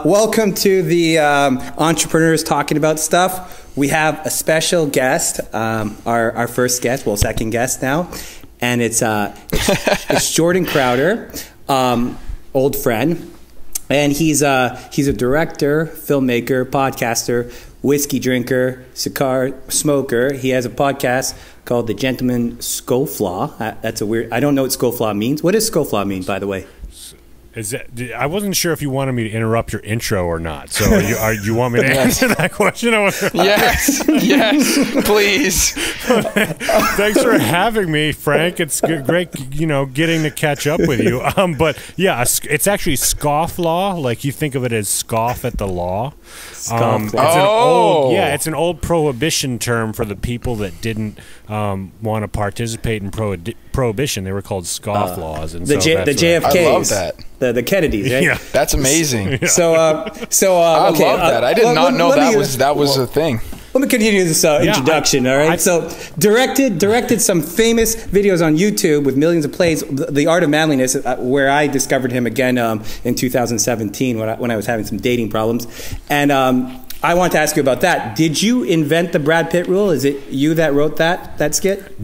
Welcome to the Entrepreneurs Talking About Stuff. We have a special guest, our first guest, well, second guest now, and it's Jordan Crowder, old friend, and he's a director, filmmaker, podcaster, whiskey drinker, cigar smoker. He has a podcast called the Gentleman Scofflaw. That's a weird. I don't know what Scofflaw means. What does Scofflaw mean, by the way? I wasn't sure if you wanted me to interrupt your intro or not. So you want me to answer that question? Yes, please. Thanks for having me, Frank. It's great, getting to catch up with you. But yeah, it's actually scofflaw. Like you think of it as scoff at the law. It's an old prohibition term for the people that didn't want to participate in prohibition. They were called scofflaws. And the JFKs. I love that. The Kennedys, right? Yeah. That's amazing. Yeah. I love that. I did not know that was a thing. Let me continue this introduction, all right? So directed some famous videos on YouTube with millions of plays, The Art of Manliness, where I discovered him again in 2017 when I was having some dating problems. And I want to ask you about that. Did you invent the Brad Pitt rule? Is it you that wrote that skit?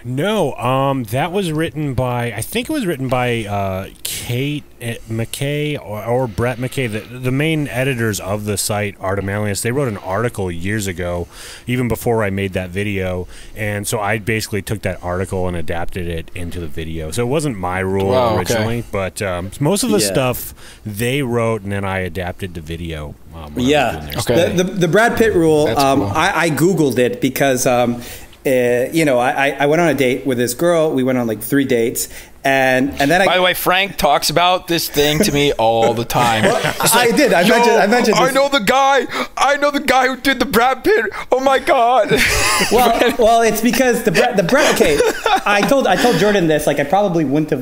No, that was written by, I think it was written by Kate McKay or Brett McKay, the main editors of the site Art of Manliness. They wrote an article years ago, even before I made that video, and so I basically took that article and adapted it into the video. So it wasn't my rule originally, but most of the stuff they wrote, and then I adapted to video. The Brad Pitt rule, cool. I Googled it because I went on a date with this girl. We went on like 3 dates. And then by the way, Frank talks about this thing to me all the time. I mentioned this. I know the guy who did the Brad Pitt. Oh my God. Well, it's because the Brad. Okay, I told Jordan this. Like, I probably wouldn't have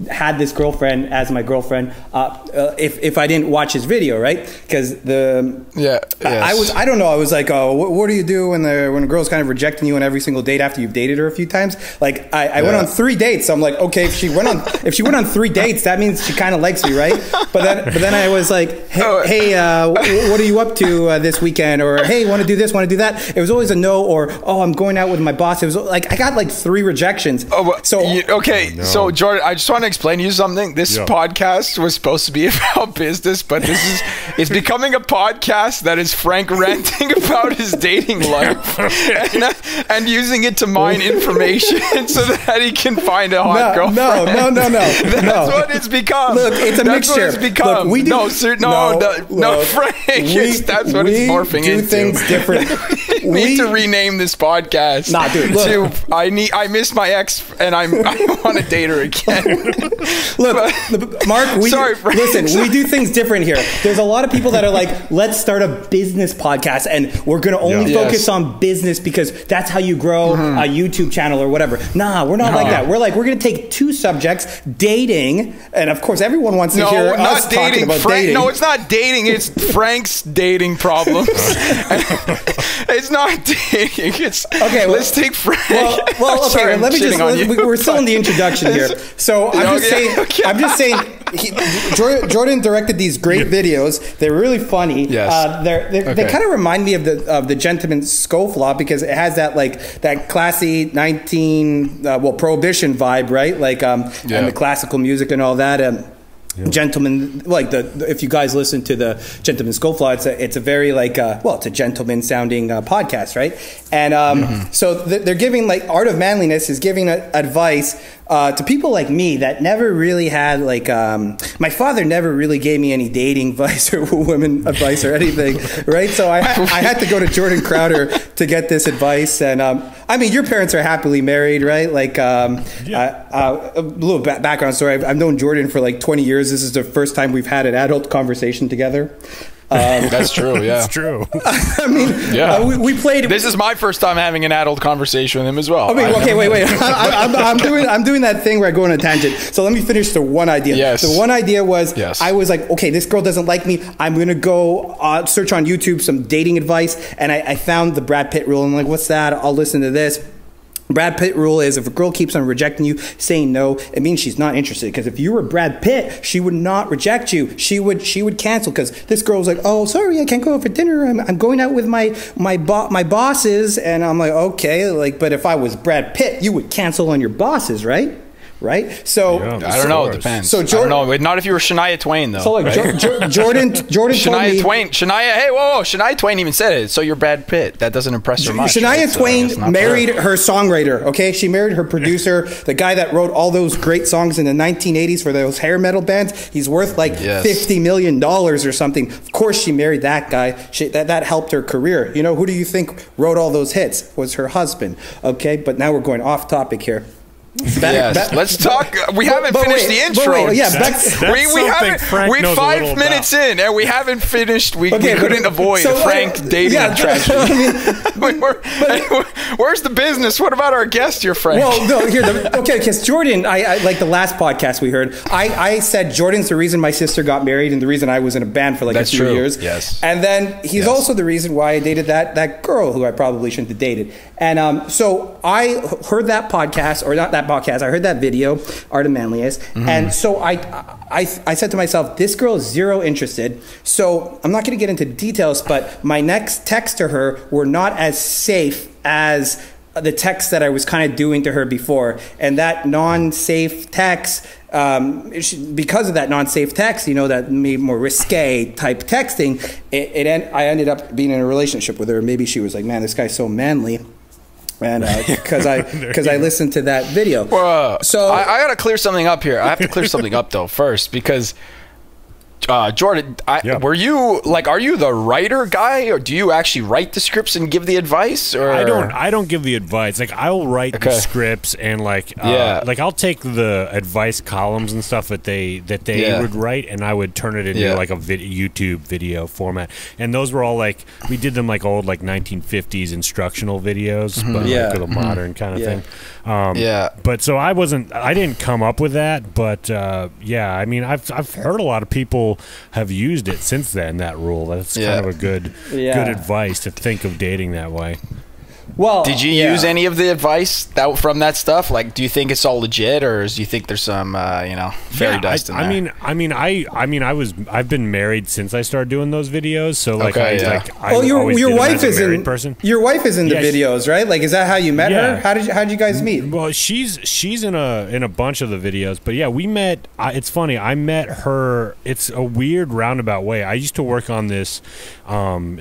had this girlfriend as my girlfriend if I didn't watch his video, right? Because I don't know. I was like, oh, what do you do when a girl's kind of rejecting you on every single date after you've dated her a few times? Like, I went on 3 dates. So I'm like, okay, if she went on 3 dates, that means she kind of likes me, right? But then I was like, hey, what are you up to this weekend? Or hey, want to do this, want to do that? It was always a no, or oh, I'm going out with my boss. It was like I got like 3 rejections. So Jordan, I just want to explain to you something. This podcast was supposed to be about business, but it's becoming a podcast that is Frank ranting about his dating life and using it to mine information so that he can find a hot girlfriend. No. That's what it's become. Look, it's a mixture. What it's become. Look, Frank. That's what it's morphing into. We do things different. We need to rename this podcast. Nah, dude. Look, I miss my ex, and I want to date her again. Look, Mark. We do things different here. There's a lot of people that are like, let's start a business podcast, and we're going to only focus on business because that's how you grow a YouTube channel or whatever. Nah, we're not like that. We're going to take 2 subjects, dating, and of course everyone wants to hear us talking about dating. No, it's not dating. It's Frank's dating problems. It's not dating. It's okay. Let's take Frank. We're still in the introduction here. So I'm just saying. Jordan directed these great videos. They're really funny. Yes. They kind of remind me of the Gentleman Scofflaw because it has that classy Prohibition vibe, right? Like and the classical music and all that. Gentleman, if you guys listen to the Gentleman Scofflaw, it's a very it's a gentleman sounding podcast, right? And so they're giving Art of Manliness is giving advice to people like me that never really had my father never really gave me any dating advice or women advice or anything, right? So I had to go to Jordan Crowder to get this advice. And I mean, your parents are happily married, right? A little background story. I've known Jordan for 20 years. This is the first time we've had an adult conversation together. That's true. Yeah, it's true. I mean, we played. This is my first time having an adult conversation with him as well. I mean, okay, wait. I'm doing that thing where I go on a tangent. So let me finish the one idea. Yes. The one idea was I was like, okay, this girl doesn't like me. I'm gonna go search on YouTube some dating advice, and I found the Brad Pitt rule. I'm like, what's that? I'll listen to this. Brad Pitt rule is if a girl keeps on rejecting you, saying no, it means she's not interested. Because if you were Brad Pitt, she would not reject you. She would cancel. Because this girl was like, oh, sorry, I can't go out for dinner. I'm going out with my bosses. And I'm like, okay. Like, but if I was Brad Pitt, you would cancel on your bosses, right? Right? So I don't know. It depends. So Jordan, I don't know. Not if you were Shania Twain, though. So like right? Jordan Shania Twain. Shania. Hey, whoa! Shania Twain even said it. So you're Brad Pitt. That doesn't impress her much. Shania Twain married her songwriter. Okay, she married her producer, the guy that wrote all those great songs in the 1980s for those hair metal bands. He's worth like $50 million or something. Of course, she married that guy. That helped her career. You know, who do you think wrote all those hits? Was her husband. Okay, but now we're going off topic here. Let's talk. We haven't finished the intro. We haven't. We're 5 minutes in, and we haven't finished. We couldn't avoid Frank dating tragedy. Where's the business? What about our guest here, Frank? Well, no, because Jordan, I like the last podcast we heard. I said Jordan's the reason my sister got married and the reason I was in a band for like a few years. Yes, and then he's also the reason why I dated that girl who I probably shouldn't have dated. And so I heard that podcast, or not that podcast. I heard that video, Art of Manliest, and so I said to myself, this girl is zero interested. So I'm not going to get into details, but my next texts to her were not as safe as the text that I was kind of doing to her before, and that non-safe text. Because of that non-safe text, you know, that maybe more risque type texting, I ended up being in a relationship with her. Maybe she was like, man, this guy's so manly. And because I listened to that video. So I got to clear something up here. I have to clear something up though first, because Jordan, were you are you the writer guy, or do you actually write the scripts and give the advice? Or I don't give the advice. Like, I'll write the scripts and like I'll take the advice columns and stuff that they would write, and I would turn it into like a YouTube video format. And those were all like, we did them like old like 1950s instructional videos, but like with a modern kind of thing. But so I didn't come up with that, but I mean, I've heard a lot of people have used it since then, that rule. That's kind of a good advice to think of dating that way. Well, did you use any of the advice from that stuff? Like, do you think it's all legit, or do you think there's some, fairy dust in there? I've been married since I started doing those videos, so like, your wife is in the videos, right? Like, is that how you met her? How did you guys meet? Well, she's in a bunch of the videos, but we met. It's funny, I met her. It's a weird roundabout way. I used to work on this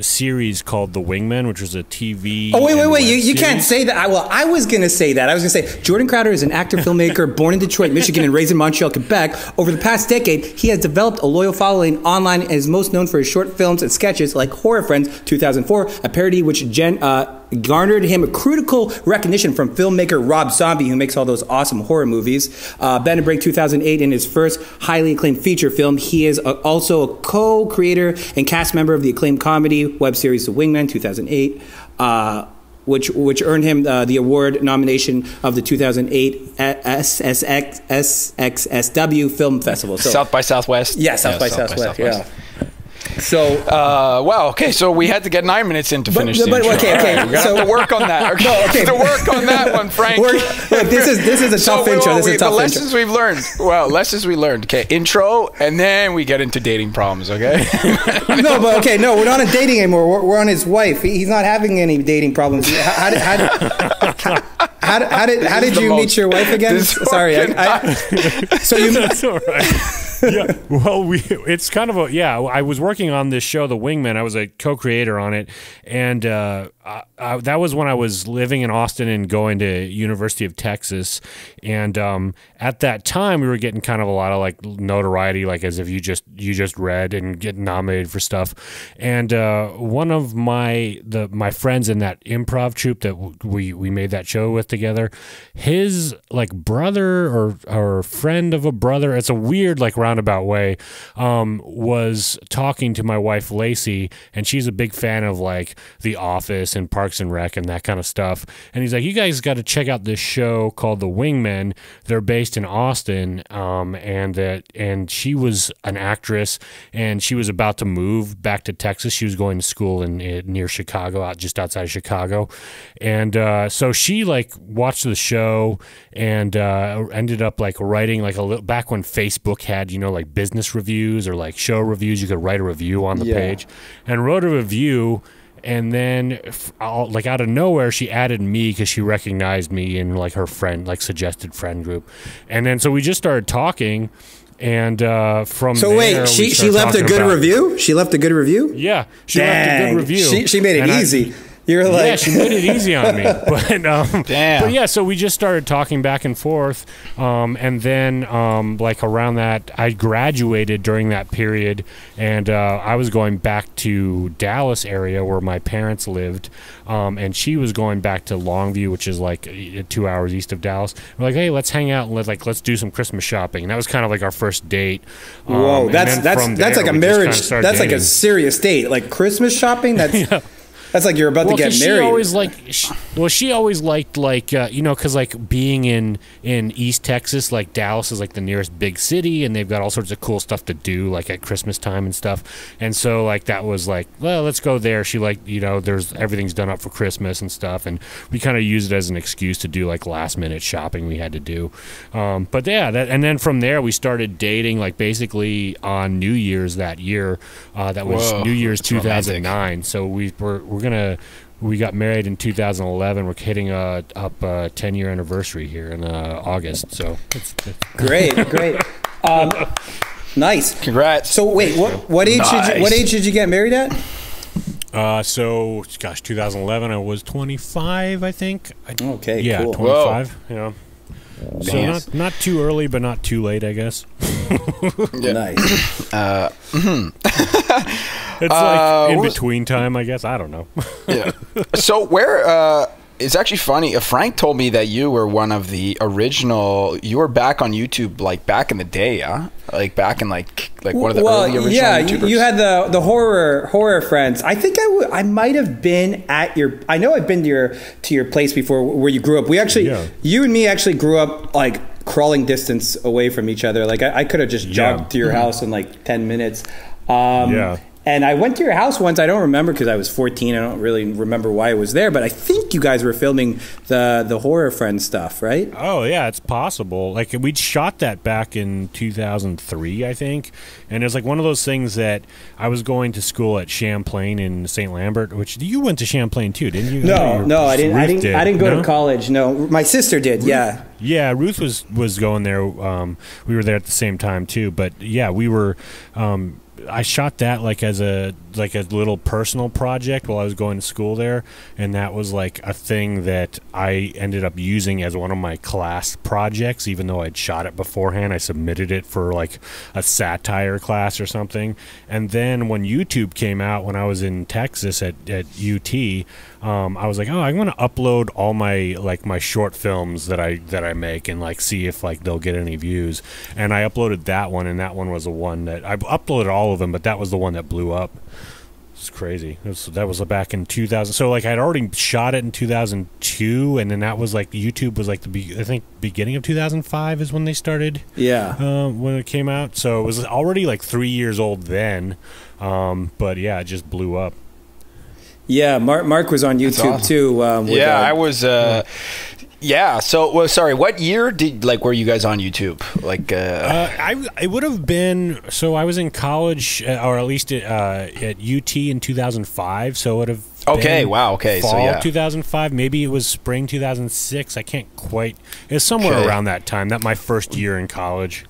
series called The Wingmen, which was a TV. Oh, wait! You can't say that. Well, I was going to say that. I was going to say Jordan Crowder is an actor, filmmaker, born in Detroit, Michigan, and raised in Montreal, Quebec. Over the past decade, he has developed a loyal following online and is most known for his short films and sketches like Horror Friends 2004, a parody which garnered him a critical recognition from filmmaker Rob Zombie, who makes all those awesome horror movies. Bend and Break 2008, in his first highly acclaimed feature film. He is also a co-creator and cast member of the acclaimed comedy web series The Wingmen 2008. Which earned him the award nomination of the 2008 SXSW Film Festival. So, South by Southwest. Yeah, South by Southwest. Yeah. So, okay. So we had to get 9 minutes in to finish. Okay. We're gonna have to work on that. Okay. To work on that one, Frank. Look, this is a tough intro. This is a tough intro. Lessons we've learned. Well, lessons we learned. Okay, intro, and then we get into dating problems. Okay. No, we're not on dating anymore. We're on his wife. He's not having any dating problems. How did you meet your wife again? Sorry. So you. That's all right. Well, it's kind of I was working on this show, The Wingmen. I was a co-creator on it, and that was when I was living in Austin and going to University of Texas. And at that time, we were getting kind of a lot of like notoriety, like as if you just read and get nominated for stuff. And one of my friends in that improv troupe that we made that show with together, his like brother or friend of a brother. It's a weird like roundabout way, was talking to my wife Lacey, and she's a big fan of like The Office and Parks and Rec and that kind of stuff. And he's like, "You guys got to check out this show called The Wingmen. They're based in Austin." And she was an actress, and she was about to move back to Texas. She was going to school in near Chicago, just outside of Chicago, and so she like watched the show and ended up like writing like a little, back when Facebook had, you know, like business reviews or like show reviews, you could write a review on the page, and wrote a review. And then, like out of nowhere, she added me because she recognized me in like her friend, like suggested friend group. And then so we just started talking, and from so there, wait, she left a good review. She left a good review. Yeah, she left a good review. She made it easy. You're like, yeah, she made it easy on me. But yeah, so we just started talking back and forth, and then like around that, I graduated during that period, and I was going back to Dallas area where my parents lived, and she was going back to Longview, which is like 2 hours east of Dallas. We're like, hey, let's hang out and let's do some Christmas shopping. And that was kind of like our first date. Whoa, that's like a marriage. That's like a serious date, like Christmas shopping. That's. Yeah. That's like you're about to get married. She always liked you know, because like being in East Texas, like Dallas is like the nearest big city, and they've got all sorts of cool stuff to do like at Christmas time and stuff. And so like that was like, well, let's go there. She like, you know, everything's done up for Christmas and stuff, and we kind of used it as an excuse to do like last minute shopping we had to do. But yeah, and then from there we started dating like basically on New Year's that year. That was New Year's 2009. So we got married in 2011. We're hitting up a 10-year anniversary here in August. So it's great. Nice. Congrats. So wait, what age did you get married at? So gosh, 2011. I was 25, I think. Okay. Yeah, cool. 25. Whoa. Yeah. So not too early, but not too late, I guess. Nice. It's like in between time, I guess. I don't know. Yeah. So where it's actually funny. Frank told me that you were one of the original. You were back on YouTube like back in the day, yeah. Like back in like one of the early original YouTubers. You had the horror friends. I think I might have been at your. I know I've been to your place before where you grew up. We actually, you and me actually grew up like crawling distance away from each other. Like I could have just jogged to your house in like 10 minutes. And I went to your house once. I don't remember because I was 14. I don't really remember why I was there. But I think you guys were filming the horror friend stuff, right? Oh, yeah, it's possible. Like, we'd shot that back in 2003, I think. And it was like one of those things that I was going to school at Champlain in St. Lambert, which you went to Champlain too, didn't you? No, I didn't. I didn't go to college. No, my sister did. Yeah. Yeah, Ruth was going there. We were there at the same time too. But yeah, we were. I shot that like as a little personal project while I was going to school there, and that was like a thing that I ended up using as one of my class projects. Even though I'd shot it beforehand, I submitted it for like a satire class or something. And then when YouTube came out, when I was in Texas at UT, I was like, oh, I'm going to upload all my short films that I make and like see if like they'll get any views. And I uploaded that one, and that one was the one that I uploaded all of them, but that was the one that blew up. It's crazy. That was back in 2000. So like I'd already shot it in 2002, and then that was like YouTube was like I think beginning of 2005 is when they started. Yeah. When it came out, so it was already like 3 years old then. But yeah, it just blew up. Yeah, Mark was on YouTube awesome. Too. I was. Yeah. So, sorry. What year were you guys on YouTube? Like, I would have been. So I was in college, or at least at UT in 2005. So it would have. Okay. Wow. Okay. Fall so yeah. 2005. Maybe it was spring 2006. I can't quite. It's somewhere around that time. That my first year in college.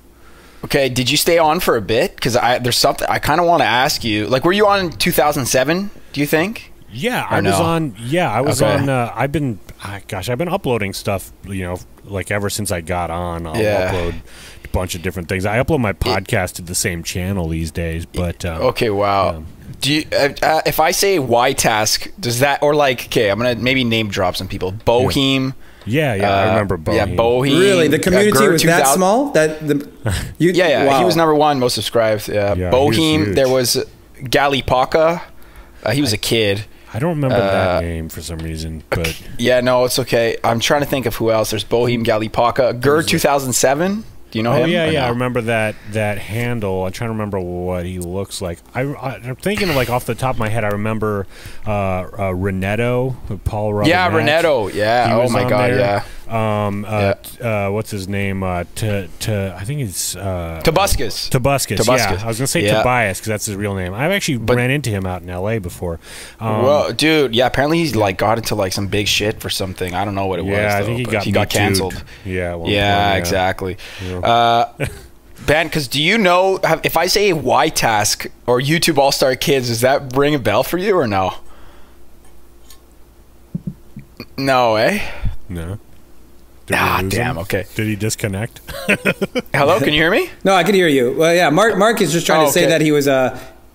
Okay. Did you stay on for a bit? Because there's something I kind of want to ask you. Like, were you on in 2007? Do you think? Yeah, I was on. Yeah, I was on. I've been uploading stuff. You know, like ever since I got on, I'll upload a bunch of different things. I upload my podcast to the same channel these days. But okay, wow. Do you? If I say Y-Task, does that or like? Okay, I'm gonna maybe name drop some people. Bohem. Yeah, I remember Boheme. Yeah, Boheme. Really, the community was that small? Wow. He was number 1 most subscribed. Boheme. There was Galipaca. He was a kid. I don't remember that name for some reason, but yeah, no, it's okay. I'm trying to think of who else. There's Boheme, Galipaca, Gur 2007. Do you know him? Oh yeah, I remember that handle. I'm trying to remember what he looks like. I'm thinking like off the top of my head. I remember Renetto, Paul Robinette. Yeah, Renetto. Yeah. Oh my God. There. Yeah. What's his name? I think it's Tobuscus. Yeah, I was gonna say Tobias because that's his real name. I've actually ran into him out in LA before. Well, dude, yeah. Apparently he's like got into like some big shit for something. I don't know what it was. Yeah, I think he got canceled. Yeah. Exactly. Yeah. Ben, because do you know if I say Y-Task or YouTube All-Star Kids, does that ring a bell for you or no? No, eh? No. Damn. Okay. Did he disconnect? Hello, can you hear me? No, I can hear you. Well, yeah. Mark is just trying to say that he was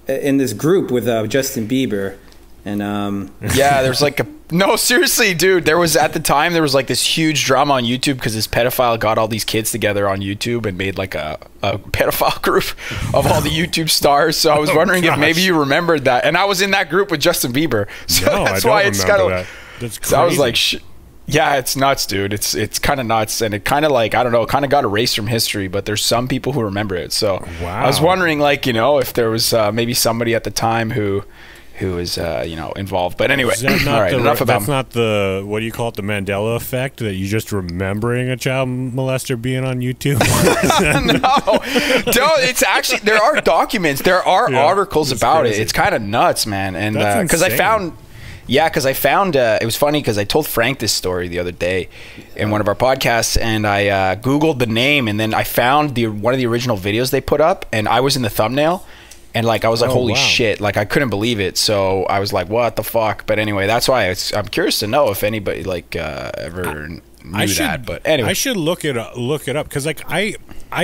in this group with Justin Bieber, and yeah, there's like no, seriously, dude. There was at the time there was like this huge drama on YouTube because this pedophile got all these kids together on YouTube and made like a pedophile group of all the YouTube stars. So I was wondering if maybe you remembered that, and I was in that group with Justin Bieber. So that's why it's kind of. That's crazy. So I was like, yeah, it's nuts, dude. It's kind of nuts, and it kind of like I don't know, kind of got erased from history. But there's some people who remember it. So I was wondering, like, you know, if there was maybe somebody at the time who is involved. But anyway, all right, enough about. That's not the, what do you call it, the Mandela effect, that you just remembering a child molester being on YouTube? No, it's actually, there are documents, there are articles about it. It's kind of nuts, man. And because I found it was funny because I told Frank this story the other day in one of our podcasts, and I Googled the name, and then I found one of the original videos they put up, and I was in the thumbnail. And like I was like, holy shit! Like I couldn't believe it. So I was like, what the fuck? But anyway, that's why I'm curious to know if anybody like ever knew that. But anyway, I should look it up because like I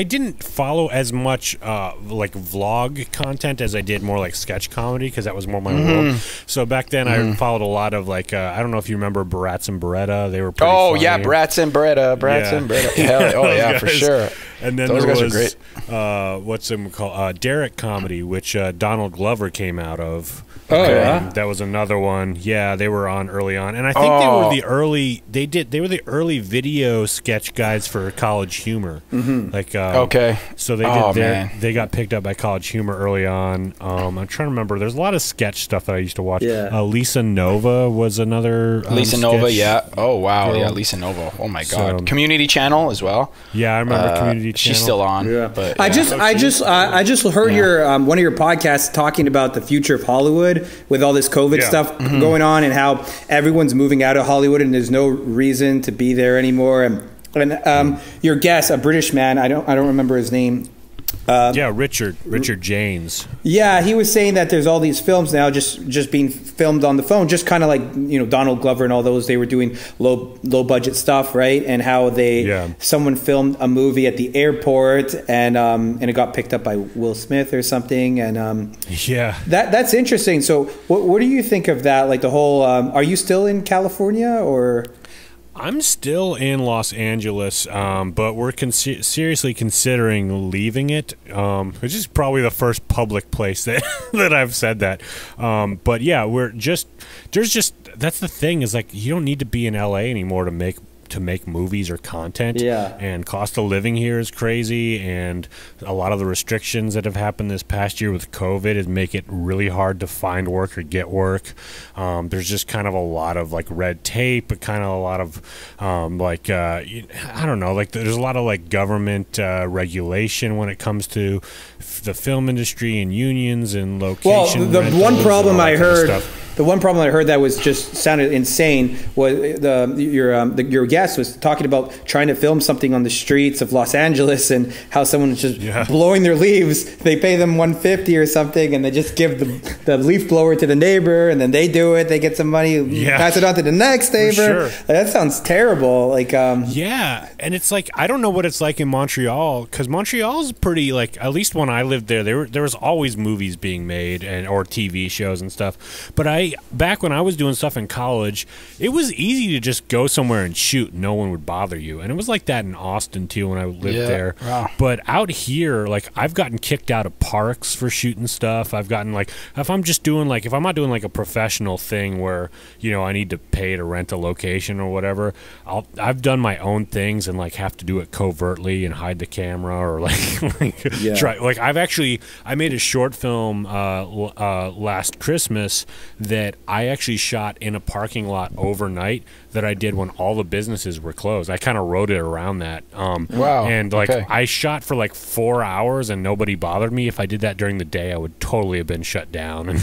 didn't follow as much like vlog content as I did more like sketch comedy because that was more my world. So back then I followed a lot of like I don't know if you remember Barats and Beretta. They were pretty funny. Yeah, Barats and Beretta. Hell, for sure. And then those guys was are great. What's it called? Derek Comedy, which Donald Glover came out of. That was another one. Yeah, they were on early on, and I think they were the early. They were the early video sketch guys for College Humor. Like so they did. They got picked up by College Humor early on. I'm trying to remember. There's a lot of sketch stuff that I used to watch. Lisa Nova was another. Lisa Nova, yeah. Oh wow, girl. Yeah, Lisa Nova. Oh my god. Community Channel as well. Yeah, I remember Community Channel. She's still on. Yeah. But yeah. I just heard your one of your podcasts talking about the future of Hollywood with all this COVID stuff going on, and how everyone's moving out of Hollywood and there's no reason to be there anymore. And your guest, a British man, I don't remember his name. Richard Janes. Yeah, he was saying that there's all these films now just being filmed on the phone, just kind of like, you know, Donald Glover and all those. They were doing low budget stuff, right? And how someone filmed a movie at the airport, and it got picked up by Will Smith or something. And that's interesting. So what do you think of that? Like the whole, are you still in California or? I'm still in Los Angeles, but we're seriously considering leaving it, which is probably the first public place that I've said that. But yeah, that's the thing, is like you don't need to be in LA anymore to make movies or content. And cost of living here is crazy, and a lot of the restrictions that have happened this past year with COVID is make it really hard to find work or get work. There's just kind of a lot of like red tape, but kind of a lot of I don't know, like there's a lot of like government regulation when it comes to the film industry and unions and location. Well, the one problem I heard. The one problem I heard that was just sounded insane was your guest was talking about trying to film something on the streets of Los Angeles, and how someone was just blowing their leaves. They pay them $150 or something, and they just give the leaf blower to the neighbor, and then they do it. They get some money, pass it on to the next neighbor. That sounds terrible. Like and it's like I don't know what it's like in Montreal, because Montreal's pretty, like, at least when I lived there was always movies being made or TV shows and stuff. But I back when I was doing stuff in college, it was easy to just go somewhere and shoot. No one would bother you. And it was like that in Austin too when I lived there. Wow. But out here, like, I've gotten kicked out of parks for shooting stuff. I've gotten, like, if I'm not doing like a professional thing where, you know, I need to pay to rent a location or whatever, I've done my own things and like have to do it covertly and hide the camera or like try. Like, I made a short film last Christmas that I actually shot in a parking lot overnight that I did when all the businesses were closed. I kind of wrote it around that. Wow. And like I shot for like 4 hours and nobody bothered me. If I did that during the day, I would totally have been shut down.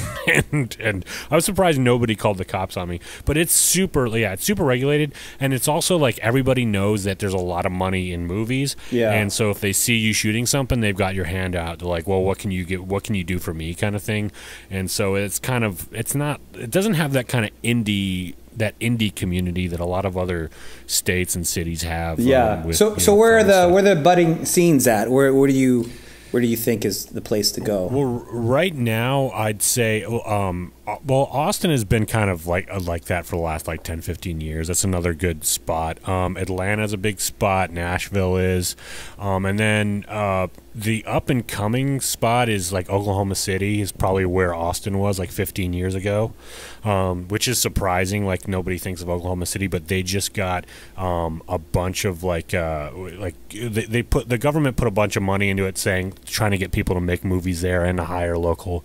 And I was surprised nobody called the cops on me. But it's super regulated, and it's also like everybody knows that there's a lot of money in movies. Yeah. And so if they see you shooting something, they've got your hand out. They're like, well, what can you do for me, kind of thing. And so it doesn't have that kind of indie community that a lot of other states and cities have. Yeah. So where are the budding scenes at? Where do you think is the place to go? Well, right now I'd say Austin has been kind of like that for the last like 10, 15 years. That's another good spot. Atlanta's a big spot. Nashville is. And then the up-and-coming spot is like Oklahoma City is probably where Austin was like 15 years ago, which is surprising. Like, nobody thinks of Oklahoma City, but they just got a bunch of the government put a bunch of money into it, trying to get people to make movies there and to hire local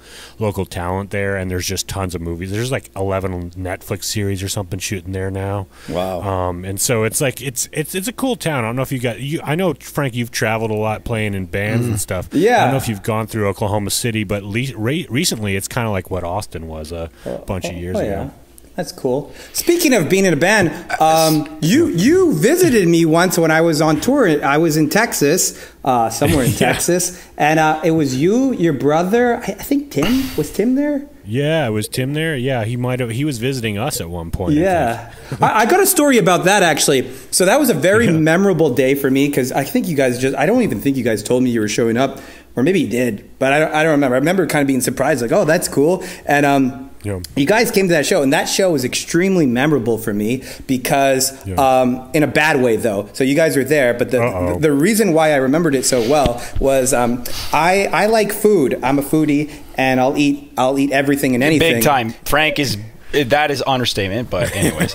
talent there, and there's just tons of movies. There's like 11 Netflix series or something shooting there now. Wow. And so it's like it's a cool town. I don't know if I know, Frank, you've traveled a lot playing in bands and stuff. Yeah. I don't know if you've gone through Oklahoma City, but recently it's kind of like what Austin was a bunch of years ago. Yeah. That's cool. Speaking of being in a band, you visited me once when I was on tour. I was in Texas, somewhere in Texas, and it was you, your brother. I think Tim. Was Tim there? Yeah, it was Tim there. Yeah, he was visiting us at one point. Yeah. I got a story about that, actually. So that was a very memorable day for me, because I think you guys I don't even think you guys told me you were showing up, or maybe you did, but I don't remember. I remember kind of being surprised, like, oh, that's cool. And you guys came to that show, and that show was extremely memorable for me because, in a bad way though. So you guys were there, but the reason why I remembered it so well was I like food. I'm a foodie, and I'll eat everything and anything. Big time. Frank is that is understatement, but anyways.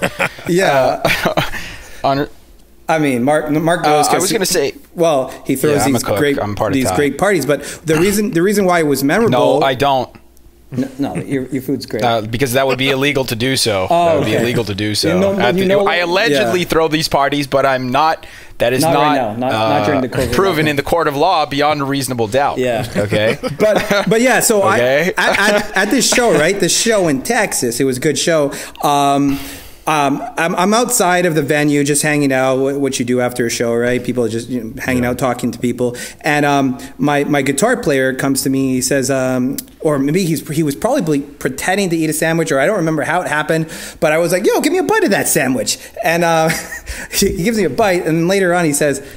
I mean, Mark knows. I was going to say, well, he throws these great parties, but the reason why it was memorable. No, I don't. No, your food's great. Because that would be illegal to do so. That would be illegal to do so. I allegedly throw these parties, but I'm not. That is not right now. Not during the COVID proven in the court of law beyond a reasonable doubt. Yeah. Okay. But yeah. So at this show, right? The show in Texas. It was a good show. I'm outside of the venue, just hanging out. What you do after a show, right? People are just hanging out, talking to people. And my guitar player comes to me. He says, or maybe he was probably pretending to eat a sandwich, or I don't remember how it happened. But I was like, "Yo, give me a bite of that sandwich." And he gives me a bite, and then later on he says,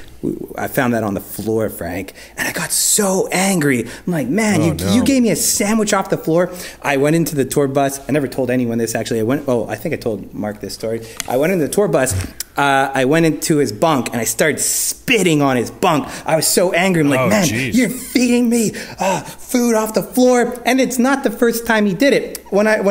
I found that on the floor, Frank, and I got so angry. I'm like, man, you gave me a sandwich off the floor. I went into the tour bus. I never told anyone this, actually. I think I told Mark this story. I went into the tour bus. I went into his bunk, and I started spitting on his bunk. I was so angry. I'm like, you're feeding me food off the floor. And it's not the first time he did it. When I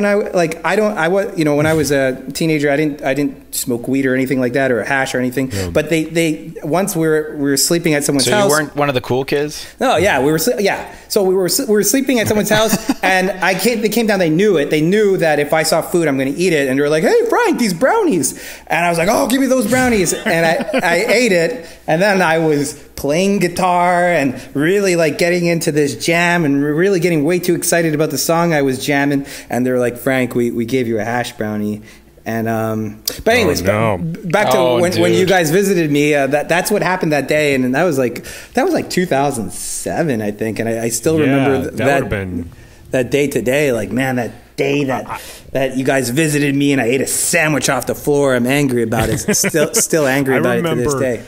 was a teenager, I didn't smoke weed or anything like that, or hash or anything. Yeah. But they once we were sleeping at someone's house. So you weren't one of the cool kids? No, yeah, we were. So we were sleeping at someone's house, and they came down. They knew it. They knew that if I saw food, I'm going to eat it. And they were like, "Hey, Frank, these brownies." And I was like, "Oh, give me those brownies." And I ate it, and then I was playing guitar and really like getting into this jam and really getting way too excited about the song I was jamming. And they were like, "Frank, we gave you a hash brownie." And but anyways, back to when you guys visited me. That's what happened that day, and that was like 2007, I think. And I still remember that day today. Like, man, that day that you guys visited me and I ate a sandwich off the floor. I'm angry about it. Still angry about it to this day.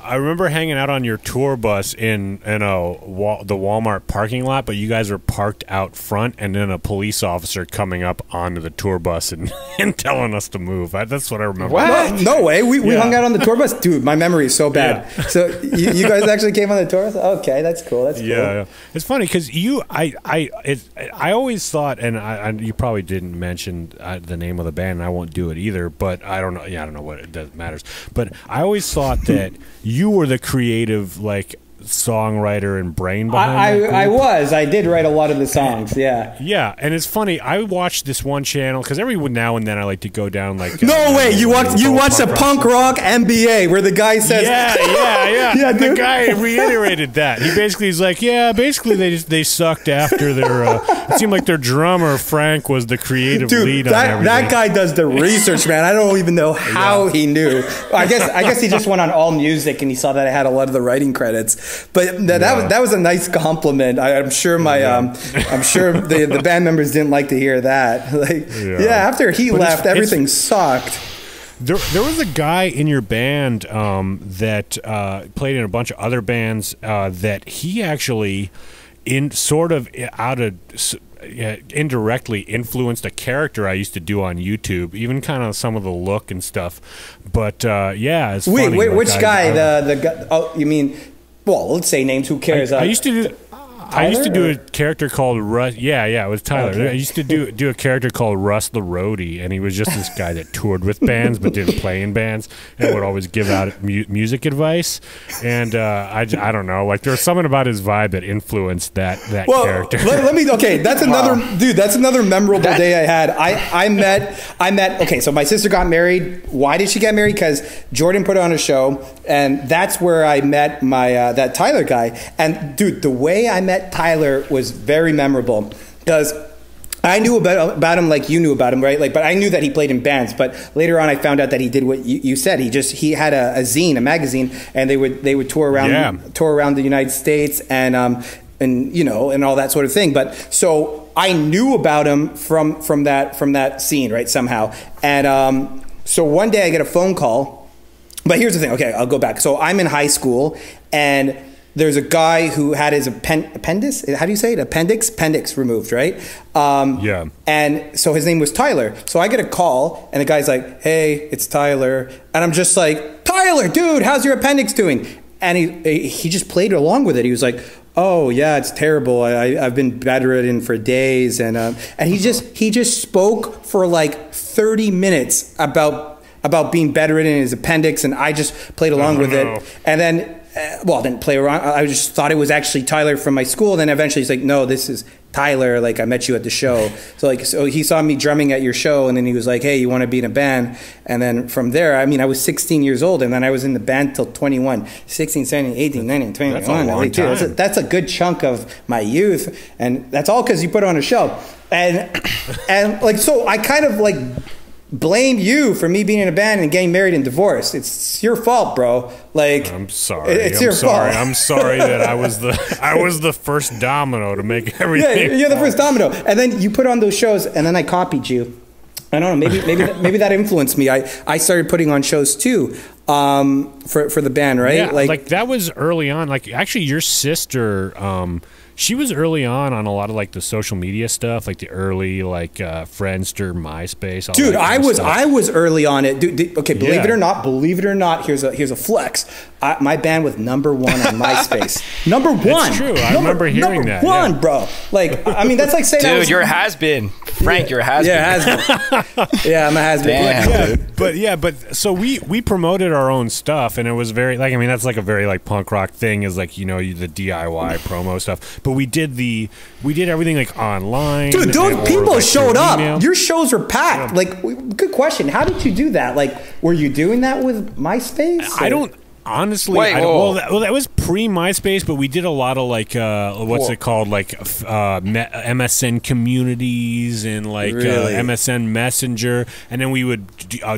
I remember hanging out on your tour bus in the Walmart parking lot, but you guys were parked out front, and then a police officer coming up onto the tour bus and telling us to move. That's what I remember. What? No way. We hung out on the tour bus, dude. My memory is so bad. Yeah. So you guys actually came on the tour bus? Okay, that's cool. That's cool. Yeah. It's funny because I always thought, and you probably didn't mention the name of the band, and I won't do it either. But I don't know. Yeah, I don't know what it matters. But I always thought that you were the creative, like, songwriter and brain behind it. I did write a lot of the songs. Yeah, and it's funny, I watched this one channel because every now and then I like to go down like no way you watched a punk rock MBA where the guy says yeah dude. The guy reiterated that he basically is like they sucked after their it seemed like their drummer Frank was the creative lead on everything. That guy does the research, man. I don't even know how he knew. I guess he just went on All Music and he saw that I had a lot of the writing credits. But that was a nice compliment. I'm sure I'm sure the band members didn't like to hear that. After he left, everything sucked. There was a guy in your band that played in a bunch of other bands that he actually indirectly influenced a character I used to do on YouTube, even kind of some of the look and stuff. But it's funny. Wait, which guy? The guy? Oh, you mean? Well, let's say names. Who cares? I used to do a character called Russ. Yeah, it was Tyler. Okay. I used to do a character called Russ the Roadie, and he was just this guy that toured with bands but didn't play in bands and would always give out music advice. And I don't know, like there was something about his vibe that influenced that character. Let me. Okay, that's another dude. That's another memorable day I had. I met. Okay, so my sister got married. Why did she get married? Because Jordan put on a show, and that's where I met my that Tyler guy. And dude, the way I met Tyler was very memorable because I knew about him like you knew about him, right? Like, but I knew that he played in bands. But later on, I found out that he did what you said. He had a zine, a magazine, and they would tour around the United States and all that sort of thing. But so I knew about him from that scene, right? Somehow, and so one day I get a phone call. But here's the thing. Okay, I'll go back. So I'm in high school and there's a guy who had his appendix. How do you say it? Appendix removed, right? And so his name was Tyler. So I get a call, and the guy's like, "Hey, it's Tyler," and I'm just like, "Tyler, dude, how's your appendix doing?" And he just played along with it. He was like, "Oh yeah, it's terrible. I've been bedridden for days," and he just spoke for like 30 minutes about being bedridden in his appendix, and I just played along with it, and then. I didn't play around. I just thought it was actually Tyler from my school. And then eventually he's like, "No, this is Tyler. Like, I met you at the show." So he saw me drumming at your show, and then he was like, "Hey, you want to be in a band?" And then from there, I mean, I was 16 years old, and then I was in the band till 21, 16, 17, 18, 19, 21. That's a long time. That's a good chunk of my youth, and that's all because you put on a show. And like, so I kind of like blame you for me being in a band and getting married and divorced. It's your fault, bro. Like, I'm sorry. It's your fault. I'm sorry that I was the first domino to make everything. Yeah, you're the first domino. And then you put on those shows, and then I copied you. I don't know. Maybe that influenced me. I started putting on shows too for the band, right? Yeah, like that was early on. Like actually, your sister. She was early on a lot of like the social media stuff, like the early like Friendster, MySpace. Dude, I was early on it. Dude, okay, believe it or not, here's a flex. My band was #1 on MySpace. #1. That's true. I remember hearing that. #1, bro. Like, I mean, that's like saying, dude, you're a has-been. Frank, you're a has-been. Yeah, has-been. Yeah, I'm a has-been. But so we promoted our own stuff, and it was very like, I mean, that's like a very like punk rock thing, is like, you know, the DIY promo stuff. But we did everything like online. Dude, those people showed up. Your shows were packed. Yeah. Like, good question. How did you do that? Like, were you doing that with MySpace? I don't. Honestly, well, that was pre-MySpace, but we did a lot of like what's it called, like MSN communities and like MSN Messenger, and then we would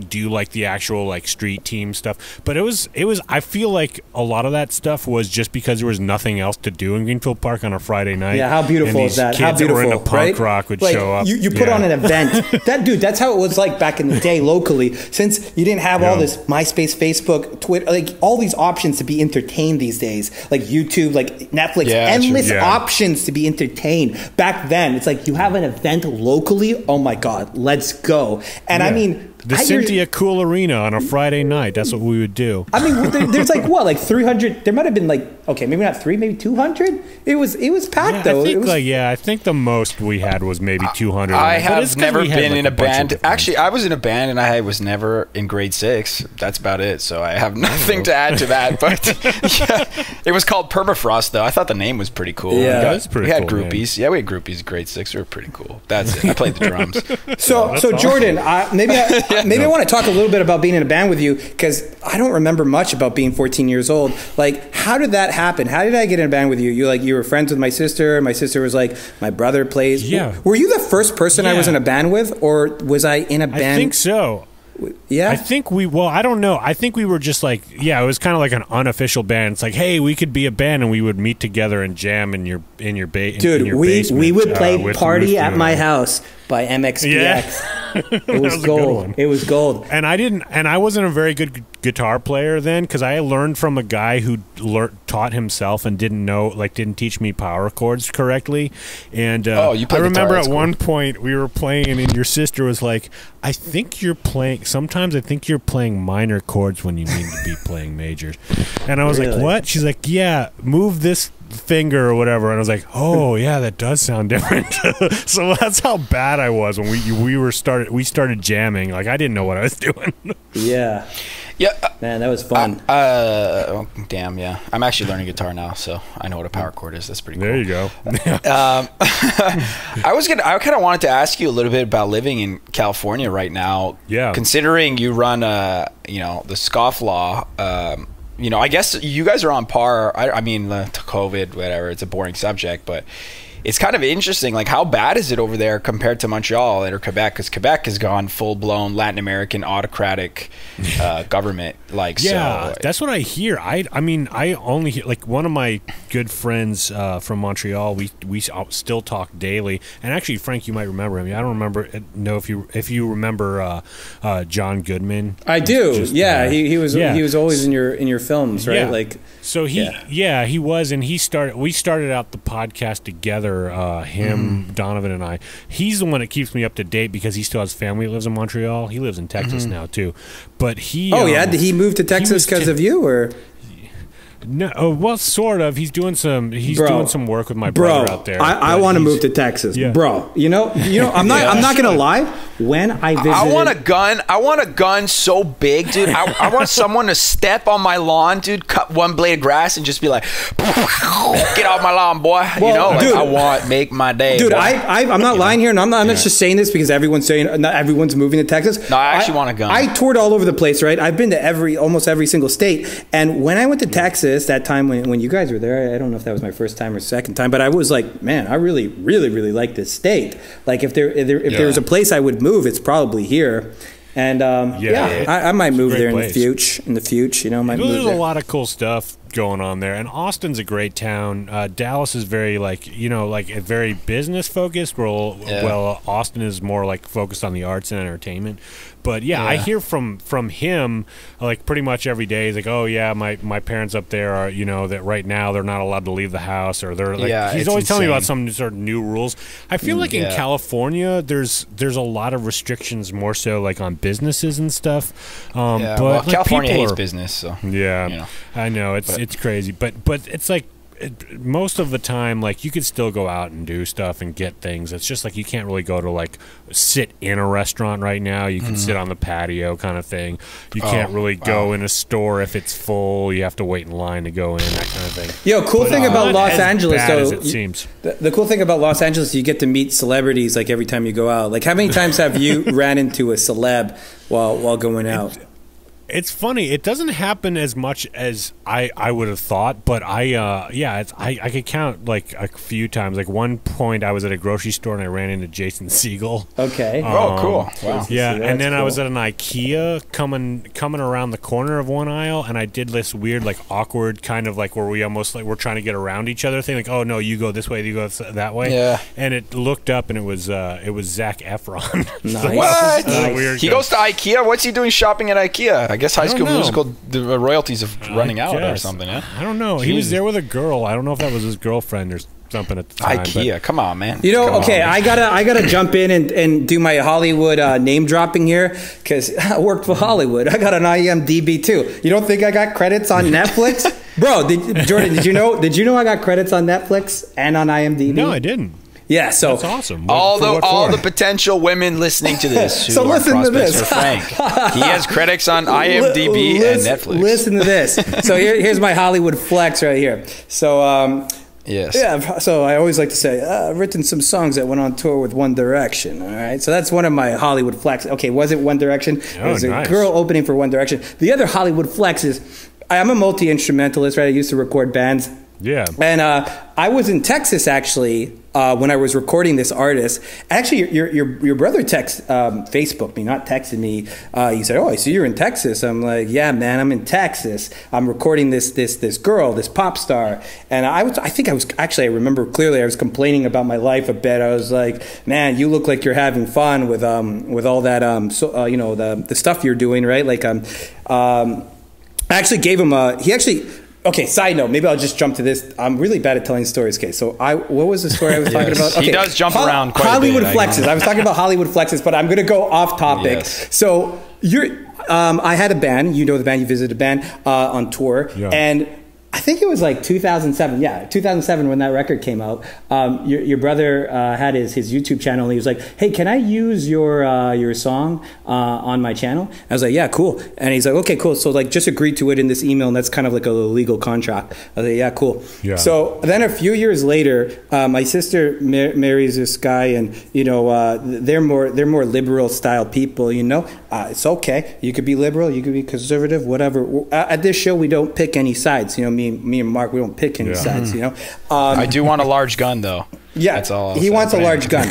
do like the actual like street team stuff. But it was I feel like a lot of that stuff was just because there was nothing else to do in Greenfield Park on a Friday night. Yeah, how beautiful is that? How beautiful, that were into punk rock would show up. You put on an event. That's how it was like back in the day locally. Since you didn't have all this MySpace, Facebook, Twitter, like all all these options to be entertained these days, like YouTube, like Netflix, endless options to be entertained. Back then, it's like you have an event locally. Oh my God, let's go! And I mean. The Cynthia Cool Arena on a Friday night. That's what we would do. I mean, there's like what, like 300. There might have been like, okay, maybe not 3, maybe 200. It was packed though. I think the most we had was maybe 200. I have never been in a band. Actually, I was in a band and I was never in grade 6. That's about it. So I have nothing to add to that. But it was called Permafrost though. I thought the name was pretty cool. Yeah, that was pretty cool. We had groupies. Man. Yeah, we had groupies in grade 6. We were pretty cool. That's it. I played the drums. So Jordan, maybe I want to talk a little bit about being in a band with you, because I don't remember much about being 14 years old. Like, how did that happen? How did I get in a band with you? You were friends with my sister. My sister was like, my brother plays. Yeah. Were you the first person I was in a band with, or was I in a band? I think so. Yeah, I think I don't know. I think we were just like, it was kind of like an unofficial band. It's like, hey, we could be a band, and we would meet together and jam in your basement. Dude, we would play Party at My House by MXPX. Yeah. It was gold. It was gold. And I wasn't a very good guitar player then, because I learned from a guy who taught himself and didn't teach me power chords correctly. And I remember at one point we were playing, and your sister was like, sometimes I think you're playing minor chords when you need to be playing majors. And I was like, what? She's like, yeah, move this finger or whatever. And I was like, oh yeah, that does sound different. So that's how bad I was when we started jamming. Like, I didn't know what I was doing. Yeah, man, that was fun. Damn, yeah, I'm actually learning guitar now, so I know what a power chord is. That's pretty cool. There you go. I kind of wanted to ask you a little bit about living in California right now. Yeah, considering you run the Scofflaw. I guess you guys are on par. I mean, to COVID, whatever. It's a boring subject, but it's kind of interesting. Like, how bad is it over there compared to Montreal or Quebec? Because Quebec has gone full-blown Latin American autocratic government. Like, yeah, so, that's what I hear. I mean, I only hear, like, one of my good friends from Montreal. We still talk daily. And actually, Frank, you might remember him. I don't know if you remember John Goodman. I do. He was always in your films, right? Yeah. Like, so he was, and we started out the podcast together. Donovan and I. He's the one that keeps me up to date because he still has family that lives in Montreal. He lives in Texas now too, but he. Did he move to Texas because of you, or? No, well, sort of. He's doing some work with my brother out there. I want to move to Texas, bro. You know. I'm not gonna lie. When I visited, I want a gun. I want a gun so big, dude. I want someone to step on my lawn, dude. Cut one blade of grass and just be like, "Get off my lawn, boy." Well, dude, make my day, dude. Boy. I'm not lying here, and I'm not just saying this because everyone's saying not everyone's moving to Texas. No, I actually want a gun. I toured all over the place, right? I've been to almost every single state, and when I went to Texas that time when you guys were there, I don't know if that was my first time or second time, but I was like, man, I really, really, really like this state. Like, if there was a place I would move, it's probably here. And I might move there in the future. There's a lot of cool stuff going on there, and Austin's a great town. Dallas is very very business focused. Well, Austin is more like focused on the arts and entertainment. But I hear from him like pretty much every day. He's like, oh yeah, my parents up there are that right now they're not allowed to leave the house, or they're like he's always telling me about some sort of new rules. I feel like in California there's a lot of restrictions, more so like on businesses and stuff. But California hates business, so I know it's crazy, but it's like most of the time, like, you could still go out and do stuff and get things. It's just like you can't really go to like sit in a restaurant right now. You can sit on the patio kind of thing. You can't really go in a store if it's full. You have to wait in line to go in, that kind of thing. Cool thing about Los Angeles, though, as it seems. The cool thing about Los Angeles is you get to meet celebrities like every time you go out. Like, how many times have you ran into a celeb while going out? It's funny. It doesn't happen as much as I would have thought, but I could count like a few times. Like, one point I was at a grocery store and I ran into Jason Segel. Okay. Cool. Wow. Yeah, and then I was at an IKEA coming around the corner of one aisle, and I did this weird, like, awkward kind of like where we almost like we're trying to get around each other thing. Like, oh no, you go this way, you go that way. Yeah. And it looked up and it was Zac Efron. Nice. What? Nice. He goes to IKEA. What's he doing shopping at IKEA? I guess High School Musical, the royalties of running out or something. Yeah? I don't know. Jeez. He was there with a girl. I don't know if that was his girlfriend or something at the time. IKEA, come on, man. You know, I gotta jump in and do my Hollywood name dropping here, because I worked for Hollywood. I got an IMDb too. You don't think I got credits on Netflix? Bro, Jordan, did you know I got credits on Netflix and on IMDb? No, I didn't. Yeah, so that's awesome. All the potential women listening to this, so listen to this. For Frank, he has credits on IMDb and Netflix. Listen to this. So here's my Hollywood flex right here. So yes, yeah. So I always like to say I've written some songs that went on tour with One Direction. All right, so that's one of my Hollywood flex. Okay, was it One Direction? It was a girl opening for One Direction. The other Hollywood flex is I'm a multi-instrumentalist, right? I used to record bands. Yeah. And I was in Texas, actually, when I was recording this artist. Actually, your brother Facebooked me, not texted me. He said, "Oh, I see you're in Texas." I'm like, "Yeah, man, I'm in Texas. I'm recording this girl, this pop star." And I remember clearly I was complaining about my life a bit. I was like, "Man, you look like you're having fun with all that the stuff you're doing, right?" Like I actually gave him okay, side note, maybe I'll just jump to this. I'm really bad at telling stories. Okay, so what was the story I was talking about? Okay. He does jump around quite Hollywood a bit. flexes. I was talking about Hollywood flexes, but I'm going to go off topic. Yes. So I had a band, you know the band, you visited a band on tour, and I think it was like 2007. Yeah, 2007 when that record came out. Your brother had his YouTube channel, and he was like, "Hey, can I use your song on my channel?" I was like, "Yeah, cool." And he's like, "Okay, cool. So like, just agree to it in this email, and that's kind of like a legal contract." I was like, "Yeah, cool." Yeah. So then a few years later, my sister marries this guy, and they're more liberal style people. It's okay. You could be liberal, you could be conservative, whatever. At this show, we don't pick any sides. Me and Mark, we don't pick any sides. I do want a large gun, though. Yeah, that's all. He wants a large gun.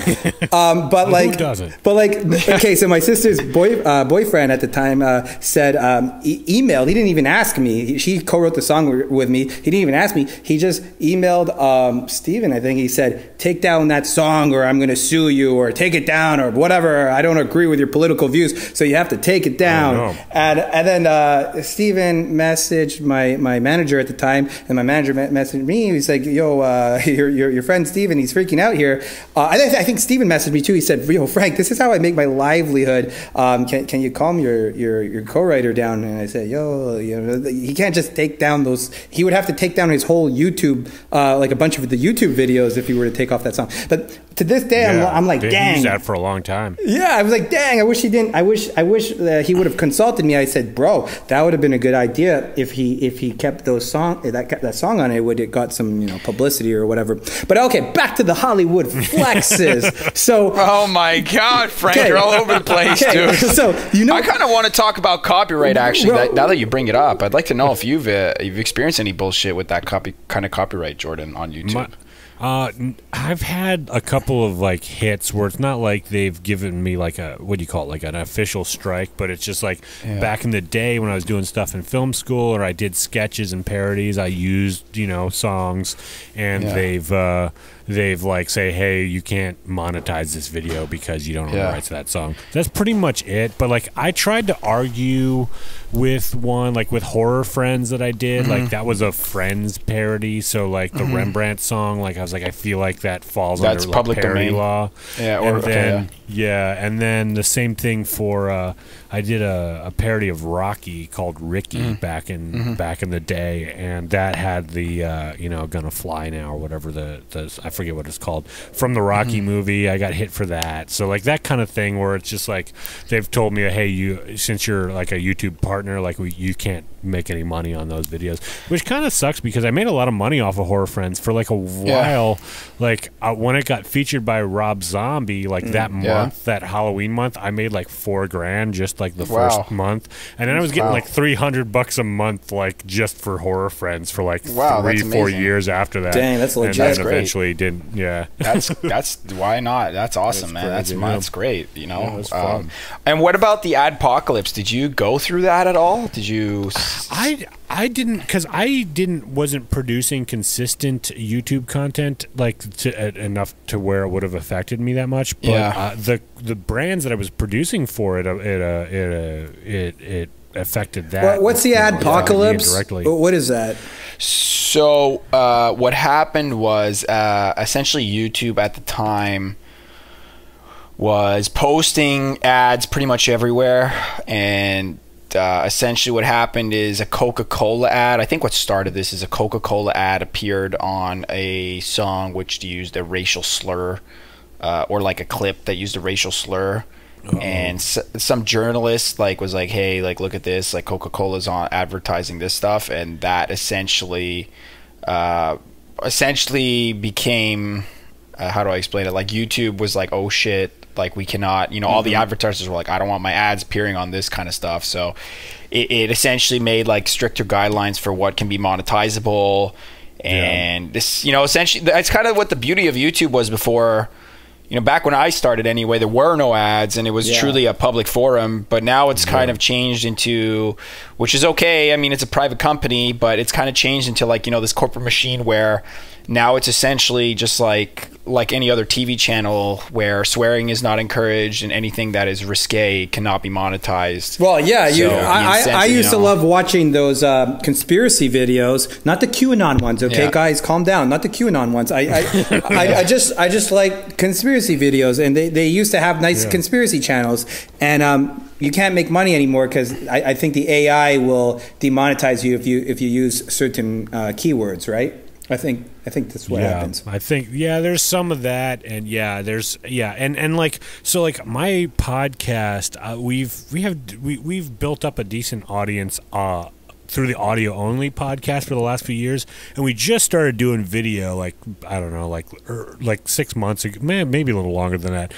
But like, who doesn't? But like, okay, so my sister's boyfriend at the time said, emailed. He didn't even ask me. She co-wrote the song with me. He didn't even ask me. He just emailed Steven, I think. He said, "Take down that song, or I'm going to sue you, or take it down, or whatever. I don't agree with your political views, so you have to take it down." Oh, no. And then Steven messaged my manager at the time, and my manager messaged me. He's like, "Yo, your friend Steven, he's freaking out here." I think Steven messaged me too. He said, "Yo, Frank, this is how I make my livelihood. Can you calm your co-writer down?" And I said, "Yo, he can't just take down those. He would have to take down his whole YouTube, like a bunch of the YouTube videos, if he were to take off that song." But to this day, I'm like, dang. Used that for a long time. Yeah, I was like, dang. I wish he didn't. I wish that he would have consulted me. I said, "Bro, that would have been a good idea if he kept that song on it. Would it got some publicity or whatever?" But okay, back to the Hollywood flexes. So, oh my God, Frank, you're all over the place, dude. So I kind of want to talk about copyright. Actually, now that you bring it up, I'd like to know if you've experienced any bullshit with that kind of copyright, Jordan, on YouTube. I've had a couple of like hits where it's not like they've given me like like an official strike, but it's just like back in the day when I was doing stuff in film school, or I did sketches and parodies, I used songs, and they've like say, "Hey, you can't monetize this video because you don't own the rights to that song." That's pretty much it. But like, I tried to argue with one, like with Horror Friends that I did, like that was a Friends parody. So like the Rembrandt song, like I was like, I feel like that falls under like public parody domain law. Yeah, and then and then the same thing for I did a parody of Rocky called Ricky back in the day, and that had the Gonna Fly Now or whatever the I forget what it's called from the Rocky movie. I got hit for that. So like that kind of thing where it's just like they've told me, "Hey, since you're like a YouTube partner, like you can't make any money on those videos," which kind of sucks because I made a lot of money off of Horror Friends for like a while. Like when it got featured by Rob Zombie, like that month, that Halloween month, I made like $4,000 just like the first month, and then I was getting like $300 a month, like just for Horror Friends for like 3-4 years after that. Dang, that's legit. And then eventually didn't. Yeah, that's why not? That's awesome, man. That's great. Yeah, it was fun. And what about the Adpocalypse? Did you go through that at all? Did you? I didn't, because I wasn't producing consistent YouTube content like enough to where it would have affected me that much. But the brands that I was producing for it affected that. What's the Adpocalypse? What is that? So what happened was essentially YouTube at the time was posting ads pretty much everywhere, and essentially what happened is a Coca-Cola ad, I think what started this is a Coca-Cola ad appeared on a song which used a racial slur, or like a clip that used a racial slur. And some journalist was like, hey, like, look at this, like Coca-Cola's on advertising this stuff, and that essentially became how do I explain it, like YouTube was like, oh shit, like we cannot, all the advertisers were like, I don't want my ads appearing on this kind of stuff. So it essentially made like stricter guidelines for what can be monetizable. And this, essentially that's kind of what the beauty of YouTube was before. Back when I started anyway, there were no ads and it was truly a public forum, but now it's kind of changed into, which is okay. I mean, it's a private company, but it's kind of changed into like, this corporate machine where now it's essentially just like any other TV channel where swearing is not encouraged and anything that is risque cannot be monetized. Well, yeah, I used to love watching those conspiracy videos, not the QAnon ones. Okay, guys, calm down. Not the QAnon ones. I just like conspiracy videos, and they used to have nice conspiracy channels, and you can't make money anymore because I think the AI will demonetize you if you use certain keywords, right? I think that's what happens. I think there's some of that, and and like so like my podcast, we've built up a decent audience through the audio only podcast for the last few years, and we just started doing video like 6 months ago, maybe a little longer than that,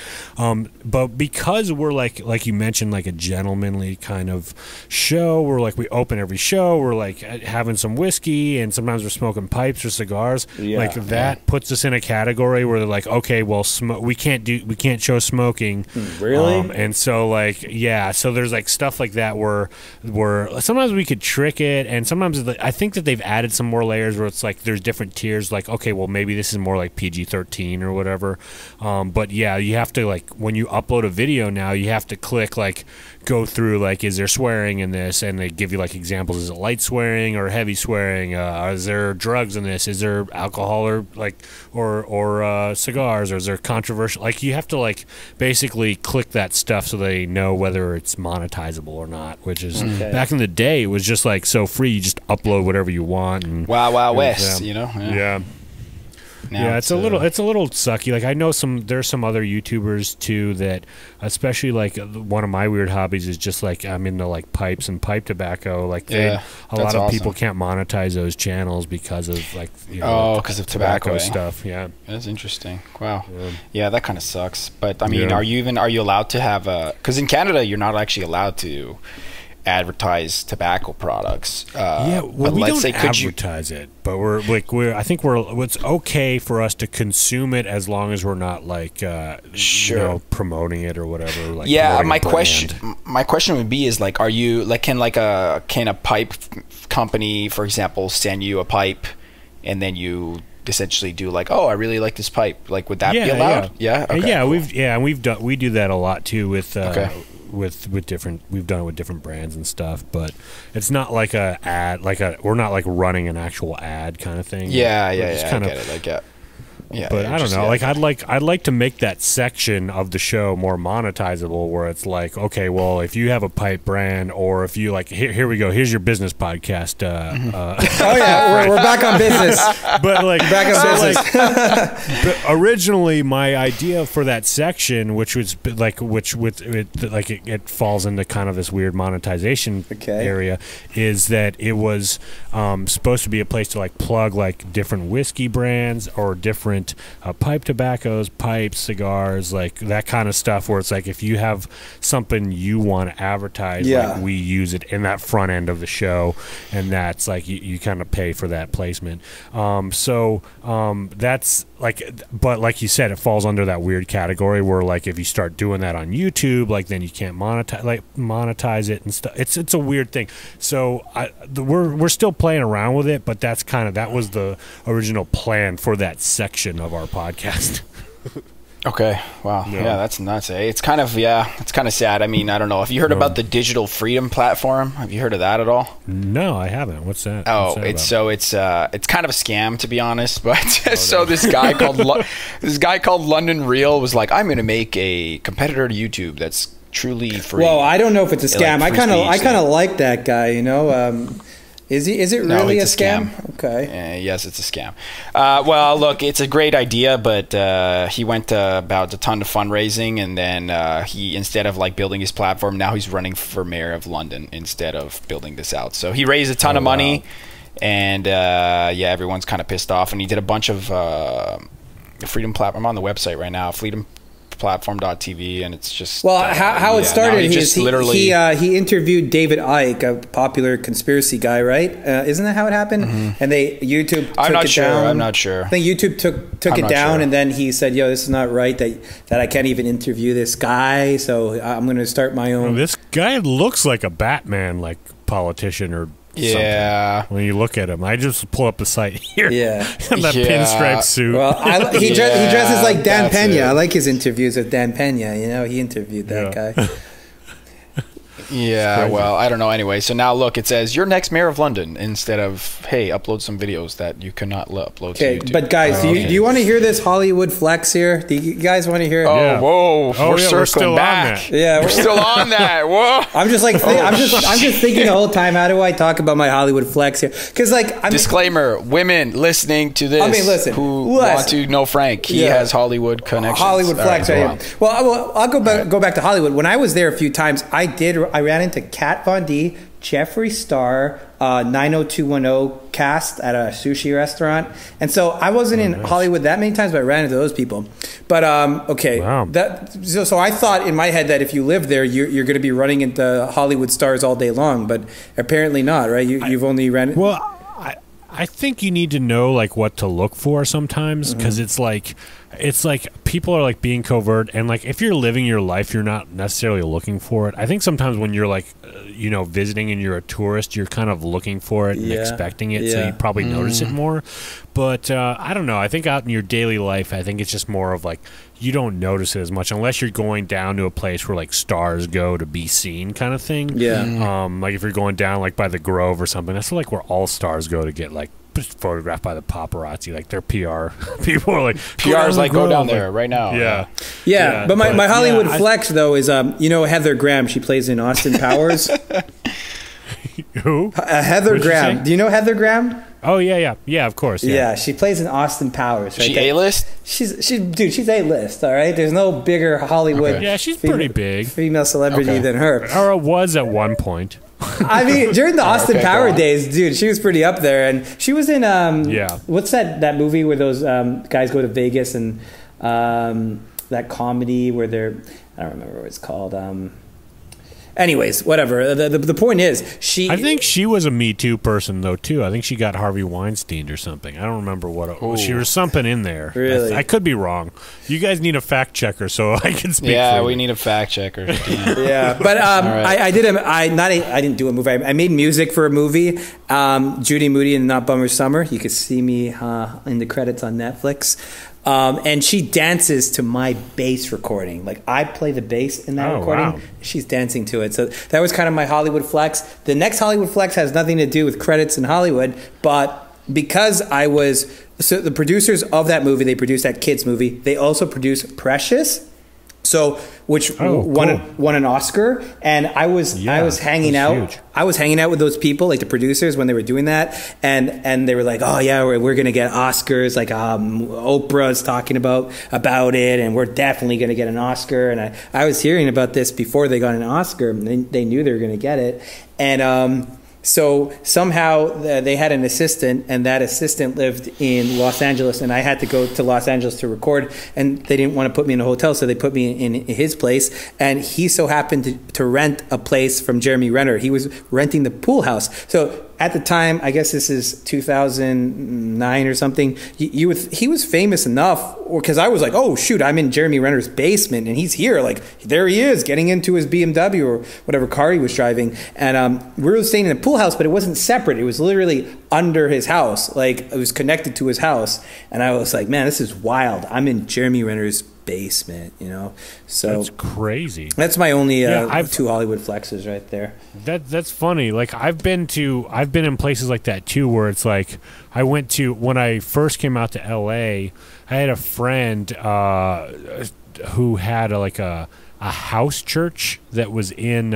but because we're like you mentioned, like a gentlemanly kind of show, we're like, we open every show, we're like having some whiskey, and sometimes we're smoking pipes or cigars, that puts us in a category where they're like, okay, well, we can't show smoking, really, and so so there's like stuff like that where sometimes we could trick it, and sometimes I think that they've added some more layers where it's like there's different tiers, like, okay, well, maybe this is more like PG-13 or whatever, but you have to, like, when you upload a video now, you have to click, like, go through, like, is there swearing in this, and they give you like examples, is it light swearing or heavy swearing, is there drugs in this, is there alcohol or like or cigars, or is there controversial, like, you have to like basically click that stuff so they know whether it's monetizable or not, which is back in the day it was just like so free, you just upload whatever you want, and Wild West, Now it's a little sucky. Like, I know there's some other YouTubers too that, especially like one of my weird hobbies is just like I'm into like pipes and pipe tobacco. Like a lot of people can't monetize those channels because of like because of tobacco stuff. Yeah, that's interesting. Wow. Yeah, that kind of sucks. But I mean, are you allowed to have because in Canada you're not actually allowed to advertise tobacco products. We don't advertise it, but I think it's okay for us to consume it as long as we're not like promoting it or whatever. Like, my question would be is like, are you like, can a pipe company, for example, send you a pipe and then you essentially do like, oh, I really like this pipe, like, would that be allowed? We do that a lot too with different, we've done it with different brands and stuff, but it's not like a ad, we're not like running an actual ad kind of thing. I get it. But I don't know. Like, I'd like to make that section of the show more monetizable, where it's like, okay, well, if you have a pipe brand, or if you like, here we go, here's your business podcast. We're back on business. But like, back on business. But originally, my idea for that section, which was like, it falls into kind of this weird monetization area, is that it was supposed to be a place to like plug like different whiskey brands or different pipe tobaccos, pipes, cigars, like that kind of stuff, where it's like, if you have something you want to advertise, like, we use it in that front end of the show, and that's like you kind of pay for that placement. That's like, but like you said, it falls under that weird category where like if you start doing that on YouTube, like then you can't monetize it and stuff. It's a weird thing. So we're still playing around with it, but that was the original plan for that section of our podcast. Okay. Wow. Yeah, that's nuts. Eh? It's kind of sad. I mean, I don't know. Have you heard about the Digital Freedom Platform? Have you heard of that at all? No, I haven't. What's that? Oh, it's kind of a scam, to be honest. But so this guy called London Real was like, I'm going to make a competitor to YouTube that's truly free. Well, I don't know if it's a scam. I kind of like that guy. You know. Is it really a scam? Okay. Yes, it's a scam. Well, look, it's a great idea, but he went about a ton of fundraising, and then he, instead of like building his platform, now he's running for mayor of London instead of building this out. So he raised a ton of money, and everyone's kind of pissed off. And he did a bunch of freedom platform. I'm on the website right now, freedomplatform.tv, and it's just how it started. He interviewed David Icke, a popular conspiracy guy, right? Isn't that how it happened? Mm-hmm. And YouTube took it down. I'm not sure. I think YouTube took it down, and then he said, "Yo, this is not right. That I can't even interview this guy. So I'm going to start my own." Well, this guy looks like a Batman, like politician or. Yeah. When you look at him, I just pull up the site here. Yeah. That pinstripe suit. Well, he dresses like Dan Pena. I like his interviews with Dan Pena. You know, he interviewed that guy. Yeah, well, I don't know. Anyway, so now look, it says you're next mayor of London instead of, hey, upload some videos that you cannot upload to YouTube. But guys, do you want to hear this Hollywood flex here? Do you guys want to hear it? Whoa, we're circling back. Yeah, we're still on that. Whoa. I'm just like, I'm just thinking the whole time, how do I talk about my Hollywood flex here? Because disclaimer, women listening to this, who want to know Frank, he has Hollywood connections. Hollywood flex, right? Well, I'll go back to Hollywood. When I was there a few times, I ran into Kat Von D, Jeffree Star, 90210 cast at a sushi restaurant, and so I wasn't in Hollywood that many times, but I ran into those people. But so I thought in my head that if you live there, you're going to be running into Hollywood stars all day long, but apparently not, right? You've only ran. Well, I think you need to know like what to look for sometimes, because it's like people are like being covert, and like if you're living your life, you're not necessarily looking for it. I think sometimes when you're like visiting and you're a tourist, you're kind of looking for it and expecting it, so you probably notice it more. But I don't know. I think out in your daily life, I think it's just more of like you don't notice it as much unless you're going down to a place where like stars go to be seen, kind of thing. Yeah. Like if you're going down like by the Grove or something, that's like where all stars go to get like photographed by the paparazzi. Like their PR people are like, PR's like, go down there right now. Yeah. But my Hollywood flex though is Heather Graham. She plays in Austin Powers. Who? Heather Graham. Do you know Heather Graham? Oh yeah, of course. Yeah, she plays in Austin Powers. Right? She A-list? She's A-list. All right, there's no bigger Hollywood. Okay. Yeah, she's pretty big female celebrity than her. Or it was at one point. I mean, during the Austin Power days, dude, she was pretty up there, and she was in what's that movie where those guys go to Vegas and that comedy where I don't remember what it's called. Anyways, whatever. The point is, I think she was a Me Too person though too. I think she got Harvey Weinstein or something. I don't remember what. She was something in there. Really, I could be wrong. You guys need a fact checker so I can speak. Yeah, we need a fact checker. Yeah, but I didn't do a movie. I made music for a movie, Judy Moody and Not Bummer Summer. You could see me in the credits on Netflix. And she dances to my bass recording. Like I play the bass in that recording. Wow. She's dancing to it. So that was kind of my Hollywood flex. The next Hollywood flex has nothing to do with credits in Hollywood, but because so the producers of that movie, they produced that kids movie. They also produced Precious. So, which won an Oscar, and I was hanging out. Huge. I was hanging out with those people, like the producers, when they were doing that, and they were like, "Oh yeah, we're gonna get Oscars." Like Oprah's talking about it, and we're definitely gonna get an Oscar. And I was hearing about this before they got an Oscar. And they knew they were gonna get it, and so somehow they had an assistant, and that assistant lived in Los Angeles, and I had to go to Los Angeles to record, and they didn't want to put me in a hotel, so they put me in his place, and he so happened to rent a place from Jeremy Renner. He was renting the pool house. So at the time, I guess this is 2009 or something, he was famous enough, because I was like, oh shoot, I'm in Jeremy Renner's basement and he's here, like there he is getting into his BMW or whatever car he was driving, and we were staying in a pool house, but it wasn't separate, it was literally under his house, like it was connected to his house, and I was like, man, this is wild, I'm in Jeremy Renner's basement, you know. So that's crazy. That's my only two Hollywood flexes right there. That's funny. Like I've been in places like that too, where it's like I went to when I first came out to LA. I had a friend who had a house church that was in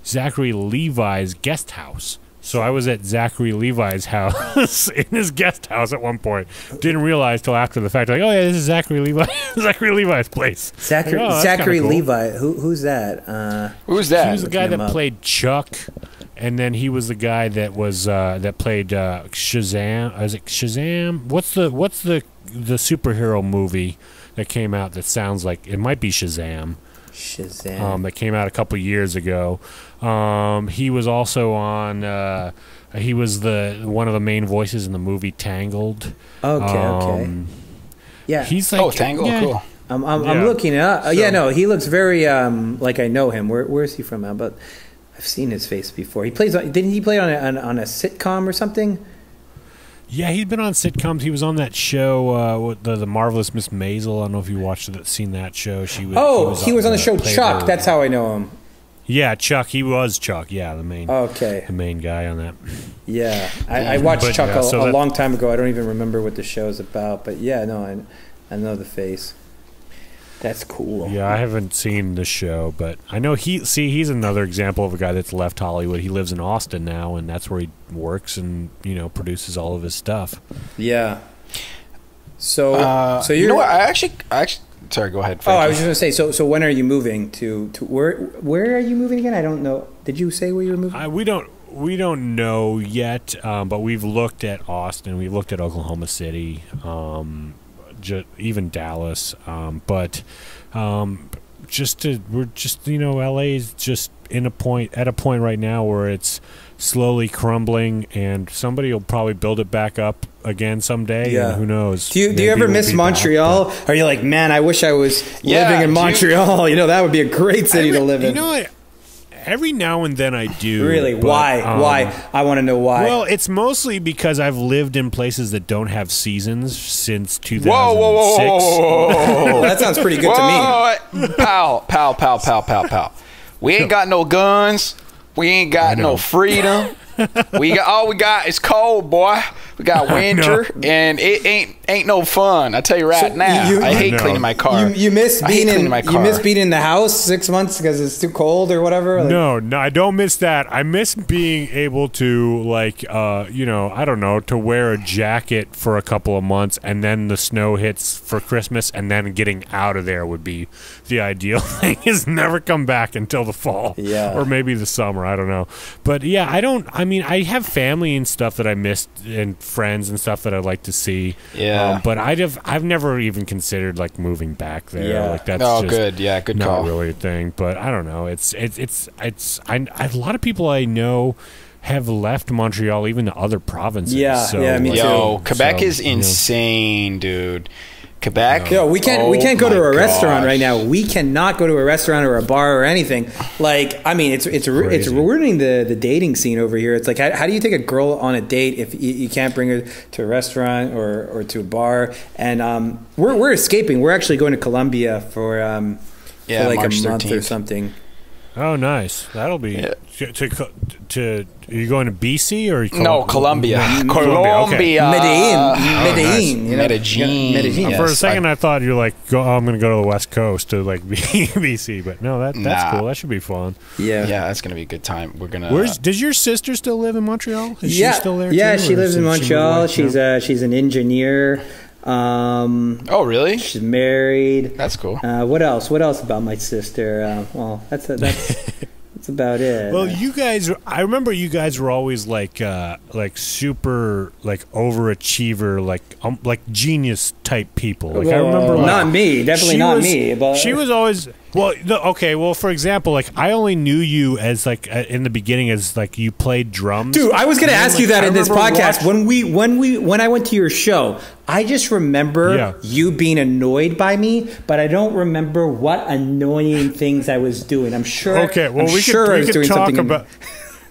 Zachary Levi's guest house. So I was at Zachary Levi's house in his guest house at one point. Didn't realize till after the fact, like, oh yeah, this is Zachary Levi's place. Zachary cool. Levi, who's that? Who's that? He was the guy that played Chuck, and then he was the guy that was that played Shazam. Is it Shazam? What's the superhero movie that came out that sounds like it might be Shazam? That came out a couple years ago. He was also on. He was one of the main voices in the movie Tangled. Okay. Yeah. He's like Tangled. Yeah. Cool. I'm looking it up. No, he looks very like I know him. Where is he from? But I've seen his face before. He plays. Didn't he play on a sitcom or something? Yeah, he'd been on sitcoms. He was on that show, the Marvelous Miss Maisel. I don't know if you seen that show. He was on the show Chuck. That's how I know him. Yeah, Chuck. He was Chuck. Yeah, the main guy on that. Yeah, I watched Chuck a long time ago. I don't even remember what the show's about. But yeah, no, I know the face. That's cool. Yeah, I haven't seen the show, but I know he's another example of a guy that's left Hollywood. He lives in Austin now, and that's where he works and, produces all of his stuff. Yeah. So you're... You know what? I actually sorry, go ahead. I was just going to say, so when are you moving to where are you moving again? I don't know. Did you say where you were moving? We don't know yet, but we've looked at Austin. We've looked at Oklahoma City. Even Dallas, but LA is just at a point right now where it's slowly crumbling, and somebody will probably build it back up again someday. Yeah, and who knows? Do you ever miss Montreal? Are you like, man, I wish I was living in Montreal? That would be a great city to live in. You know what? Every now and then I do. Really? But, why? I want to know why. Well, it's mostly because I've lived in places that don't have seasons since 2006. Whoa. That sounds pretty good to me. Pow. We ain't got no guns. We ain't got no freedom. All we got is cold, boy. We got winter, and it ain't no fun. I tell you right now. I hate cleaning my car. You miss being in the house 6 months because it's too cold or whatever. No, I don't miss that. I miss being able to I don't know, to wear a jacket for a couple of months, and then the snow hits for Christmas, and then getting out of there would be the ideal thing. Is never come back until the fall, or maybe the summer. I don't know, but yeah, I have family and stuff that I missed, and friends and stuff that I'd like to see. Yeah. But I've never even considered moving back there. Yeah. That's good. Yeah, good not call. really a thing. But I don't know. It's a lot of people I know have left Montreal, even to other provinces. Yeah, me too. Quebec is insane, dude. Quebec. We can't go to a restaurant right now. We cannot go to a restaurant or a bar or anything. It's ruining the dating scene over here. It's like, how do you take a girl on a date if you can't bring her to a restaurant or to a bar? And we're escaping. We're actually going to Colombia for March a month 13th. Or something. Oh, nice. That'll be to. Are you going to BC or Colombia? Colombia. Medellin. Medellin. For a second, I thought you're like, I'm going to go to the West Coast to BC, but no, that's cool. That should be fun. Yeah, that's going to be a good time. We're gonna. Does your sister still live in Montreal? Is she still there? Yeah, too, she lives in Montreal. She's an engineer. Oh, really? She's married. That's cool. What else about my sister? That's about it. Well, you guys, I remember you guys were always like super overachiever, like genius type people. I remember, not me, definitely not me. But she was always. Well, for example, I only knew you as in the beginning as you played drums. Dude, I was going to ask you that in this podcast. When I went to your show, I just remember you being annoyed by me, but I don't remember what annoying things I was doing. I'm sure. Okay, well, we could talk about.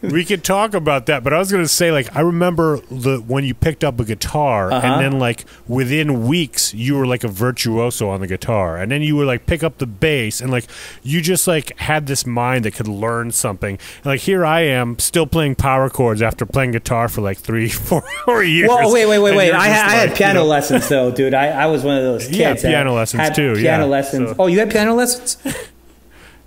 We could talk about that, but I was going to say, like, I remember when you picked up a guitar, and then, like, within weeks, you were, like, a virtuoso on the guitar, and then you would, like, pick up the bass, and, like, you just, like, had this mind that could learn something. And, like, here I am, still playing power chords after playing guitar for, like, 3-4 years. Well, wait. I had piano lessons, though, dude. I was one of those kids. Yeah, piano lessons, too. Piano lessons. So. Oh, you had piano lessons?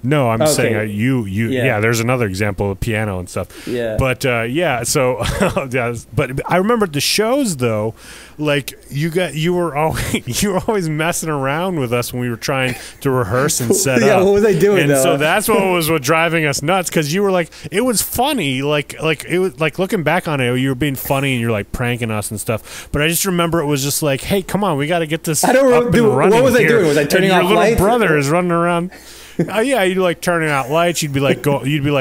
No, I'm saying yeah, there's another example of piano and stuff. Yeah. But so yeah, but I remember at the shows though, like you were always messing around with us when we were trying to rehearse and set up. Yeah, what was I doing? And though? so that's what driving us nuts, because you were like, it was funny, like it was like, looking back on it, you were being funny and you're like pranking us and stuff. But I just remember it was just like, hey, come on, we got to get this. I don't up and running. What was here. I doing? Was I turning and off your lights? Your little brother is running around. Yeah, you'd like turning out lights. You'd be like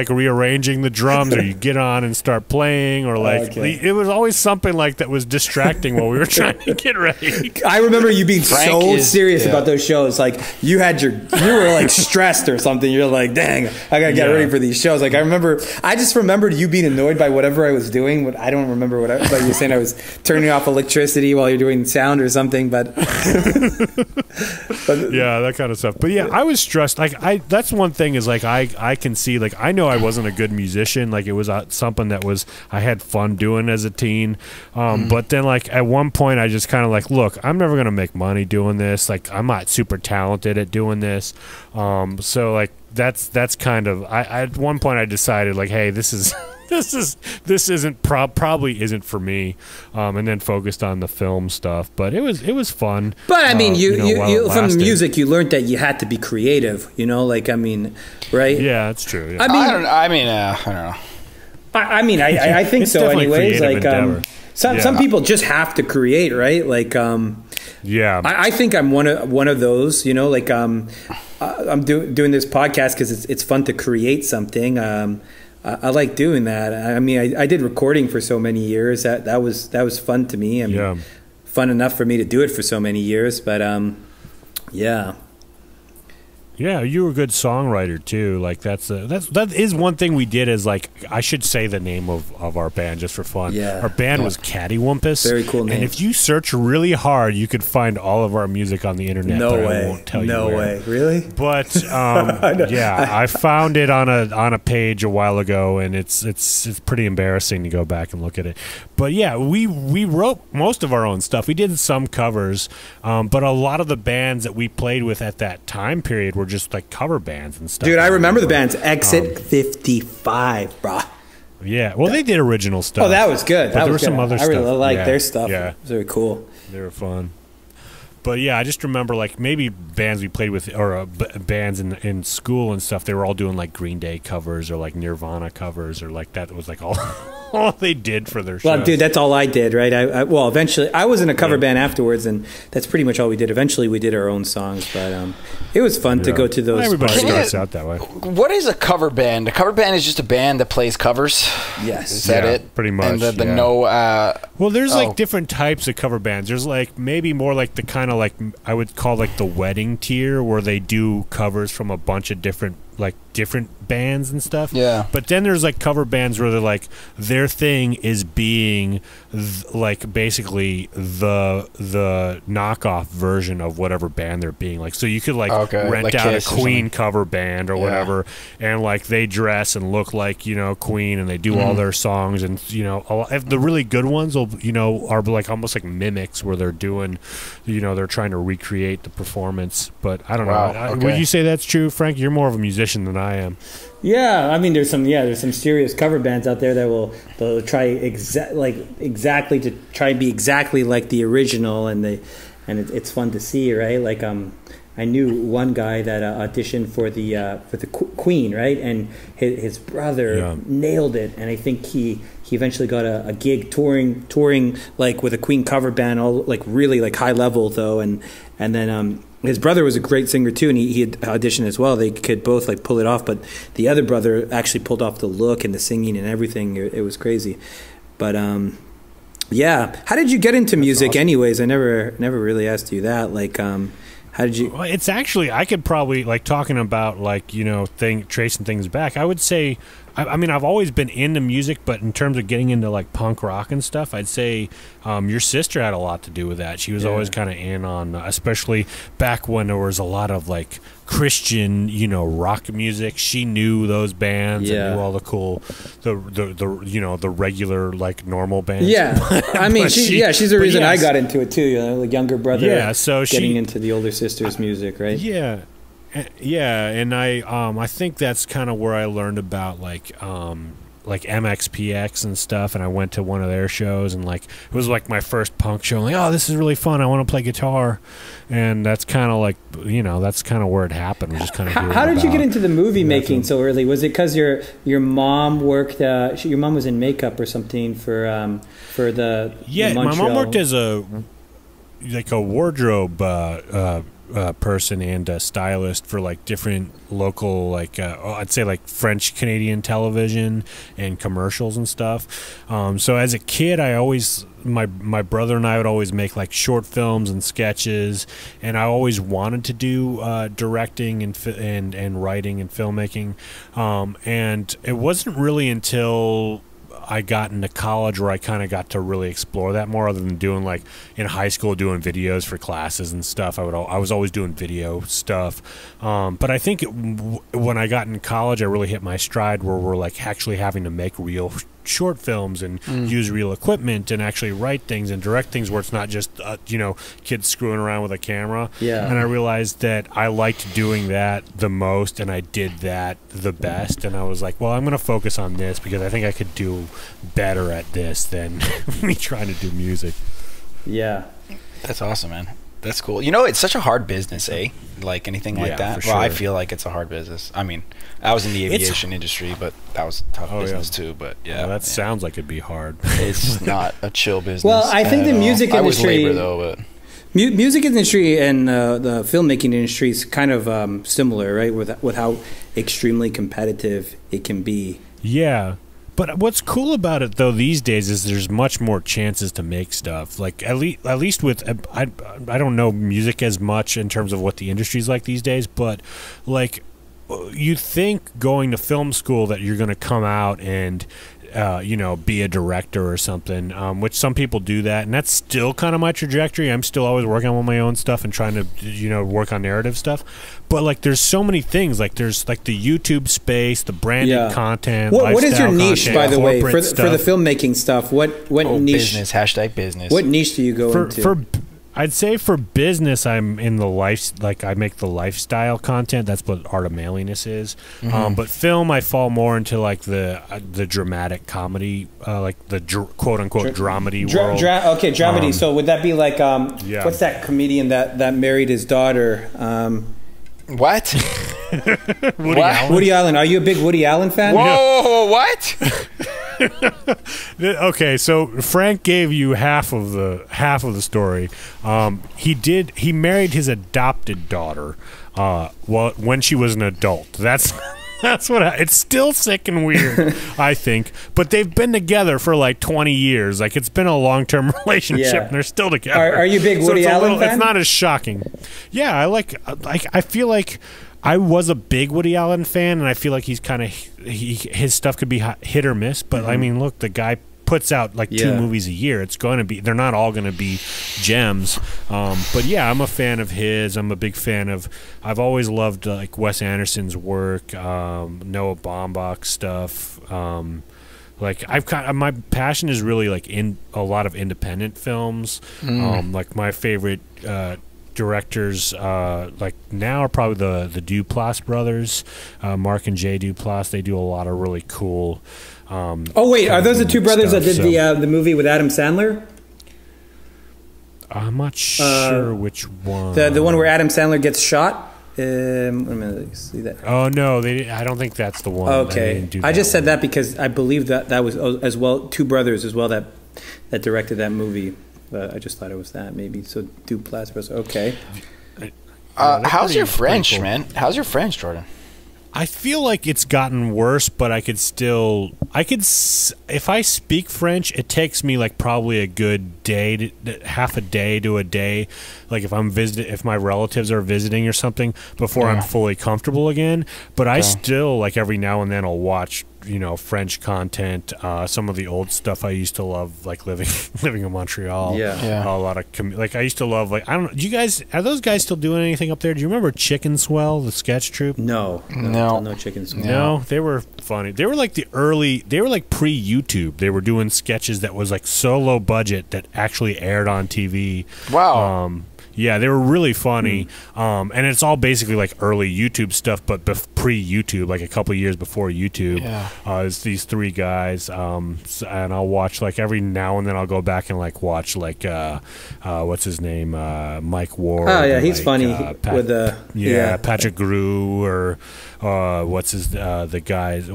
rearranging the drums, or you get on and start playing, or like it was always something like that was distracting while we were trying to get ready. I remember you being serious about those shows. Like you were like stressed or something. You're like, dang, I gotta get ready for these shows. Like I just remembered you being annoyed by whatever I was doing. I don't remember but you were saying I was turning off electricity while you're doing sound or something. But yeah, that kind of stuff. But yeah, I was stressed. Like that's one thing is like I can see, like, I know I wasn't a good musician. Like it was something that I had fun doing as a teen. But then like at one point I just kind of like, look, I'm never gonna make money doing this. Like I'm not super talented at doing this. So like that's kind of at one point I decided like, hey, this isn't probably isn't for me, and then focused on the film stuff. But it was fun. But I mean, you from music you learned that you had to be creative. You know, like I mean, right? Yeah, that's true. Yeah. I don't know. I mean, I think so. Anyways, like some people just have to create, right? Like yeah, I think I'm one of those. You know, like I'm doing this podcast because it's fun to create something. I like doing that. I mean, I did recording for so many years. That was fun to me. I mean, fun enough for me to do it for so many years. But yeah. Yeah, you were a good songwriter too. Like that is one thing we did. Is like, I should say the name of our band just for fun. Yeah, our band was Cattywampus. Very cool name. And if you search really hard, you could find all of our music on the internet. No but way. I won't tell you. No way. Really? But yeah, I found it on a page a while ago, and it's pretty embarrassing to go back and look at it. But yeah, we wrote most of our own stuff. We did some covers, but a lot of the bands that we played with at that time period were just like cover bands and stuff. Dude, I remember the bands Exit 55, bro. Yeah, well, they did original stuff. Oh, that was good. But there was some other stuff. I really liked their stuff. Yeah, it was very cool. They were fun. But yeah, I just remember like maybe bands we played with, or bands in school and stuff. They were all doing like Green Day covers or like Nirvana covers, or like that was like all they did for their shows. Well, dude, that's all I did, right? Well, eventually I was in a cover band afterwards, and that's pretty much all we did. Eventually, we did our own songs, but it was fun to go to those. Everybody starts out that way. What is a cover band? A cover band is just a band that plays covers. Yes, is that it? Pretty much. And the well, there's like different types of cover bands. There's like maybe more like the kind of like I would call like the wedding tier, where they do covers from a bunch of different bands and stuff. Yeah. But then there's like cover bands where they're like, their thing is being like basically the knockoff version of whatever band they're being. Like, so you could like rent like out Kiss a Queen cover band or whatever, and like they dress and look like, you know, Queen, and they do all their songs, and you know, the really good ones will, you know, are like almost like mimics where they're doing, you know, they're trying to recreate the performance. But I don't know. Would you say that's true, Frank? You're more of a musician than I am. Yeah, I mean, there's some serious cover bands out there that they'll try exactly to try and be exactly like the original, and it's fun to see, right? Like I knew one guy that auditioned for the Queen, right? And his brother nailed it, and I think he eventually got a gig touring like with a Queen cover band, all like really like high level though, and then his brother was a great singer too, and he had auditioned as well. They could both like pull it off, but the other brother actually pulled off the look and the singing and everything. It was crazy. But yeah, how did you get into music, anyways? I never really asked you that. Like, How did you? Well, it's actually, I could probably, like, talking about, like, tracing things back, I would say, I mean, I've always been into music, but in terms of getting into, like, punk rock and stuff, I'd say your sister had a lot to do with that. She was always kind of in on, especially back when there was a lot of, like, Christian, rock music. She knew those bands and knew all the cool, the regular, like, normal bands. Yeah, I mean, she's the reason I got into it too. The younger brother, so getting into the older sister's music, right? Yeah, and I think that's kind of where I learned about like MXPX and stuff, and I went to one of their shows, and like it was like my first punk show. Like, oh, this is really fun. I want to play guitar, and that's kind of like that's kind of where it happened. We just kind of how did you get into the movie making so early? Was it because your mom worked? Your mom was in makeup or something for the Montreal. My mom worked as a wardrobe person and a stylist for like different local, like I'd say like French Canadian television and commercials and stuff. So as a kid, I always my brother and I would always make like short films and sketches, and I always wanted to do directing and writing and filmmaking. And it wasn't really until I got into college where I kind of got to really explore that more, other than doing like in high school doing videos for classes and stuff. I was always doing video stuff, but I think when I got in college, I really hit my stride where we're like actually having to make real short films and use real equipment and actually write things and direct things, where it's not just kids screwing around with a camera. And I realized that I liked doing that the most, and I did that the best, and I was like, well, I'm going to focus on this because I think I could do better at this than me trying to do music. That's awesome, man. That's cool. It's such a hard business, eh? Like anything like that. Sure. Well, I feel like it's a hard business. I mean, I was in the aviation industry, but that was a tough business too. But that sounds like it'd be hard. It's not a chill business. Well, I think the music industry. I was labor though, but music industry and the filmmaking industry is kind of similar, right? With how extremely competitive it can be. Yeah. But what's cool about it, though, these days is there's much more chances to make stuff. Like, at least with, I don't know music as much in terms of what the industry's like these days, but, like, you think going to film school that you're going to come out and, be a director or something, which some people do that, and that's still kind of my trajectory. I'm still always working on my own stuff and trying to, work on narrative stuff. But, like, there's so many things. Like, there's, like, the YouTube space, the branded content, what is your niche, content, by the way, for the filmmaking stuff? What niche? Business, hashtag business. What niche do you go into? I'd say for business, I'm in the I make the lifestyle content. That's what Art of Manliness is. But film, I fall more into like the dramatic comedy, like the quote unquote dramedy world. Okay, dramedy. So would that be like what's that comedian that married his daughter? What? Woody Allen. Are you a big Woody Allen fan? Whoa! What? Okay, so Frank gave you half of the story. He married his adopted daughter when she was an adult. That's what it's still sick and weird, I think. But they've been together for like 20 years. Like, it's been a long-term relationship, and they're still together. Are you a big Woody Allen fan? It's not as shocking. Yeah, I feel like I was a big Woody Allen fan, and I feel like he's kind of his stuff could be hit or miss. But I mean, look, the guy puts out like 2 movies a year. It's going to be, they're not all going to be gems. But yeah, I'm a fan of his. I'm a big fan of, I've always loved like Wes Anderson's work, Noah Baumbach's stuff. Like my passion is really like in a lot of independent films. Like my favorite directors like now are probably the Duplass brothers, Mark and Jay Duplass. They do a lot of really cool oh wait, are those the 2 brothers that did the movie with Adam Sandler? I'm not sure which one. The one where Adam Sandler gets shot. Let me see that. Oh no, I don't think that's the one. Okay, I just said that because I believe that was as well 2 brothers as well that directed that movie. I just thought it was that maybe. So Duplass was okay. How's your French, man? How's your French, Jordan? I feel like it's gotten worse, but if I speak French, it takes me like probably a good day, half a day to a day, like if my relatives are visiting or something, before I'm fully comfortable again. But I still, like, every now and then I'll watch, French content, some of the old stuff I used to love, like living in Montreal. A lot of I used to love, like, I don't know, are those guys still doing anything up there? Do you remember Chicken Swell, the sketch troupe? No Chicken Swell. No, they were funny. They were like they were like pre-YouTube. They were doing sketches that was like so low budget that actually aired on TV. Wow. Yeah, they were really funny, and it's all basically like early YouTube stuff, but pre-YouTube, like a couple of years before YouTube. It's these three guys, and I'll watch, like, every now and then I'll go back and like watch, like, what's his name, Mike Ward. Oh yeah, he's like, funny with Patrick Gru, or what's his the guys.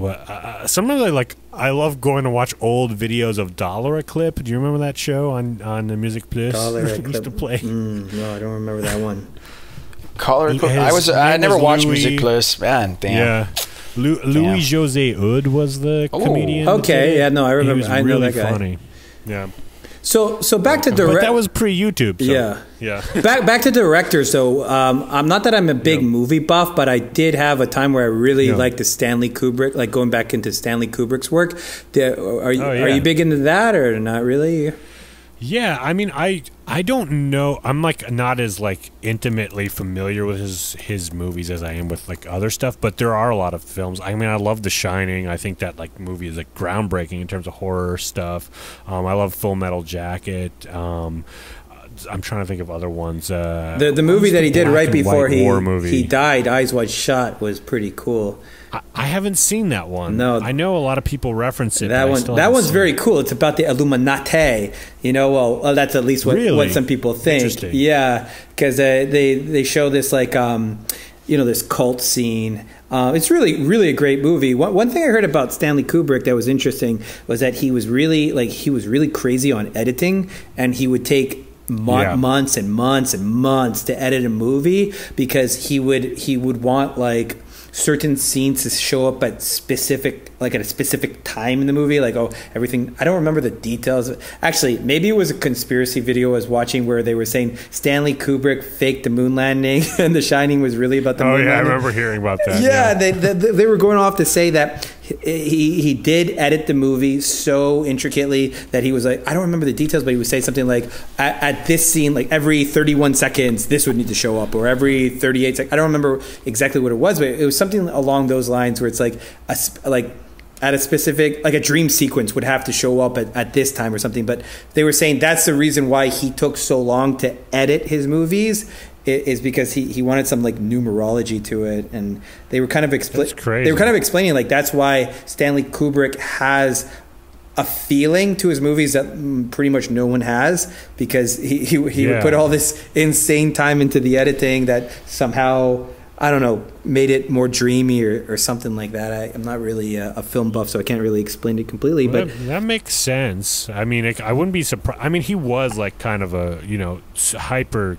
Some of the, like, I love going to watch old videos of Dollar Clip. Do you remember that show on the Music Plus? Dollar used to play. No, I don't remember that one. I never watched Music Plus. Man, damn. Yeah. Louis Jose Hood was the comedian. Okay, yeah, no, I remember. He was I know really that guy. Funny. Yeah. So back to but that was pre-YouTube. So, yeah. back to directors. So I'm not that I'm a big movie buff, but I did have a time where I really liked the Stanley Kubrick, like going back into Stanley Kubrick's work. Are you big into that or not really? Yeah, I mean, I don't know. I'm like not as like intimately familiar with his movies as I am with like other stuff, but there are a lot of films. I mean, I love The Shining. I think that like movie is like groundbreaking in terms of horror stuff. I love Full Metal Jacket. I'm trying to think of other ones. The movie that he did right before he died, Eyes Wide Shut, was pretty cool. I haven't seen that one. No, I know a lot of people reference it. That one's very cool. It's about the Illuminati. Well, that's at least what some people think. Yeah, because they show this like this cult scene. It's really a great movie. One thing I heard about Stanley Kubrick that was interesting was that he was really crazy on editing, and he would take months and months and months to edit a movie because he would want like certain scenes to show up at a specific time in the movie, like everything. I don't remember the details. Actually, maybe it was a conspiracy video I was watching where they were saying Stanley Kubrick faked the moon landing and The Shining was really about the moon landing. I remember hearing about that. Yeah. They were going off to say that he did edit the movie so intricately that he was like, I don't remember the details, but he would say something like, at this scene, like every 31 seconds, this would need to show up, or every 38 seconds. I don't remember exactly what it was, but it was something along those lines where it's like at a specific, like a dream sequence would have to show up at this time or something. But they were saying that's the reason why he took so long to edit his movies, is because he wanted some like numerology to it, and they were kind of explaining like that's why Stanley Kubrick has a feeling to his movies that pretty much no one has, because he would put all this insane time into the editing that somehow, I don't know, made it more dreamy or something like that. I'm not really a film buff, so I can't really explain it completely. Well, but that makes sense. I mean, I wouldn't be surprised. I mean, he was like kind of a hyper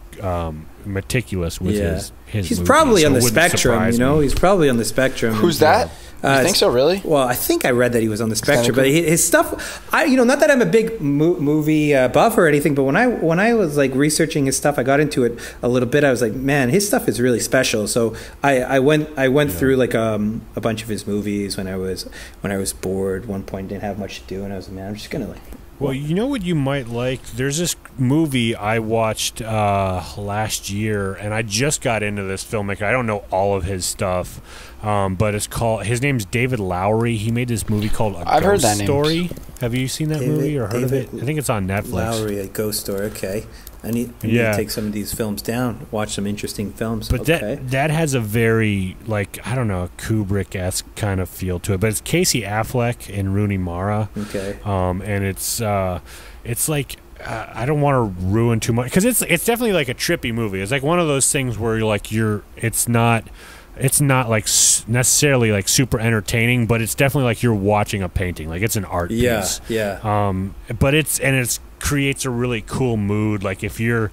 meticulous with his He's movies, probably so on the it wouldn't spectrum. surprise me. He's probably on the spectrum. Who's that? You think so, really? Well, I think I read that he was on the spectrum, but his stuff, not that I'm a big movie buff or anything, but when I was like researching his stuff, I got into it a little bit. I was like, man, his stuff is really special. So I went through like a bunch of his movies when I was bored. One point, didn't have much to do, and I was like, man, I'm just gonna like. Well, you know what you might like? There's this movie I watched last year, and I just got into this filmmaker. I don't know all of his stuff, but his name's David Lowery. He made this movie called A Ghost Story. Have you seen that movie or heard of it? I think it's on Netflix. Lowery, A Ghost Story. Okay. I need to take some of these films down, watch some interesting films. But that has a very, like, I don't know, Kubrick-esque kind of feel to it. But it's Casey Affleck and Rooney Mara. Okay. And it's like, I don't want to ruin too much, because it's definitely like a trippy movie. It's like one of those things where it's not like necessarily like super entertaining, but it's definitely like you're watching a painting. Like it's an art piece. Yeah. But it's creates a really cool mood. Like if you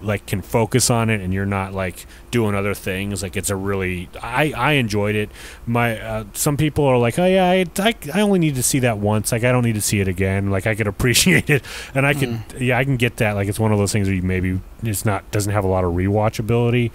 like can focus on it and you're not like doing other things, like it's a really I enjoyed it. My some people are like, oh yeah, I only need to see that once, like I don't need to see it again, like I could appreciate it, and I could I can get that. Like it's one of those things where you maybe doesn't have a lot of rewatchability,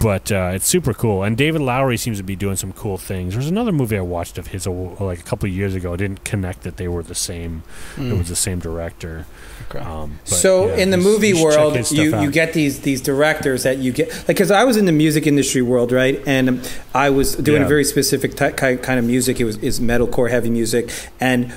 but it's super cool. And David Lowery seems to be doing some cool things. There's another movie I watched of his like a couple of years ago. I didn't connect that they were the same. It was the same director. Okay. So in the movie world, you get these directors that you get, like, because I was in the music industry world, right? And I was doing a very specific kind of music. It's metalcore, heavy music, and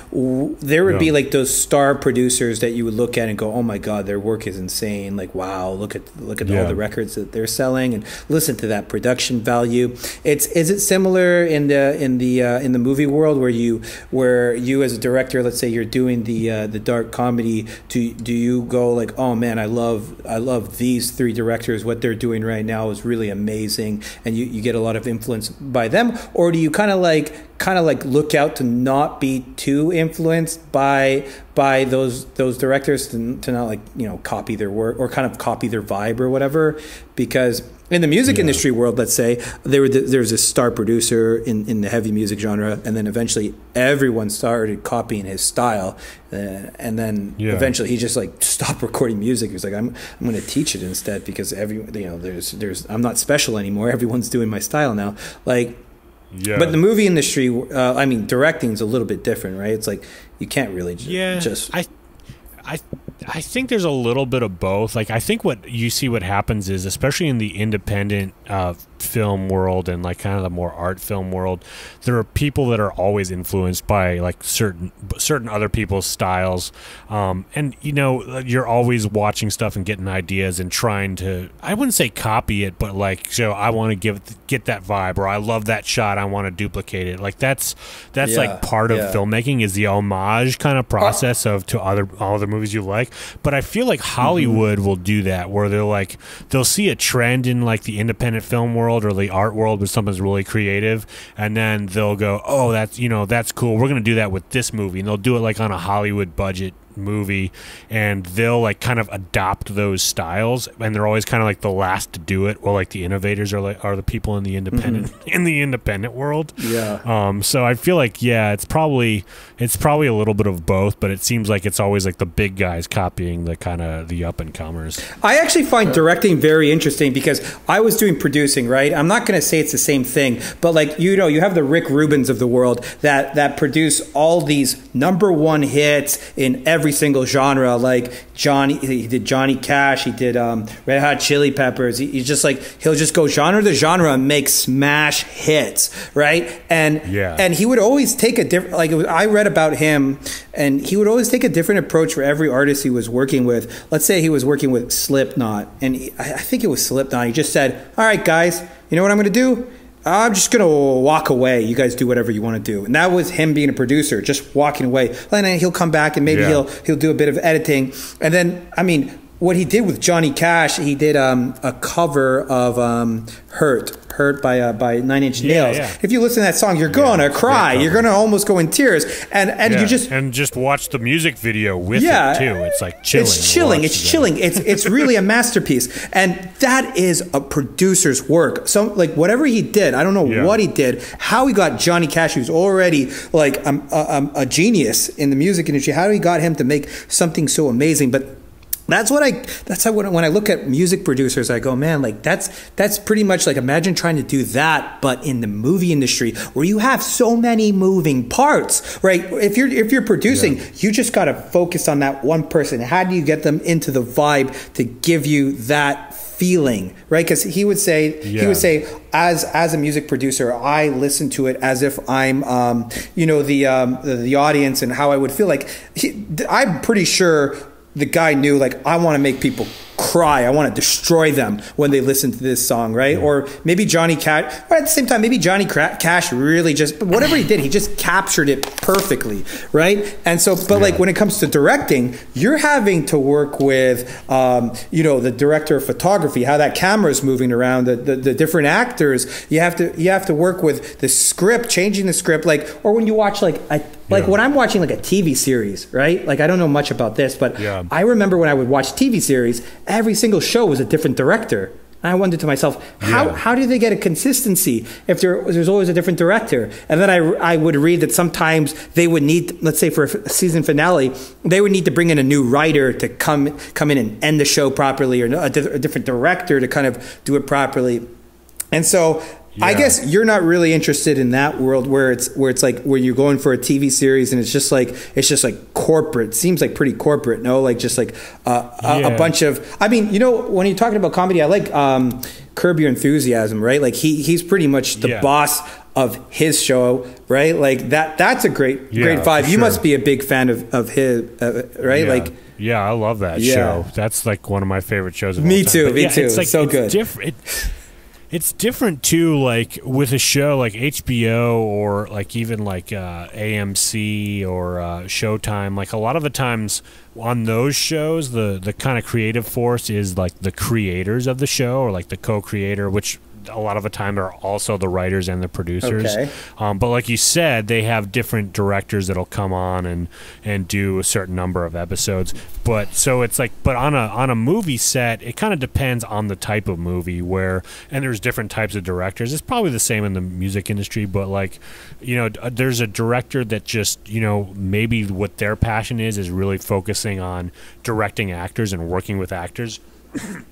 there would be like those star producers that you would look at and go, oh my god, their work is insane. Like, wow, look at all the records that they're selling, and listen to that production value. Is it similar in the movie world where you as a director, let's say you're doing the dark comedy, do you go like, oh man, I love these three directors, what they're doing right now is really amazing, and you get a lot of influence by them? Or do you kind of like look out to not be too influenced by those directors, to not like, you know, copy their work or kind of copy their vibe or whatever? Because in the music industry world, let's say there's a star producer in the heavy music genre, and then eventually everyone started copying his style, and then eventually he just like stopped recording music. He was like, I'm going to teach it instead, because there's I'm not special anymore. Everyone's doing my style now. Like, but the movie industry, I mean, directing is a little bit different, right? It's like you can't really just. I think there's a little bit of both. Like, I think what happens is, especially in the independent film world and like kind of the more art film world, there are people that are always influenced by like certain other people's styles, and you know, you're always watching stuff and getting ideas and trying to, I wouldn't say copy it, but like, so I want to get that vibe, or I love that shot, I want to duplicate it. Like that's like part of filmmaking, is the homage kind of process to all the movies you like. But I feel like Hollywood will do that, where they'll see a trend in like the independent film world or the art world where something's really creative, and then they'll go, oh, that's cool, we're gonna do that with this movie, and they'll do it like on a Hollywood budget movie, and they'll like kind of adopt those styles, and they're always kind of like the last to do it, or like the innovators are the people in the independent world. So I feel like it's probably a little bit of both, but it seems like it's always like the big guys copying the kind of the up and comers. I actually find directing very interesting, because I was doing producing, right? I'm not going to say it's the same thing, but like, you know, you have the Rick Rubins of the world that produce all these #1 hits in every single genre. Like he did Johnny Cash, he did Red Hot Chili Peppers. He's just like, he'll just go genre to genre and make smash hits, right? And he would always take a different, like, I read about him, and he would always take a different approach for every artist he was working with. Let's say he was working with Slipknot, and I think it was Slipknot. He just said, all right guys, you know what I'm going to do? I'm just going to walk away. You guys do whatever you want to do. And that was him being a producer, just walking away. And then he'll come back, and maybe he'll do a bit of editing. And then, I mean, what he did with Johnny Cash, he did a cover of Hurt by Nine Inch Nails. If you listen to that song, you're gonna cry. You're gonna almost go in tears, and you just watch the music video with it too. It's like chilling. It's chilling. It's really a masterpiece, and that is a producer's work. So like, whatever he did, I don't know what he did, how he got Johnny Cash, who's already like a genius in the music industry, how he got him to make something so amazing. But that's how when I look at music producers, I go, man, like that's pretty much like, imagine trying to do that, but in the movie industry, where you have so many moving parts, right? If you're producing, you just got to focus on that one person. How do you get them into the vibe to give you that feeling, right? Because he would say, as a music producer, I listen to it as if I'm, the audience, and how I would feel. Like I'm pretty sure the guy knew, like, I want to make people cry. I want to destroy them when they listen to this song, right? Yeah. Or maybe Johnny Cash, or at the same time, maybe Johnny Cash really just, whatever he did, he just captured it perfectly, right? And so, but like when it comes to directing, you're having to work with, the director of photography, how that camera is moving around, the different actors. You have to work with the script, changing the script, or when you watch when I'm watching like a TV series, right? Like I don't know much about this, but I remember when I would watch TV series, every single show was a different director. And I wondered to myself, how do they get a consistency if there's always a different director? And then I would read that sometimes they would need, let's say for a season finale, they would need to bring in a new writer to come in and end the show properly, or a different director to kind of do it properly. And so I guess you're not really interested in that world where it's like where you're going for a TV series and it's just like corporate. It seems like pretty corporate, no? Like just like a bunch of. I mean, when you're talking about comedy, I like Curb Your Enthusiasm, right? Like he's pretty much the boss of his show, right? Like that's a great vibe. You must be a big fan of his, right? Like. Yeah, I love that show. That's like one of my favorite shows of all time. Me too. It's like, so good. It's different too, like with a show like HBO or like even like AMC or Showtime. Like a lot of the times on those shows, the kind of creative force is like the creators of the show or like the co-creator, which a lot of the time are also the writers and the producers. Okay. But like you said, they have different directors that'll come on and do a certain number of episodes. But so it's like, but on a movie set, it kind of depends on the type of movie and there's different types of directors. It's probably the same in the music industry, but like, there's a director that just, maybe what their passion is really focusing on directing actors and working with actors.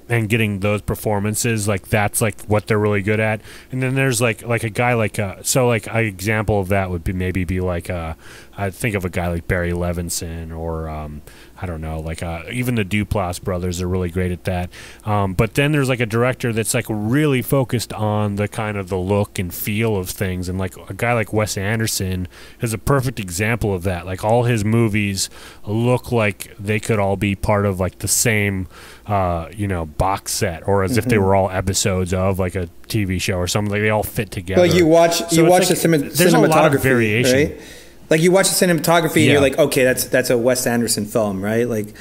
And getting those performances, like that's like what they're really good at. And then there's like a guy like so like an example of that would be like I think of a guy like Barry Levinson or I don't know, like even the Duplass brothers are really great at that. But then there's like a director that's like really focused on the kind of the look and feel of things, and like a guy like Wes Anderson is a perfect example of that. Like all his movies look like they could all be part of like the same box set, or as if they were all episodes of like a TV show or something. Like they all fit together. Well, you watch the cinematography, there's a lot of variation, right? Like you watch the cinematography and you're like, okay, that's a Wes Anderson film, right? Like,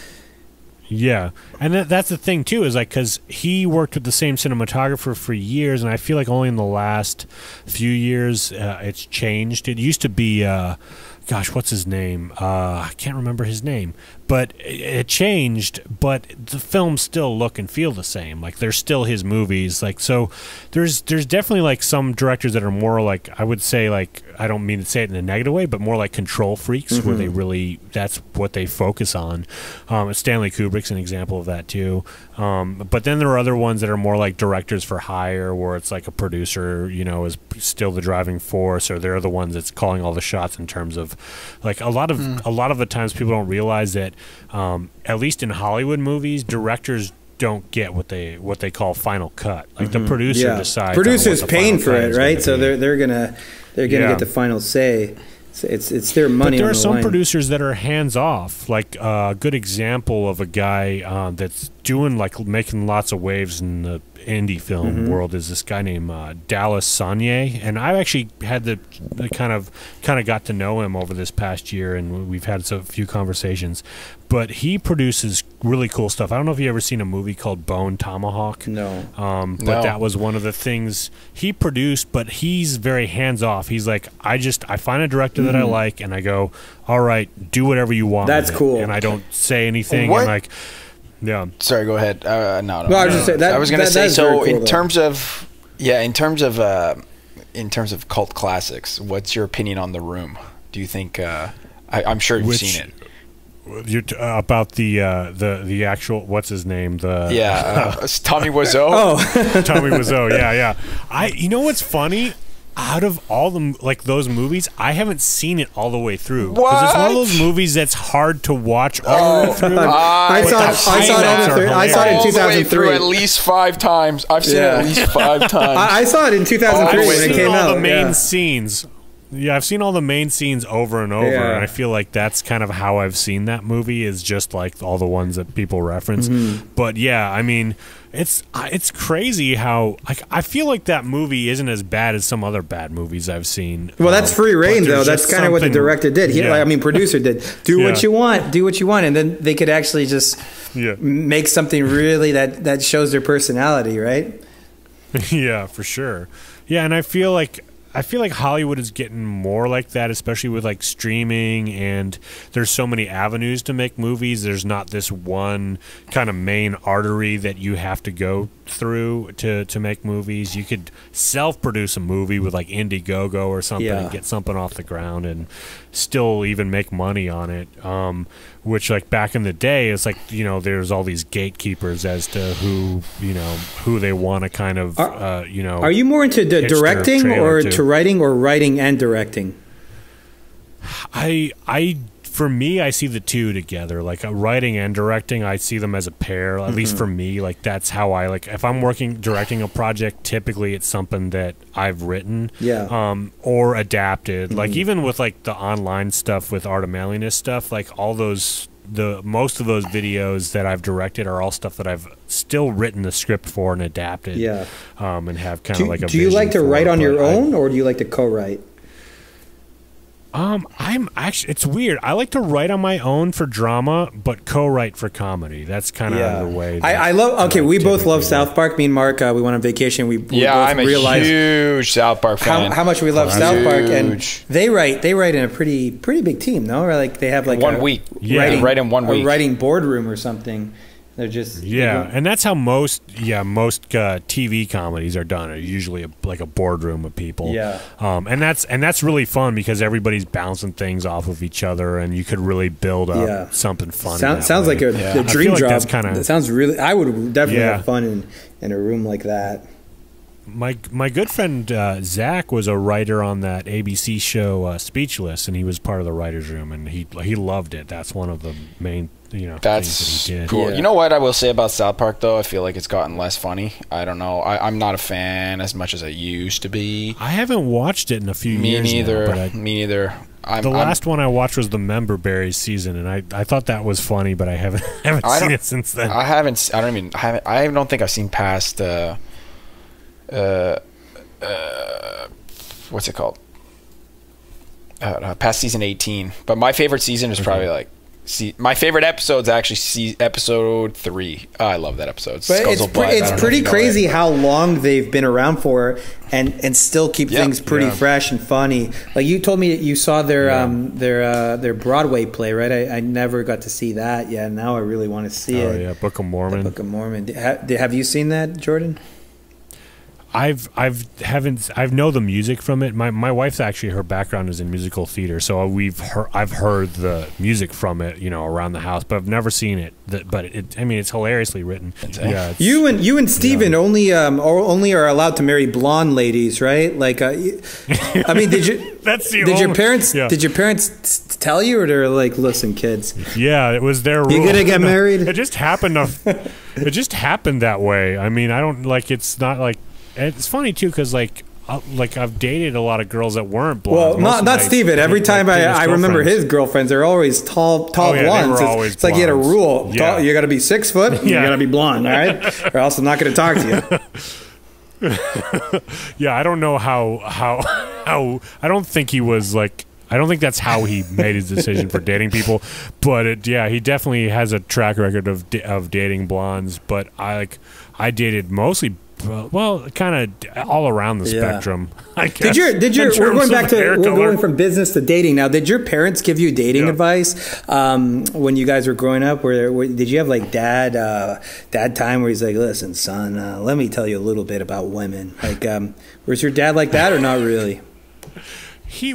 yeah, and that's the thing too, is like because he worked with the same cinematographer for years, and I feel like only in the last few years it's changed. It used to be. Gosh, what's his name? I can't remember his name. But it changed, but the films still look and feel the same. Like, they're still his movies. Like, so there's definitely, like, some directors that are more, like, I would say, like, I don't mean to say it in a negative way, but more like control freaks, where they really, that's what they focus on. Stanley Kubrick's an example of that, too. But then there are other ones that are more like directors for hire, where it's like a producer, is still the driving force, or they're the ones that's calling all the shots in terms of, like, a lot of the times people don't realize that, at least in Hollywood movies, directors don't get what they call final cut. Like the producer decides. Producer's paying for it, right? So they're gonna get the final say. It's their money. But there on are the some line. producers that are hands off. Like a good example of a guy that's doing like making lots of waves in the indie film world is this guy named Dallas Sonnier, and I actually had the kind of got to know him over this past year, and we've had a few conversations. But he produces really cool stuff. I don't know if you ever seen a movie called Bone Tomahawk. No. But that was one of the things he produced, but he's very hands off. He's like, I find a director that I like, and I go, all right, do whatever you want. That's cool. And I don't say anything. What? And like, yeah. Sorry, go ahead. No, I was just saying that. I was going to say, so cool, in terms of cult classics, what's your opinion on The Room? Do you think? I'm sure you've seen it. You're about the actual, what's his name? It's Tommy Wiseau. Tommy Wiseau. Yeah. You know what's funny? Out of all those movies, I haven't seen it all the way through. Because it's one of those movies that's hard to watch all the way through. I saw it in 2003 at least 5 times. I've seen it at least 5 times. I saw it in 2003 when it came out. All the main scenes. Yeah, I've seen all the main scenes over and over, Yeah. and I feel like that's kind of how I've seen that movie, is just like all the ones that people reference. But yeah, I mean, it's crazy how, like, I feel like that movie isn't as bad as some other bad movies I've seen. Well, that's free reign, though. That's kind of what the director did. Producer did. Do what you want. Do what you want, and then they could actually just make something really that shows their personality, right? Yeah, for sure. Yeah, and I feel like Hollywood is getting more like that, especially with like streaming, and there's so many avenues to make movies. There's not this one kind of main artery that you have to go through to make movies. You could self-produce a movie with like Indiegogo or something and get something off the ground and still even make money on it. Which, like, back in the day, it's like, you know, there's all these gatekeepers as to who they want to kind of Are you more into directing or to writing, or writing and directing? For me, I see the two together. Like, writing and directing, I see them as a pair. At least for me, like, that's how I, like, if I'm directing a project, typically it's something that I've written, or adapted. Like, even with like the online stuff with Art of Manliness stuff, like all those, most of those videos that I've directed are all stuff that I've still written the script for and adapted. And have kind of like a. Do you like to write on your own, or do you like to co-write? I'm actually, it's weird. I like to write on my own for drama, but co-write for comedy. That's kind of the way. I love. Okay, we both love South Park. Me and Mark, we went on vacation. We both I'm a huge South Park fan. How much we love South Park, and they write in a pretty big team, no? Or like they have like 1 week. Writing, write in 1 week. A writing boardroom or something. They're just and that's how most TV comedies are done. Are usually like a boardroom of people. And that's really fun because everybody's bouncing things off of each other, and you could really build up something fun. Sounds like a dream job. That's kinda, that sounds really. I would definitely have fun in a room like that. My good friend Zach was a writer on that ABC show Speechless, and he was part of the writers' room, and he loved it. That's one of the main that's things that he did. Cool. You know what I will say about South Park, though? I feel like it's gotten less funny. I don't know. I'm not a fan as much as I used to be. I haven't watched it in a few years. Me neither. The last one I watched was the Member Berries season, and I thought that was funny, but I haven't seen it since then. I don't think I've seen past what's it called? Past season 18. But my favorite season is probably like. My favorite episode is actually episode 3. Oh, I love that episode. But it's pretty crazy how long they've been around for, and still keep things pretty fresh and funny. Like you told me that you saw their Broadway play, right? I never got to see that yet. Now I really want to see it. Oh yeah, Book of Mormon. The Book of Mormon. Have you seen that, Jordan? I know the music from it. My wife's actually, her background is in musical theater, so I've heard the music from it, around the house, but I've never seen it. But it's hilariously written. You and Steven only are allowed to marry blonde ladies, right? Like, did you? Did your parents tell you, or they're like, listen, kids? Yeah, it was their rule. You're gonna get married. It just happened. It just happened that way. I mean, I don't like. It's not like. It's funny too because like I've dated a lot of girls that weren't blonde. Well, not Steven. Every time I remember his girlfriends, they're always tall blondes. It's like he had a rule. Yeah. You got to be 6 foot. And you got to be blonde, all right? Or else I'm not going to talk to you. Yeah, I don't know how. I don't think he was like. I don't think that's how he made his decision for dating people, but he definitely has a track record of dating blondes. But I dated mostly. Well, kind of all around the spectrum. I guess. We're going from business to dating now. Did your parents give you dating advice when you guys were growing up? Did you have like dad time where he's like, "Listen, son, let me tell you a little bit about women." Like, was your dad like that or not really? He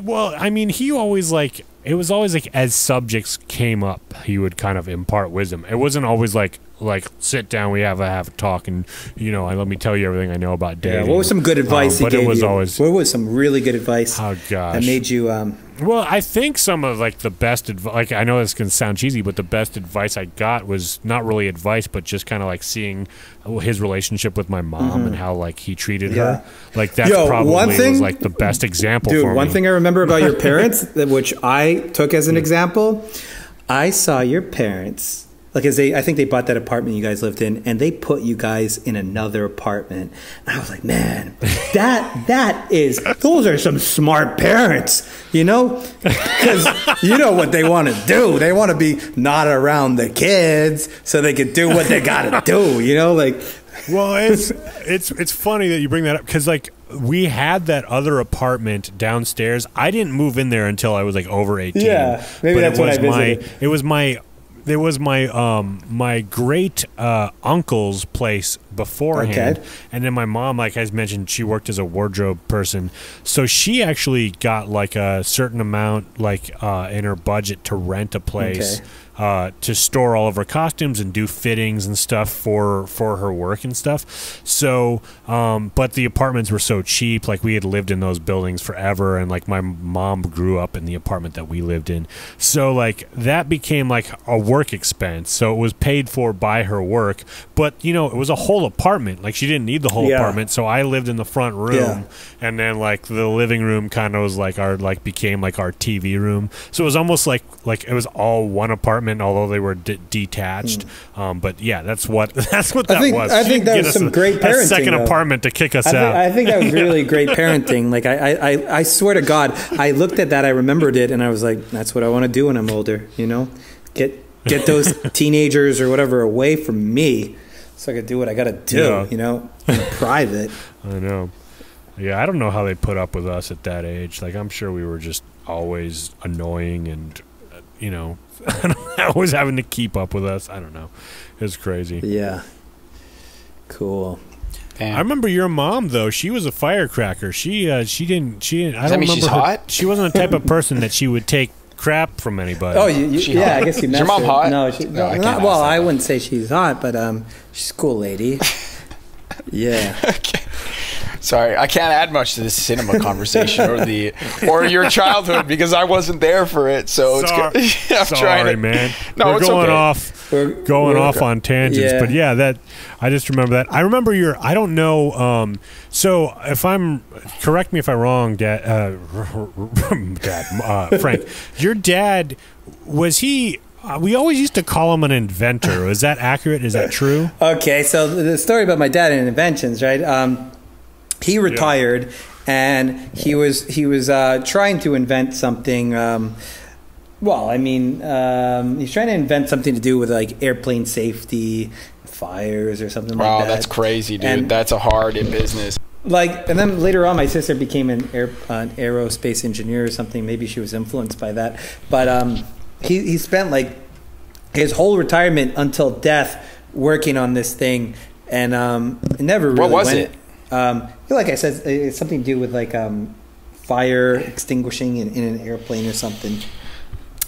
always it was always like as subjects came up, he would kind of impart wisdom. It wasn't always like like sit down, we have a talk, and let me tell you everything I know about dating. Yeah. What was some good advice he gave you? What was some really good advice? Oh gosh, that made you. Well, I think some of like the best advice. Like I know this can sound cheesy, but the best advice I got was not really advice, but just kind of like seeing his relationship with my mom and how like he treated her. Like that's probably was like the best example. Dude, for me. One thing I remember about your parents, which I took as an example, I saw your parents. Like, I think they bought that apartment you guys lived in, and they put you guys in another apartment. And I was like, man, those are some smart parents, Because you know what they want to do. They want to be not around the kids so they can do what they got to do, like. Well, it's funny that you bring that up because, like, we had that other apartment downstairs. I didn't move in there until I was, like, over 18. Yeah, maybe that's when I visited. It was my great uncle's place beforehand, and then my mom, like I mentioned, she worked as a wardrobe person, so she actually got like a certain amount, like in her budget to rent a place. To store all of her costumes and do fittings and stuff for her work and stuff. So, but the apartments were so cheap. Like we had lived in those buildings forever, and like my mom grew up in the apartment that we lived in. So like that became like a work expense. So it was paid for by her work, but it was a whole apartment. Like she didn't need the whole apartment. So I lived in the front room, and then like the living room kind of was like became like our TV room. So it was almost like it was all one apartment. Although they were detached, but yeah, that's what that was. I think that was some great parenting. A second apartment to kick us out. I think that was really great parenting. Like I swear to God, I looked at that, I remembered it, and I was like, that's what I want to do when I'm older. Get those teenagers or whatever away from me, so I could do what I got to do. In private. I know. Yeah, I don't know how they put up with us at that age. Like I'm sure we were just always annoying and. Always having to keep up with us. I don't know. It was crazy. Yeah. Cool. Damn. I remember your mom though. She was a firecracker. She didn't. I don't remember. She's hot? She wasn't the type of person that she would take crap from anybody. Oh, yeah. I guess you. Is your mom her. hot? No, well, I wouldn't say she's hot, but she's a cool lady. Yeah. Okay. Sorry, I can't add much to this cinema conversation or your childhood because I wasn't there for it. So it's good. Sorry, man. No, we're it's going okay. Going off on tangents, but yeah, I just remember that. I remember I don't know. So correct me if I'm wrong, Dad, Frank, your dad, was he? We always used to call him an inventor. Is that accurate? Is that true? Okay, so the story about my dad and inventions, right? He retired, and he was trying to invent something. He's trying to invent something to do with like airplane safety, fires, or something like that. Oh, that's crazy, dude. And that's a hard business. And then later on, my sister became an aerospace engineer or something. Maybe she was influenced by that. But he spent like his whole retirement until death working on this thing, and it never really. What was it? Like I said, it's something to do with like fire extinguishing in an airplane or something.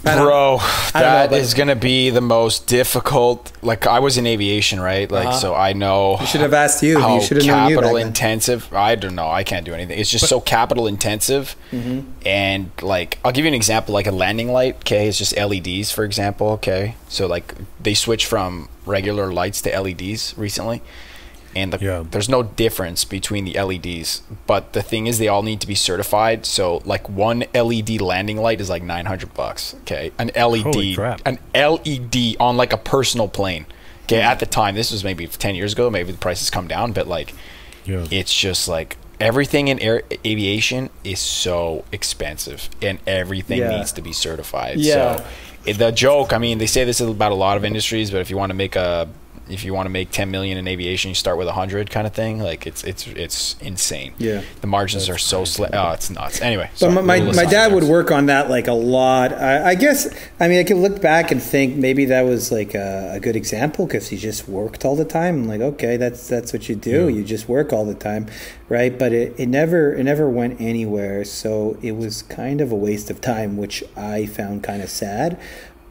Bro, that is going to be the most difficult. Like I was in aviation, right? Like so I know. You should have asked you. How you should have known you capital intensive. I don't know. I can't do anything. It's just so capital intensive. And like I'll give you an example. Like a landing light. Okay, it's just LEDs, for example. Okay, so like they switched from regular lights to LEDs recently. And there's no difference between the LEDs, but the thing is, they all need to be certified. So, like one LED landing light is like $900. Okay, an LED on like a personal plane. Okay, at the time, this was maybe 10 years ago. Maybe the prices come down, but like, it's just like everything in aviation is so expensive, and everything needs to be certified. So, the joke. I mean, they say this about a lot of industries, but if you want to make 10 million in aviation, you start with 100 kind of thing. Like it's insane. Yeah, the margins are so it's nuts. Anyway, but my dad would work on that like a lot. I guess I could look back and think maybe that was like a good example because he just worked all the time. I'm like, okay, that's what you do. You just work all the time, right? But it never went anywhere. So it was kind of a waste of time, which I found kind of sad.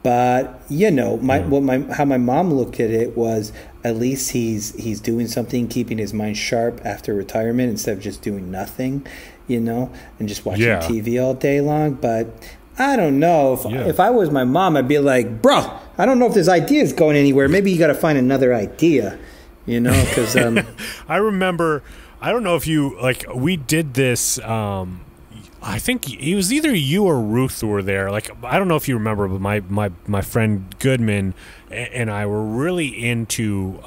But how my mom looked at it was, at least he's doing something, keeping his mind sharp after retirement instead of just doing nothing, and just watching TV all day long. But I don't know. If I was my mom, I'd be like, bro, I don't know if this idea is going anywhere. Maybe you got to find another idea, because I remember, I don't know if you, we did this, I think it was either you or Ruth who were there. I don't know if you remember, but my friend Goodman and I were really into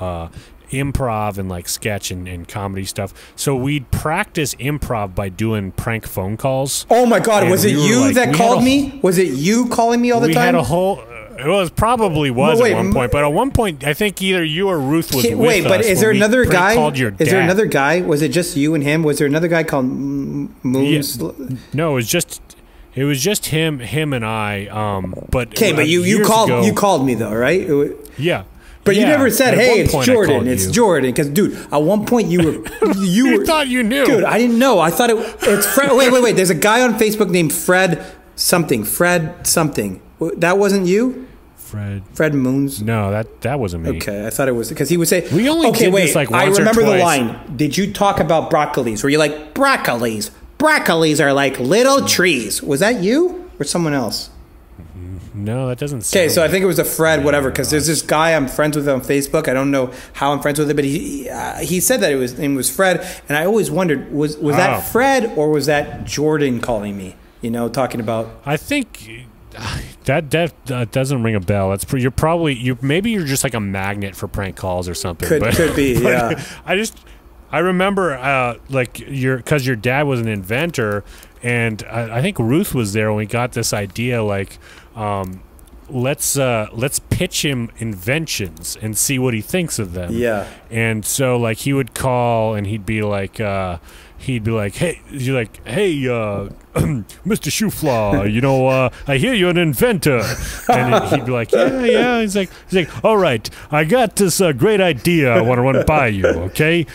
improv and sketch and comedy stuff. So we'd practice improv by doing prank phone calls. Oh my God, was it you that called me? Was it you calling me all the time? We had a whole... It probably was at one point, but at one point I think either you or Ruth was with us. Wait, but is there another guy? Is there another guy? Was it just you and him? Was there another guy called Moons? Yeah. No, it was just him and I. But but you called me though, right? Yeah. But you never said, "Hey, it's Jordan." It's Jordan, because dude, at one point you were you thought you knew, dude. I didn't know. I thought it's Fred. Wait. There's a guy on Facebook named Fred something. That wasn't you. Fred Moons? No, that wasn't me. Okay, I thought it was, because he would say, we only did this once I remember or twice. The line. Did you talk about broccolis? Were you like, broccolis are like little trees? Was that you or someone else? No, that doesn't sound. Okay, so I think it was a Fred, whatever, because there's this guy I'm friends with on Facebook. I don't know how I'm friends with him, but he said that his name was Fred, and I always wondered, was that Fred or was that Jordan calling me? Talking about. I think. That doesn't ring a bell. Maybe you're just like a magnet for prank calls or something. Could be, yeah. I remember because your dad was an inventor, and I think Ruth was there when we got this idea. Let's pitch him inventions and see what he thinks of them. Yeah. And so he would call and he'd be like, hey, Mr. Shoeflaw, I hear you're an inventor. And he'd be like, yeah. He's like, all right, I got this great idea I want to run by you, okay?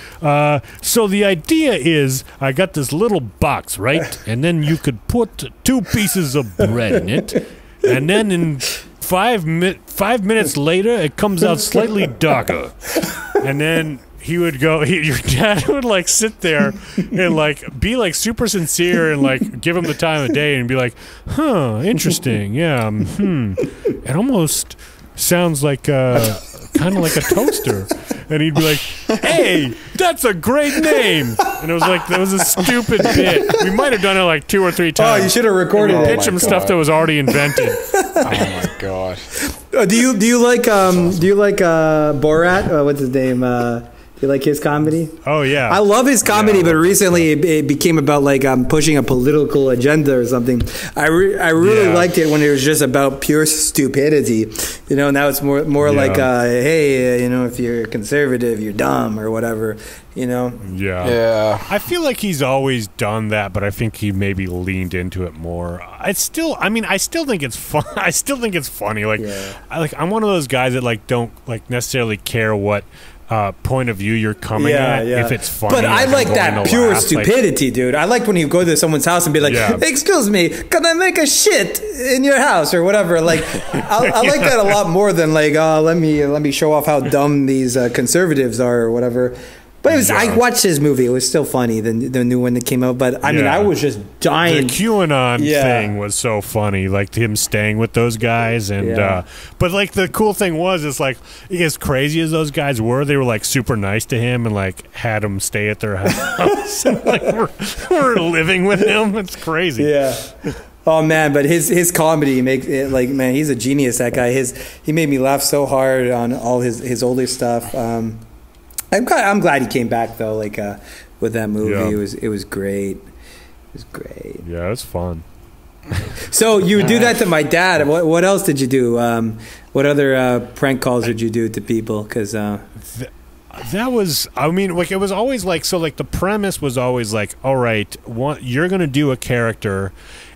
So the idea is I got this little box, right? And then you could put 2 pieces of bread in it, and then in 5 minutes later, it comes out slightly darker. And then... your dad would sit there and be super sincere and give him the time of day and be like, interesting, yeah, it almost sounds like kind of like a toaster. And he'd be like, hey, that's a great name. And it was that was a stupid bit. We might have done it 2 or 3 times. Oh, you should have recorded it. Pitch him stuff that was already invented. Oh my God. Do you like Borat? What's his name? You like his comedy? Oh, yeah. I love his comedy, but recently it became about pushing a political agenda or something. I really liked it when it was just about pure stupidity, and now it's more hey, if you're conservative, you're dumb or whatever, Yeah. I feel like he's always done that, but I think he maybe leaned into it more. I still think it's fun. I still think it's funny. I'm one of those guys that don't necessarily care what point of view you're coming at, if it's funny. But I like that pure stupidity, dude. I like when you go to someone's house and be like, excuse me, can I make a shit in your house or whatever? I like that a lot more than let me show off how dumb these conservatives are or whatever. But I watched his movie. It was still funny, the new one that came out. But I mean, I was just dying. The QAnon thing was so funny, him staying with those guys. And but the cool thing was, it's as crazy as those guys were, they were super nice to him and had him stay at their house. And, we're living with him. It's crazy. Yeah. Oh man, but his comedy makes it man, he's a genius. That guy. He made me laugh so hard on all his older stuff. I'm glad he came back though, with that movie. Yeah. It was great. It was great. Yeah, it was fun. So you would do that to my dad. What else did you do? What other prank calls did you do to people? Because that was, it was always the premise was always all right, you're gonna do a character.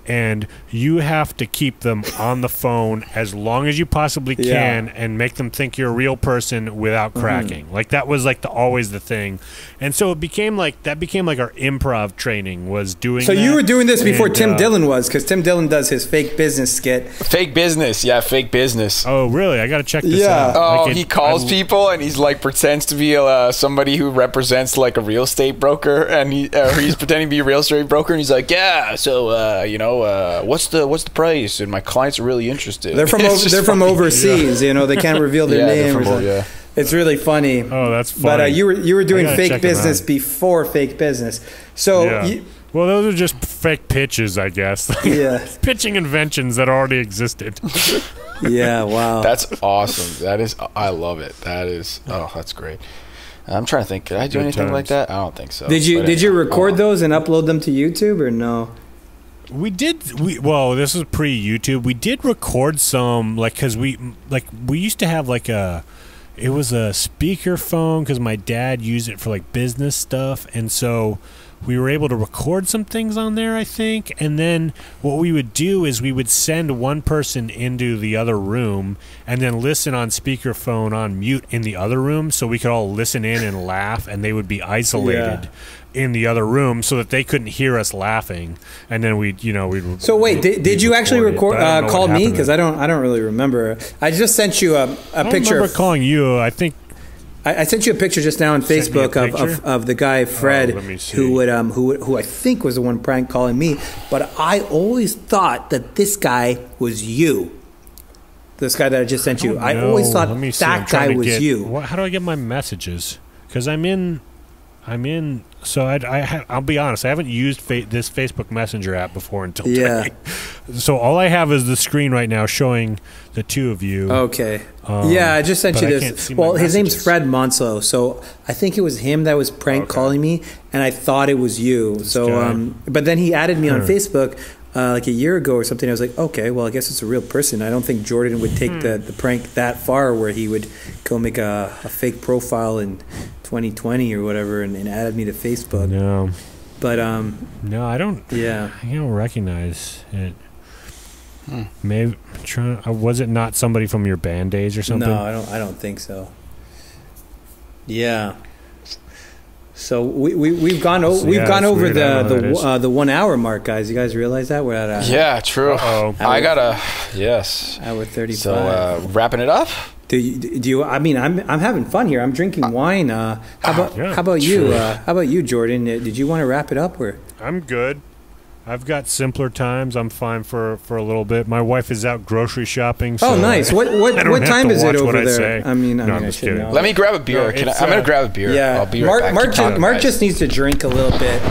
and you have to keep them on the phone as long as you possibly can and make them think you're a real person without cracking. Like that was like always the thing. And so it became like our improv training was doing So that. you were doing this before Tim Dillon was, because Tim Dillon does his fake business skit. Fake business, yeah, fake business. Oh, really? I got to check this out. Oh, Like he calls people and he's like pretends to be somebody who represents like a real estate broker, and he's pretending to be a real estate broker, and he's like, yeah, so what's the price? And my clients are really interested. They're from overseas, you know, they can't reveal their name. It's really funny. Oh, that's funny. But you were doing fake business before fake business. So well, those are just fake pitches, I guess. Yeah. Pitching inventions that already existed. Yeah, wow. That's awesome. I love it. That's great. I'm trying to think. Did I do anything like that? I don't think so. Did you record those and upload them to YouTube or no? We did. Well, this was pre-YouTube. We did record some, because we used to have it was a speaker phone because my dad used it for like business stuff, and so we were able to record some things on there, I think. And then what we would do is we would send one person into the other room and then listen on speakerphone on mute in the other room, so we could all listen in and laugh, and they would be isolated in the other room so that they couldn't hear us laughing. And then we'd. So wait, did you actually record? Call me, because I don't really remember. I just sent you a picture. I remember calling you. I think. I sent you a picture just now on Facebook of the guy Fred, who I think was the one prank calling me, but I always thought that this guy was you. This guy that I just sent you. I always thought that guy was you. How do I get my messages? Because I'm in. So I'll be honest. I haven't used this Facebook Messenger app before until today. So all I have is the screen right now showing the two of you. Okay. I just sent you this. Well, his name's Fred Monslow, so I think it was him that was prank calling me, and I thought it was you. So, but then he added me on Facebook like a year ago or something. I was like, okay, well, I guess it's a real person. I don't think Jordan would take the prank that far, where he would go make a fake profile in 2020 or whatever and added me to Facebook. No. But no, I don't. Yeah. I don't recognize it. Maybe was it not somebody from your band days or something? No, I don't think so. Yeah. So we've gone over the 1 hour mark, guys. You guys realize that we're at true. I gotta hour 35. So wrapping it up. Do you? I mean, I'm having fun here. I'm drinking wine. How about you? How about you, Jordan? Did you want to wrap it up or? I'm good. I've got simpler times. I'm fine for a little bit. My wife is out grocery shopping. So nice. What time is it over there? I should know. Let me grab a beer. I'm going to grab a beer. Yeah. I'll be right back. Mark just needs to drink a little bit.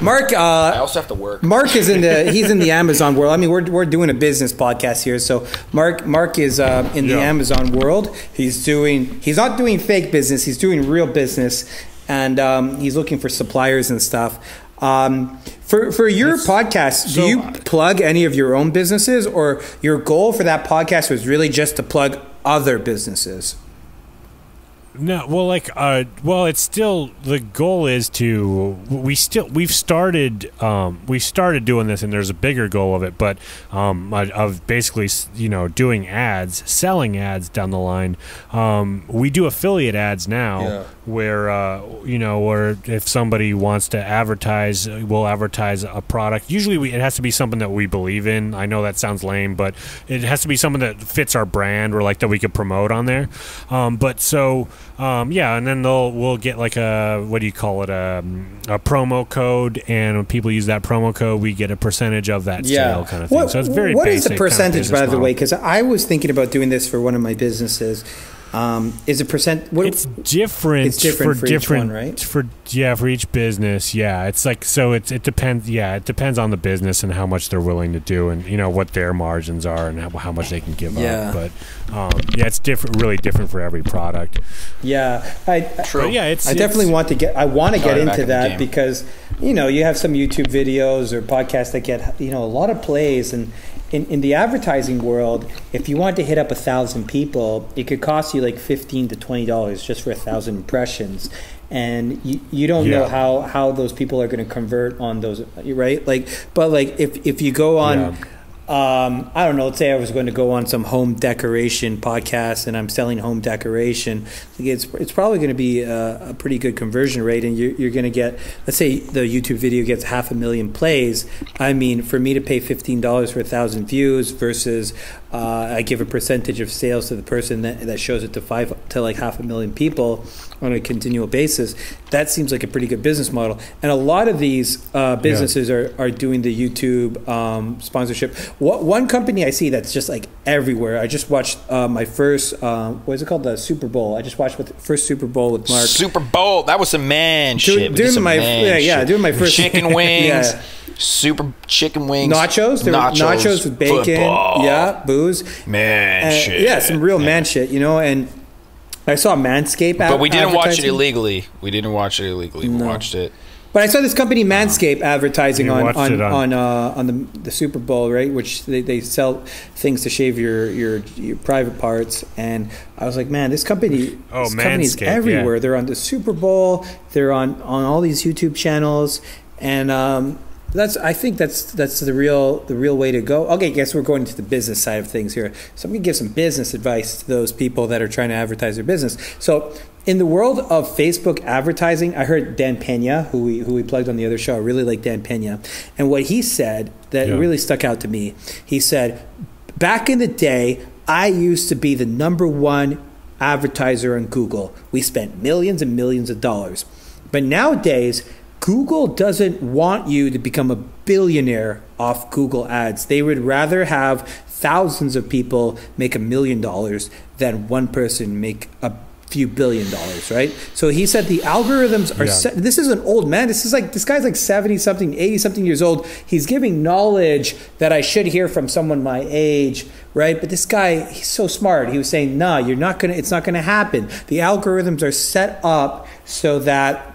Mark, I also have to work. Mark is he's in the Amazon world. I mean, we're doing a business podcast here, so Mark is in the Amazon world. He's not doing fake business. He's doing real business, and he's looking for suppliers and stuff. For your podcast, do you plug any of your own businesses, or your goal for that podcast was really just to plug other businesses? No, well, it's still, the goal is to, we started doing this, and there's a bigger goal of it, but of basically, doing ads, selling ads down the line. We do affiliate ads now, where or if somebody wants to advertise, we'll advertise a product. Usually it has to be something that we believe in. I know that sounds lame, but it has to be something that fits our brand, or like that we could promote on there. And then we'll get like a promo code, and when people use that promo code, we get a percentage of that sale kind of thing. So it's very basic. What is the percentage, by the way? Because I was thinking about doing this for one of my businesses. Is it percent? It's different. It's different for each one, right? For each business. Yeah, it's like, so it depends. Yeah, it depends on the business and how much they're willing to do, and what their margins are, and how much they can give up. But it's different, really different for every product. Yeah, True. I definitely want to get. I want to get into that because you have some YouTube videos or podcasts that get a lot of plays, and in the advertising world, if you want to hit up 1,000 people, it could cost you like $15 to $20 just for 1,000 impressions. and you don't know how those people are going to convert on those, right? Like, but like if you go on. I don't know, let's say I was going to go on some home decoration podcast and I'm selling home decoration. It's probably going to be a pretty good conversion rate, and you're going to get, let's say the YouTube video gets 500,000 plays. I mean, for me to pay $15 for 1,000 views versus I give a percentage of sales to the person that shows it to like 500,000 people on a continual basis, that seems like a pretty good business model. And a lot of these businesses are doing the YouTube sponsorship. One company I see that's just like everywhere. I just watched my first, what is it called? The Super Bowl. I just watched the first Super Bowl with Mark. Super Bowl. That was some man shit. Doing my first chicken wings. Super chicken wings. Nachos with bacon. Football. Yeah, booze. Man shit. Yeah, some real man shit, you know, and I saw Manscaped but we didn't watch it illegally. We watched it. But I saw this company Manscaped advertising on the Super Bowl, right? Which they sell things to shave your private parts, and I was like, man, this company's everywhere. Yeah. They're on the Super Bowl. They're on all these YouTube channels, and I think that's the real way to go. Okay, I guess we're going to the business side of things here. So I'm gonna give some business advice to those people that are trying to advertise their business. So in the world of Facebook advertising, I heard Dan Pena, who we plugged on the other show. I really like Dan Pena, and what he said that really stuck out to me. He said, back in the day, I used to be the #1 advertiser on Google. We spent millions and millions of dollars, but nowadays, Google doesn't want you to become a billionaire off Google ads. They would rather have thousands of people make $1 million than one person make a few $1 billion, right? So he said the algorithms are set. This is an old man. This guy's like 70-something, 80-something years old. He's giving knowledge that I should hear from someone my age, right? But this guy, he's so smart. He was saying, nah, it's not gonna happen. The algorithms are set up so that,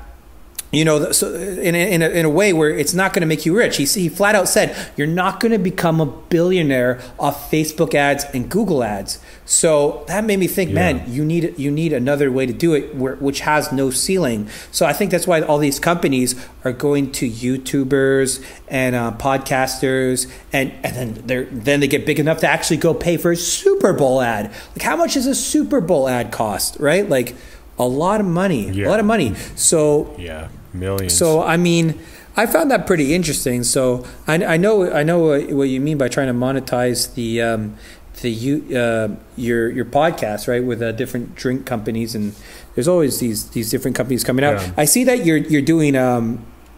you know, so in a way where it's not going to make you rich. He flat out said, you're not going to become a billionaire off Facebook ads and Google ads. So that made me think, man, you need another way to do it, which has no ceiling. So I think that's why all these companies are going to YouTubers and podcasters, and then they get big enough to actually go pay for a Super Bowl ad. Like, how much does a Super Bowl ad cost, right? Like, a lot of money. So millions. So I mean, I found that pretty interesting. So I know what you mean by trying to monetize your podcast, right, with different drink companies, and there's always these different companies coming out. I see that you're doing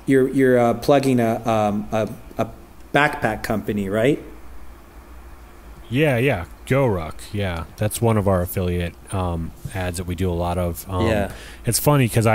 you're plugging a backpack company, right? Yeah. GoRuck, that's one of our affiliate ads that we do a lot of. It's funny because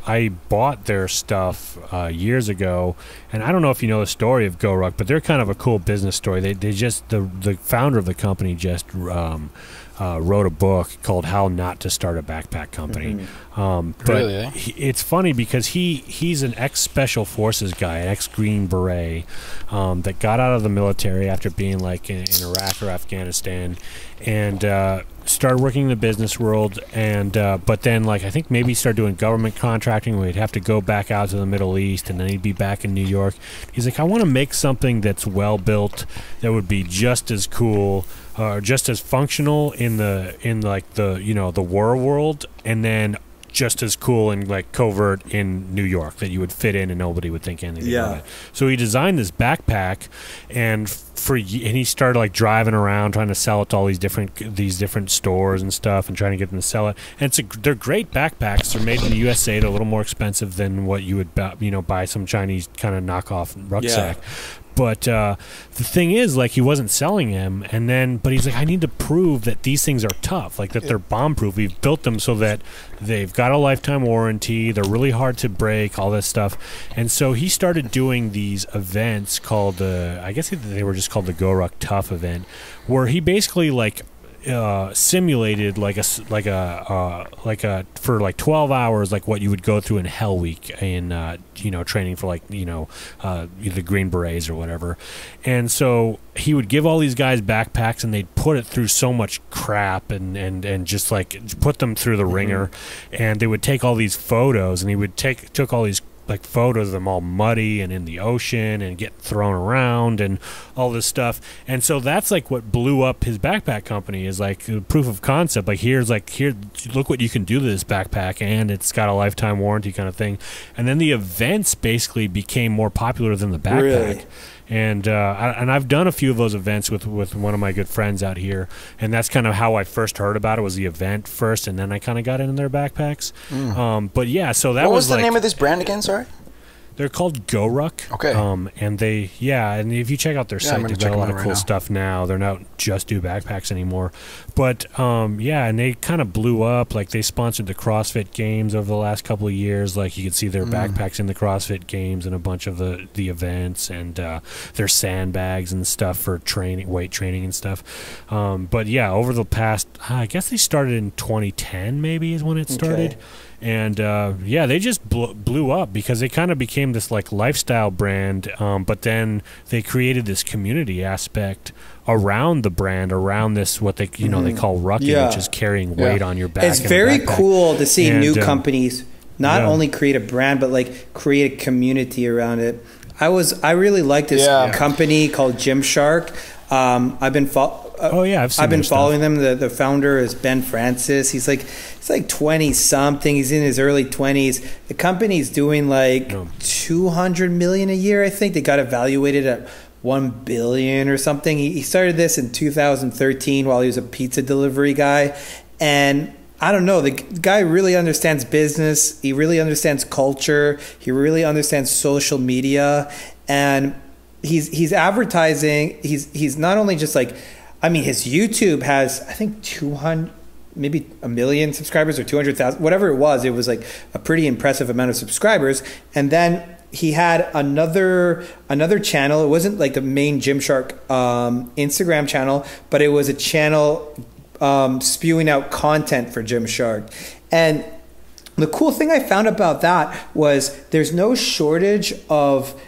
I bought their stuff years ago, and I don't know if you know the story of GoRuck, but they're kind of a cool business story. They just the founder of the company just wrote a book called How Not to Start a Backpack Company. But it's funny because he's an ex-Special Forces guy, an ex-Green Beret that got out of the military after being like in Iraq or Afghanistan, and started working in the business world, and but then like I think maybe he started doing government contracting where he'd have to go back out to the Middle East, and then he'd be back in New York. He's like, I want to make something that's well built that would be just as cool, just as functional in the war world, and then just as cool and like covert in New York that you would fit in and nobody would think anything of it. So he designed this backpack, and he started like driving around trying to sell it to all these different stores and stuff, and trying to get them to sell it. And they're great backpacks. They're made in the USA. They're a little more expensive than what you would buy some Chinese kind of knockoff rucksack. But the thing is, like, he wasn't selling them, but he's like, I need to prove that these things are tough, like that they're bomb-proof. We've built them so that they've got a lifetime warranty, they're really hard to break, all this stuff. And so he started doing these events called I guess they were just called the GoRuck Tough event, where he basically like simulated like a for like 12 hours, like what you would go through in Hell Week in training for like the Green Berets or whatever. And so he would give all these guys backpacks, and they'd put it through so much crap and just like put them through the ringer, and they would take all these photos, and he would took all these like photos of them all muddy and in the ocean and getting thrown around and all this stuff. And so that's like what blew up his backpack company, is like proof of concept. Like here, look what you can do to this backpack, and it's got a lifetime warranty kind of thing. And then the events basically became more popular than the backpack. Really? And I've done a few of those events with one of my good friends out here, and that's kind of how I first heard about it, was the event first, and then I kind of got into their backpacks. But yeah, so that what was the name of this brand again? Sorry. They're called GoRuck. Okay. And and if you check out their site, they've got a lot of cool stuff now. They're not just do backpacks anymore. But and they kind of blew up. Like they sponsored the CrossFit Games over the last couple of years. Like you could see their backpacks in the CrossFit Games and a bunch of the events, and their sandbags and stuff for training, weight training and stuff. But yeah, over the past, I guess they started in 2010 maybe is when it started. Okay. And they just blew up because they kind of became this like lifestyle brand, but then they created this community aspect around the brand, around this what they they call rucking, which is carrying weight on your back. It's very cool to see new companies not only create a brand, but like create a community around it. I really like this company called Gymshark. I've been I've been following them. The founder is Ben Francis. He's like 20 something. He's in his early 20s. The company's doing like $200 million a year. I think they got evaluated at $1 billion or something. He started this in 2013 while he was a pizza delivery guy, and I don't know, the guy really understands business. He really understands culture. He really understands social media, and he's advertising. He's not only just like, I mean, his YouTube has, I think, 200, maybe 1 million subscribers or 200,000, whatever it was. It was like a pretty impressive amount of subscribers. And then he had another channel. It wasn't like the main Gymshark Instagram channel, but it was a channel spewing out content for Gymshark. And the cool thing I found about that was there's no shortage of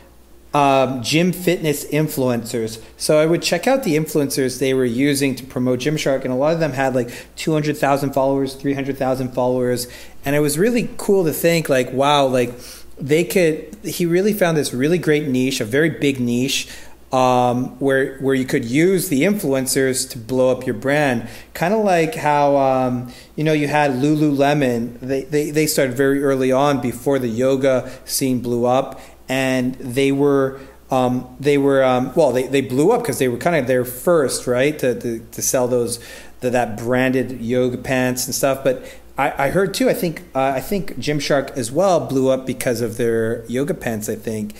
gym fitness influencers. So I would check out the influencers they were using to promote Gymshark, and a lot of them had like 200,000 followers, 300,000 followers. And it was really cool to think like, wow, like he really found this really great niche, a very big niche, where you could use the influencers to blow up your brand. Kind of like how, you had Lululemon. They started very early on before the yoga scene blew up. And they blew up because they were kind of there first, right, to sell that branded yoga pants and stuff. But I heard too, I think Gymshark as well blew up because of their yoga pants, I think.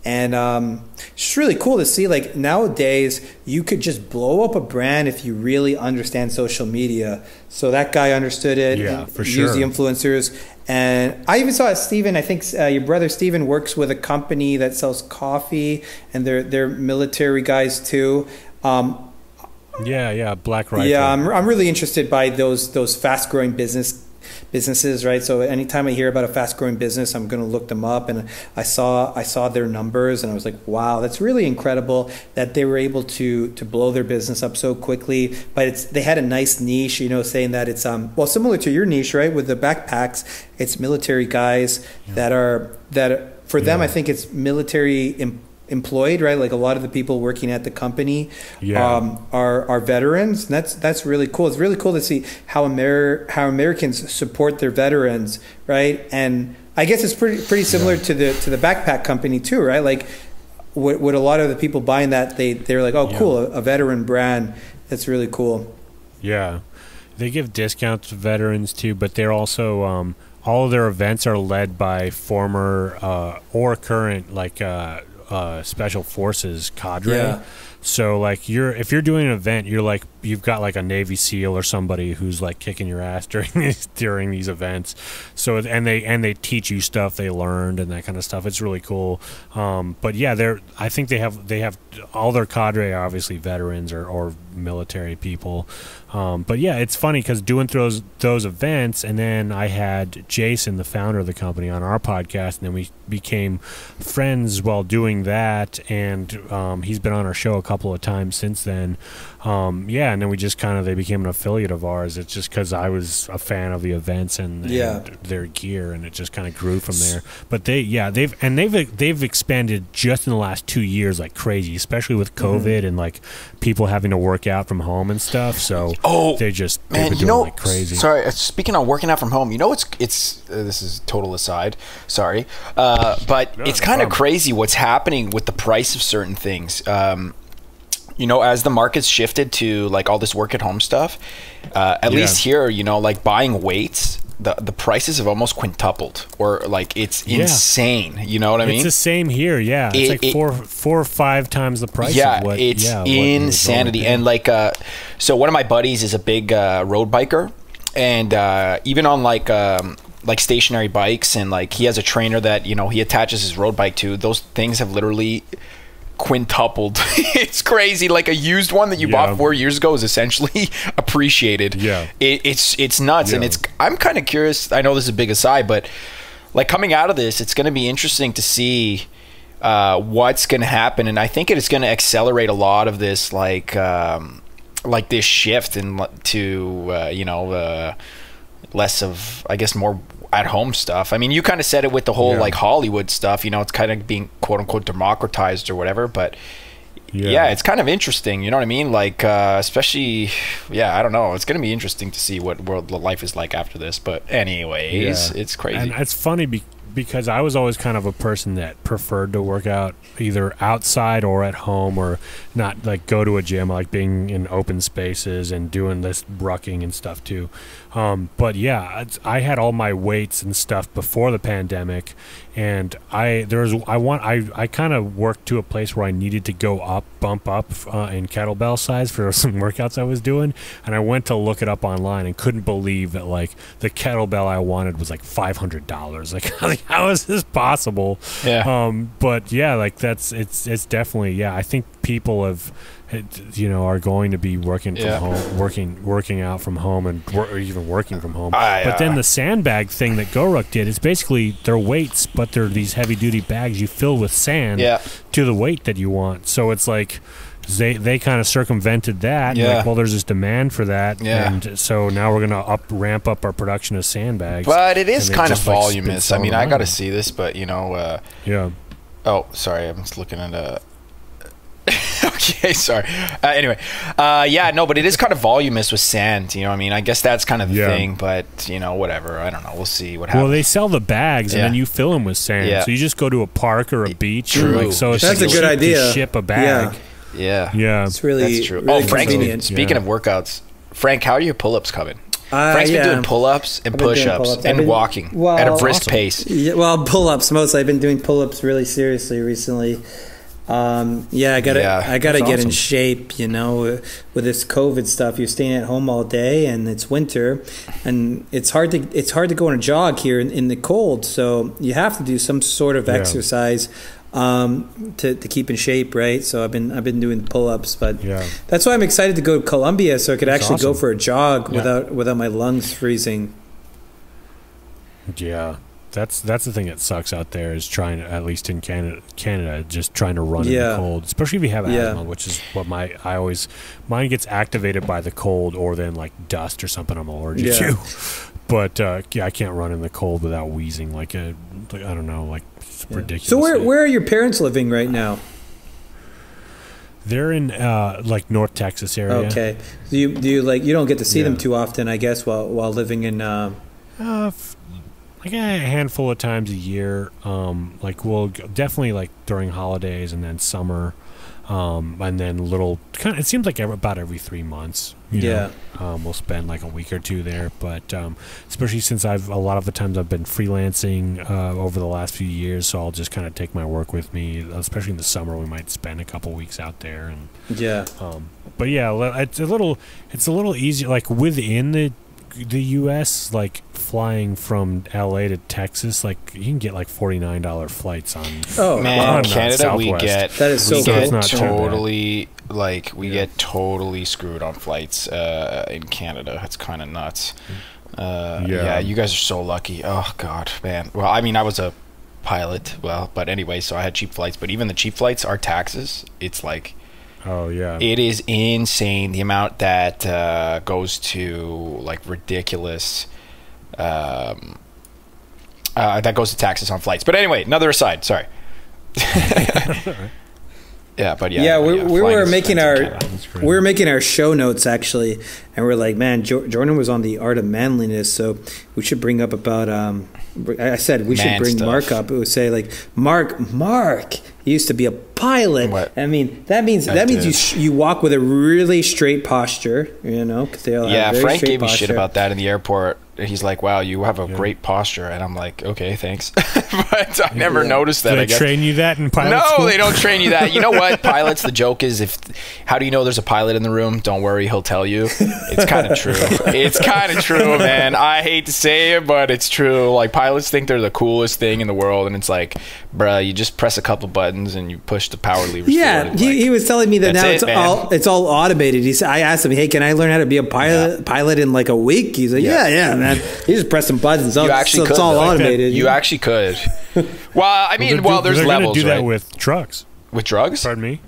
And it's just really cool to see, like, nowadays you could just blow up a brand if you really understand social media. So that guy understood it. Yeah, for sure. Used the influencers. And I even saw Steven, I think your brother Steven works with a company that sells coffee, and they're military guys too. Black Rifle. Yeah, I'm really interested by those fast-growing businesses, right? So anytime I hear about a fast-growing business, I'm going to look them up. And I saw their numbers, and I was like, wow, that's really incredible that they were able to blow their business up so quickly. But they had a nice niche, saying that it's similar to your niche, right? With the backpacks, it's military guys that for them, I think it's military employed, right? Like a lot of the people working at the company are veterans, and that's really cool. It's really cool to see how Americans support their veterans, right? And I guess it's pretty similar to the backpack company too, right? Like what a lot of the people buying that, they're like, oh, cool, a veteran brand. That's really cool. Yeah, they give discounts to veterans too, but they're also all of their events are led by former or current special forces cadre. So like if you're doing an event, you're like you've got like a Navy SEAL or somebody who's like kicking your ass during these events. So and they teach you stuff they learned and that kind of stuff. It's really cool. But yeah, I think they have all their cadre are obviously veterans or military people. But yeah, it's funny because doing those events, and then I had Jason, the founder of the company, on our podcast, and then we became friends while doing that, and he's been on our show a couple of times since then. Yeah, and then they became an affiliate of ours. It's just because I was a fan of the events and their gear, and it just kind of grew from there. But they've expanded just in the last 2 years like crazy, especially with COVID and like people having to work out from home and stuff. So they've been doing like crazy. Sorry, speaking of working out from home, it's this is total aside. Sorry, but it's kind of crazy what's happening with the price of certain things. As the market's shifted to like all this work at home stuff, at least here, like buying weights, the prices have almost quintupled, or like it's insane. You know what I mean? It's the same here. Yeah, it's like four or five times the price. Yeah, it's insanity. And like, so one of my buddies is a big road biker, and even on like stationary bikes, and like he has a trainer that he attaches his road bike to. Those things have literally quintupled. It's crazy. Like a used one that you bought 4 years ago is essentially appreciated. It's nuts. And I'm kind of curious. I know this is a big aside, but like coming out of this, it's going to be interesting to see what's going to happen, and I think it's going to accelerate a lot of this like this shift to less of, I guess, more at home stuff. I mean, you kind of said it with the whole like Hollywood stuff, it's kind of being quote unquote democratized or whatever, but it's kind of interesting, you know what I mean? Like especially I don't know, it's going to be interesting to see what world life is like after this, but anyways, it's crazy. And it's funny because I was always kind of a person that preferred to work out either outside or at home, or not like go to a gym. I like being in open spaces and doing this rucking and stuff too. But yeah, I had all my weights and stuff before the pandemic, and I kind of worked to a place where I needed to bump up in kettlebell size for some workouts I was doing, and I went to look it up online and couldn't believe that like the kettlebell I wanted was like $500. Like how is this possible? But yeah, like it's definitely I think people are going to be working from home, working out from home, and or even working from home. But then the sandbag thing that GoRuck did is basically they're weights, but they're these heavy duty bags you fill with sand to the weight that you want. So it's like they kind of circumvented that. Like, well, there's this demand for that, and so now we're gonna ramp up our production of sandbags. But it is kind of voluminous. I mean, I got to see this, but Oh, sorry, I'm just looking at okay, sorry. Anyway, no, but it is kind of voluminous with sand. You know what I mean? I guess that's kind of the thing, but whatever. I don't know. We'll see what happens. Well, they sell the bags and then you fill them with sand. So you just go to a park or a beach. True. So it's that's a good idea. To ship a bag. Yeah. It's really that's true. Really Frank, convenient. speaking of workouts, Frank, how are your pull-ups coming? Frank's been doing pull-ups and push-ups and walking at a brisk pace. Yeah, well, pull-ups mostly. I've been doing pull-ups really seriously recently. I gotta get in shape, with this COVID stuff. You're staying at home all day, and it's winter, and it's hard to go on a jog here in the cold. So you have to do some sort of exercise to keep in shape, right? So I've been doing pull-ups, but that's why I'm excited to go to Colombia, so I could actually go for a jog without my lungs freezing. Yeah. That's the thing that sucks out there, is trying to, at least in Canada, just trying to run in the cold, especially if you have asthma, which is what mine gets activated by the cold, or then like dust or something I'm allergic to. But I can't run in the cold without wheezing I don't know, like it's ridiculous. So where are your parents living right now? They're in like North Texas area. Okay. So you don't get to see them too often, I guess, while living in like a handful of times a year. Like we'll definitely like during holidays and then summer. And then it seems like about every 3 months. You know, we'll spend like a week or two there. But especially since a lot of the times I've been freelancing over the last few years, so I'll just kind of take my work with me. Especially in the summer, we might spend a couple weeks out there. And but yeah, it's a little easier. Like within the U.S., like flying from L.A. to Texas, like you can get like $49 flights on. Oh man, Canada, Southwest. That is so totally get totally screwed on flights in Canada. It's kind of nuts. Yeah, you guys are so lucky. Oh god, man. Well, I mean, I was a pilot. But anyway, so I had cheap flights. But even the cheap flights are taxes. It's like. Oh yeah, it is insane the amount that goes to like ridiculous. That goes to taxes on flights. But anyway, another aside. Sorry. Yeah, but we were making our show notes actually, and we're like, man, Jordan was on the art of manliness, so we should bring up about. I said we should bring stuff. Mark up. It would say like Mark used to be a pilot. What? I mean that means you walk with a really straight posture, you know, because they all have very Frank straight gave me posture. shit about that in the airport. He's like, wow, you have a great posture. And I'm like, okay, thanks. But I never noticed that. Do they train you that in pilot school? No, they don't train you that. You know what? Pilots, the joke is, how do you know there's a pilot in the room? Don't worry, he'll tell you. It's kind of true. It's kind of true, man. I hate to say it, but it's true. Like, pilots think they're the coolest thing in the world. And it's like, bruh, you just press a couple buttons and you push the power levers. Yeah, he was telling me that now it's all automated. I asked him, hey, can I learn how to be a pilot in like a week? He's like, yeah, man. You just press some buttons. It's all automated. You actually could. Well, I mean, there's levels, do right? that with trucks. With drugs? Pardon me?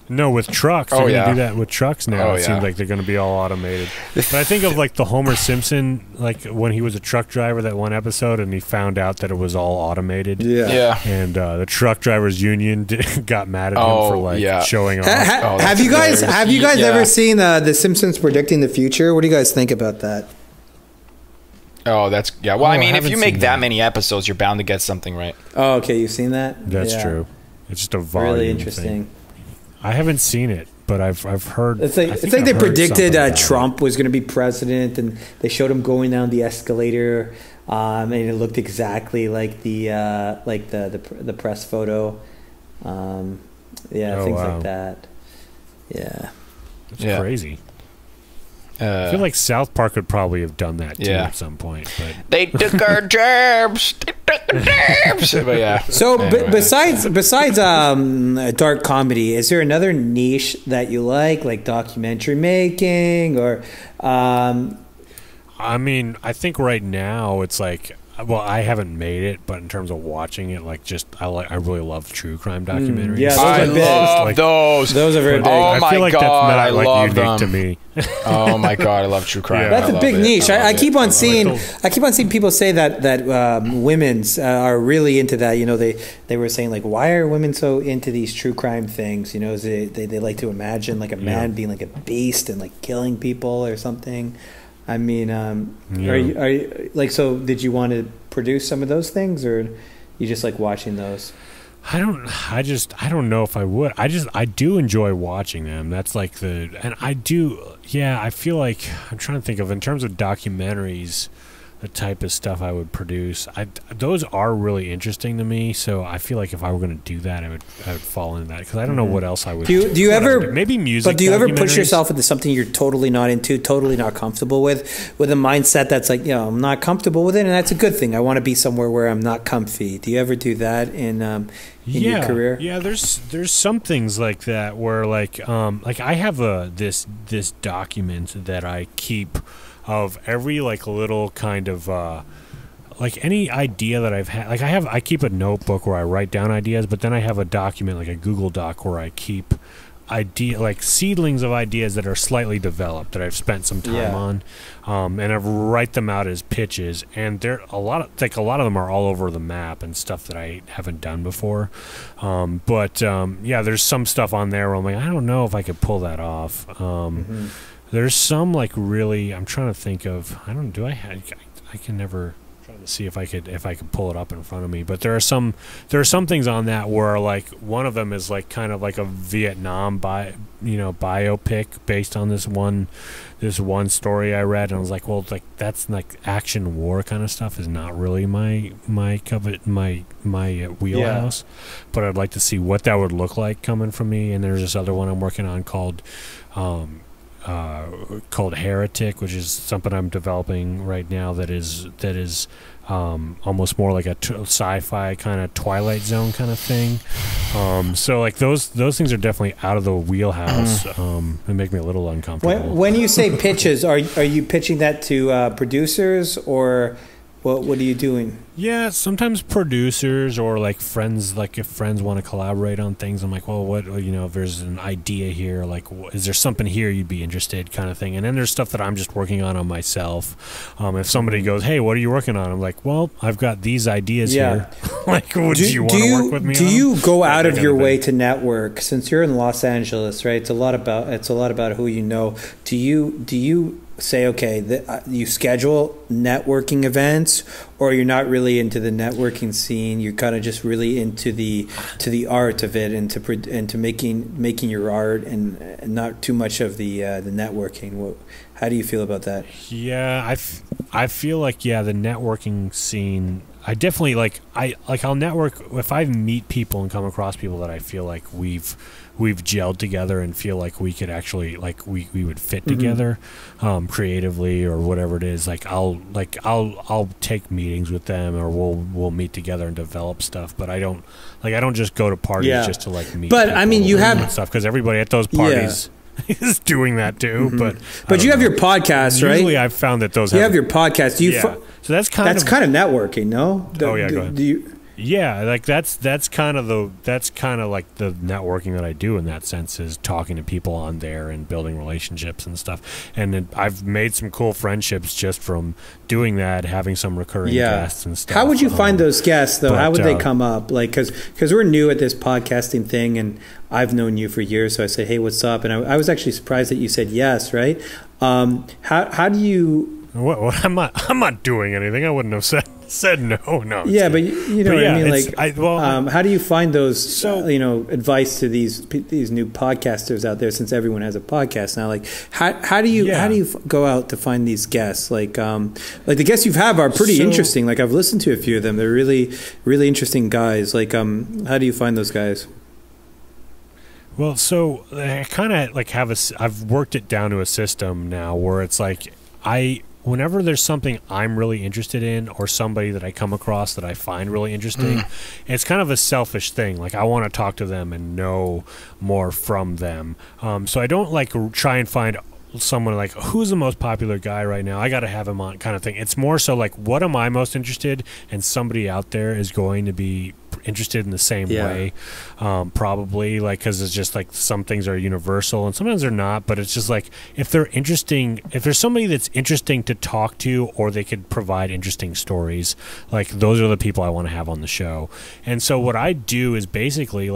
No, with trucks. They're going to do that with trucks now. It seems like they're going to be all automated. But I think of like the Homer Simpson, like when he was a truck driver, that one episode, and he found out that it was all automated. Yeah. And the truck drivers union got mad at him for showing off. Have you guys ever seen The Simpsons predicting the future? What do you guys think about that? Oh, that's Well, I mean, if you make that many episodes, you're bound to get something right. Oh, okay, you've seen that? That's true. It's just a volume. Really interesting. Thing. I haven't seen it, but I've heard. It's like they predicted Trump was going to be president, and they showed him going down the escalator, and it looked exactly like the press photo. Things like that. Yeah, it's crazy. I feel like South Park would probably have done that too at some point. But they took our jobs. But yeah. So anyway. besides dark comedy, is there another niche that you like documentary making or? I mean, I think right now it's like. Well, I haven't made it, but in terms of watching it, I really love true crime documentaries. Yeah, I love those. Those are very big. Oh my god, I love them. To me. Oh my god, I love true crime. Yeah. That's a big niche. I keep on seeing people say that women's are really into that. You know, they were saying like, why are women so into these true crime things? You know, they like to imagine like a man being like a beast and like killing people or something. I mean, are you like, so did you want to produce some of those things, or you just like watching those? I don't know if I would. I do enjoy watching them. That's like I feel like I'm trying to think of, in terms of documentaries, the type of stuff I would produce. Those are really interesting to me. So I feel like if I were going to do that, I would fall into that, because I don't know what else I would. Do you ever maybe music? But do you ever push yourself into something you're totally not into, totally not comfortable with a mindset that's like, I'm not comfortable with it, and that's a good thing. I want to be somewhere where I'm not comfy. Do you ever do that in your career? Yeah, there's some things like that where like I have this document that I keep of every like little kind of like any idea that I've had. Like I keep a notebook where I write down ideas, but then I have a document, like a Google Doc, where I keep like seedlings of ideas that are slightly developed that I've spent some time on, and I write them out as pitches. And a lot of them are all over the map and stuff that I haven't done before. But there's some stuff on there where I'm like, I don't know if I could pull that off. There's some like really, I'm trying to think of, I can never trying to see if I could pull it up in front of me, but there are some things on that where like one of them is like kind of like a Vietnam biopic based on this one story I read, and I was like, well, like that's like action war kind of stuff is not really my wheelhouse, but I'd like to see what that would look like coming from me. And there's this other one I'm working on called Heretic, which is something I'm developing right now that is almost more like a sci-fi kind of Twilight Zone kind of thing. So like those things are definitely out of the wheelhouse. They make me a little uncomfortable. When you say pitches, are you pitching that to producers, or what are you doing? Yeah, sometimes producers or like friends. Like if friends want to collaborate on things, I'm like, well, what, if there's an idea here, like, is there something here you'd be interested, kind of thing. And then there's stuff that I'm just working on myself. If somebody goes, hey, what are you working on? I'm like, well, I've got these ideas here. Like, would you want to work with me? Do you go out of your way to network? Since you're in Los Angeles, right? It's a lot about who you know. Do you say, okay, you schedule networking events, or you're not really into the networking scene? You're kind of just really into the art of it, and to making your art, and not too much of the networking. How do you feel about that? Yeah, I feel like the networking scene. I definitely I'll network if I meet people and come across people that I feel like we've gelled together and feel like we could actually we would fit together creatively or whatever it is. I'll take meetings with them, or we'll meet together and develop stuff. But I don't just go to parties just to meet. But I mean, you have stuff because everybody at those parties is doing that too. But you have your podcast, right? Usually, I've found that those. You have your podcast. So that's kind of networking, no? Go ahead. Yeah, like that's kind of like the networking that I do in that sense, is talking to people on there and building relationships and stuff. And I've made some cool friendships just from doing that, having some recurring guests and stuff. How would you find those guests though? How would they come up? Like, because we're new at this podcasting thing, and I've known you for years, so I say, hey, what's up? And I was actually surprised that you said yes, right? How do you? What? I'm not doing anything. I wouldn't have said no. Yeah, but you know what I mean. Like, how do you find those? Advice to these new podcasters out there, since everyone has a podcast now. Like, how do you go out to find these guests? Like the guests you have are pretty interesting. Like, I've listened to a few of them. They're really, really interesting guys. Like, how do you find those guys? Well, so I kind of I've worked it down to a system now where it's like whenever there's something I'm really interested in, or somebody that I come across that I find really interesting, it's kind of a selfish thing. Like, I want to talk to them and know more from them. So I don't try and find someone like, who's the most popular guy right now, I got to have him on, kind of thing. It's more so like, what am I most interested, and somebody out there is going to be interested in the same way, probably, because it's just some things are universal and sometimes they're not, but it's just if they're interesting, if there's somebody that's interesting to talk to, or they could provide interesting stories, those are the people I want to have on the show. And so what I do is basically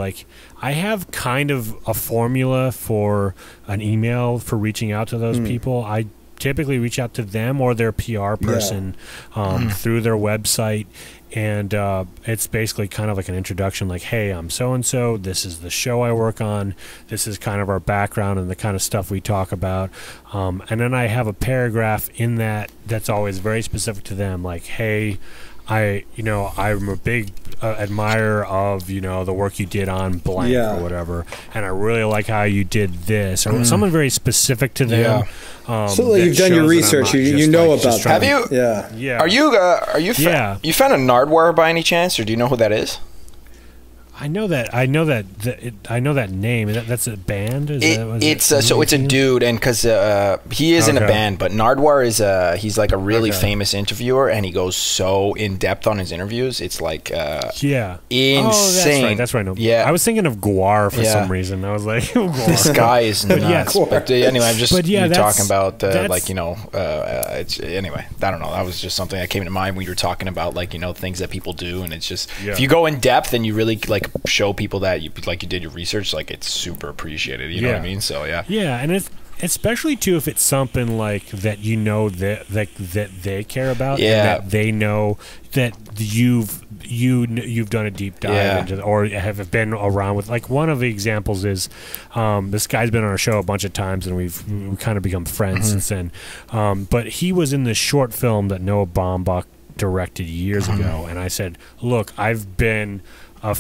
I have kind of a formula for an email for reaching out to those people. I typically reach out to them or their PR person through their website. And it's basically kind of like an introduction, like, hey, I'm so-and-so, this is the show I work on, this is kind of our background and the kind of stuff we talk about. And then I have a paragraph in that's always very specific to them, like, hey, I'm a big admirer of, the work you did on blank or whatever, and I really like how you did this, or something very specific to them. So you've done your research, you know about that. Have you? Yeah. Are you you fan of Nardwuar by any chance, or do you know who that is? I know that name. That's a band. It's a dude, and because he is in a band, but Nardwuar is he's like a really famous interviewer, and he goes so in depth on his interviews. It's insane. Oh, that's right. No, yeah, I was thinking of Guar for some reason. I was like, Guar. This guy is nuts. But anyway, I'm just talking about it's anyway. I don't know. That was just something that came to mind when you were talking about things that people do, and it's just if you go in depth and you really show people that you did your research, it's super appreciated, you know what I mean? So yeah, and especially too if it's something like that, that they care about, and that they know that you've done a deep dive into, or have been around with. Like, one of the examples is this guy's been on our show a bunch of times, and we've kind of become friends since then. But he was in this short film that Noah Baumbach directed years ago, and I said, look, I've been a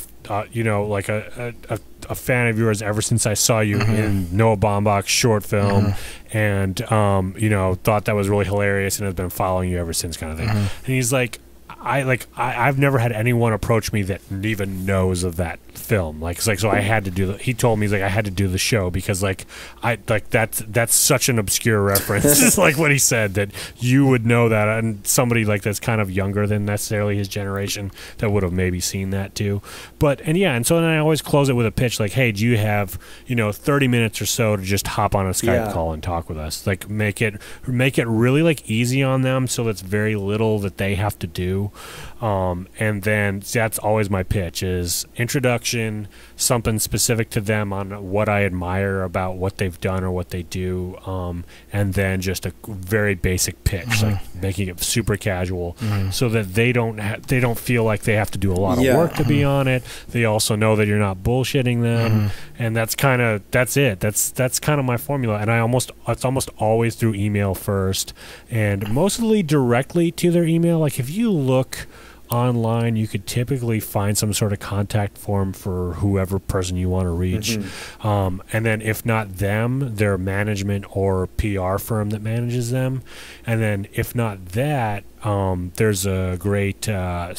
fan of yours ever since I saw you in Noah Baumbach's short film, and thought that was really hilarious, and have been following you ever since, kind of thing. And he's like, I've never had anyone approach me that even knows of that film. So I had to do he told me, he's like, I had to do the show because that's such an obscure reference. It's like what he said, that you would know that, and somebody like that's kind of younger than necessarily his generation that would have maybe seen that too. And so then I always close it with a pitch like, hey, do you have 30 minutes or so to just hop on a Skype call and talk with us? Like, make it really like easy on them, so that's very little that they have to do. And then that's always my pitch, is introduction, something specific to them on what I admire about what they've done or what they do, and then just a very basic pitch, like making it super casual, so that they don't feel like they have to do a lot of work to be on it. They also know that you're not bullshitting them, and that's it. That's kind of my formula. And it's almost always through email first, and mostly directly to their email. Like, if you look online, you could typically find some sort of contact form for whoever person you want to reach, and then if not them, their management or PR firm that manages them, and then if not that, there's a great a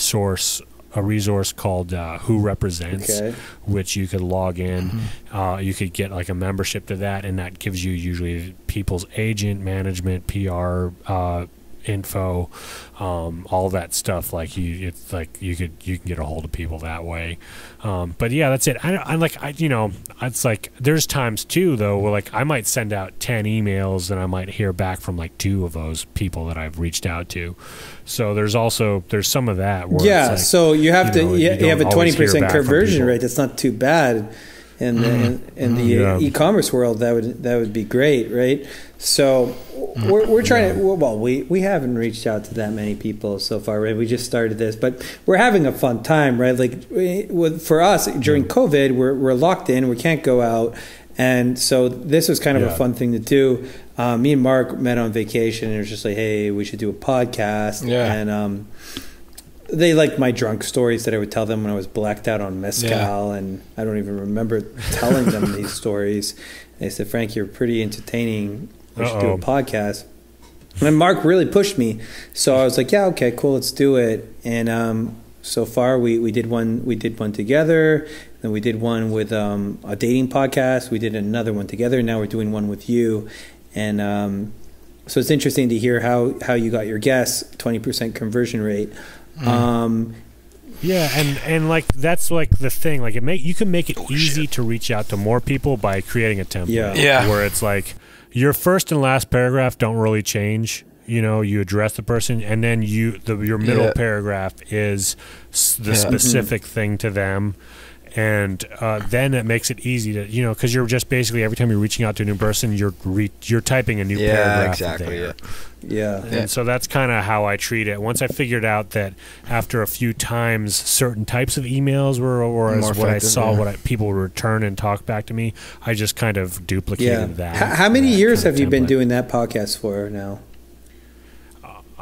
resource called Who Represents, which you could log in. You could get like a membership to that, and that gives you usually people's agent, management, PR info, all that stuff. Like, you can get a hold of people that way. But yeah, that's it. It's like, there's times too though where like I might send out 10 emails and I might hear back from like 2 of those people that I've reached out to. So there's some of that where it's like, so you have you have a 20% conversion rate. That's not too bad. In the e-commerce world, that would be great, right? So we're trying to. Well, we haven't reached out to that many people so far, right? We just started this, but we're having a fun time, right? Like, for us during COVID, we're locked in, we can't go out, and so this was kind of a fun thing to do. Me and Mark met on vacation, and it was just like, hey, we should do a podcast, and they liked my drunk stories that I would tell them when I was blacked out on mezcal, and I don't even remember telling them these stories. They said, Frank, you're pretty entertaining. We should do a podcast. And Mark really pushed me. So I was like, yeah, okay, cool, let's do it. And so far we did one together. Then we did one with a dating podcast. We did another one together. Now we're doing one with you. And so it's interesting to hear how you got your guests, 20% conversion rate. And like that's like the thing. Like, you can make it easy to reach out to more people by creating a template. Where it's like your first and last paragraph don't really change. You address the person, and then your middle paragraph is the specific thing to them. And then it makes it easy to, because you're just basically, every time you're reaching out to a new person, you're typing a new paragraph there. And so that's kind of how I treat it. Once I figured out that after a few times, certain types of emails what people would return and talk back to me, I just kind of duplicated that. How many years have you been doing that podcast for now?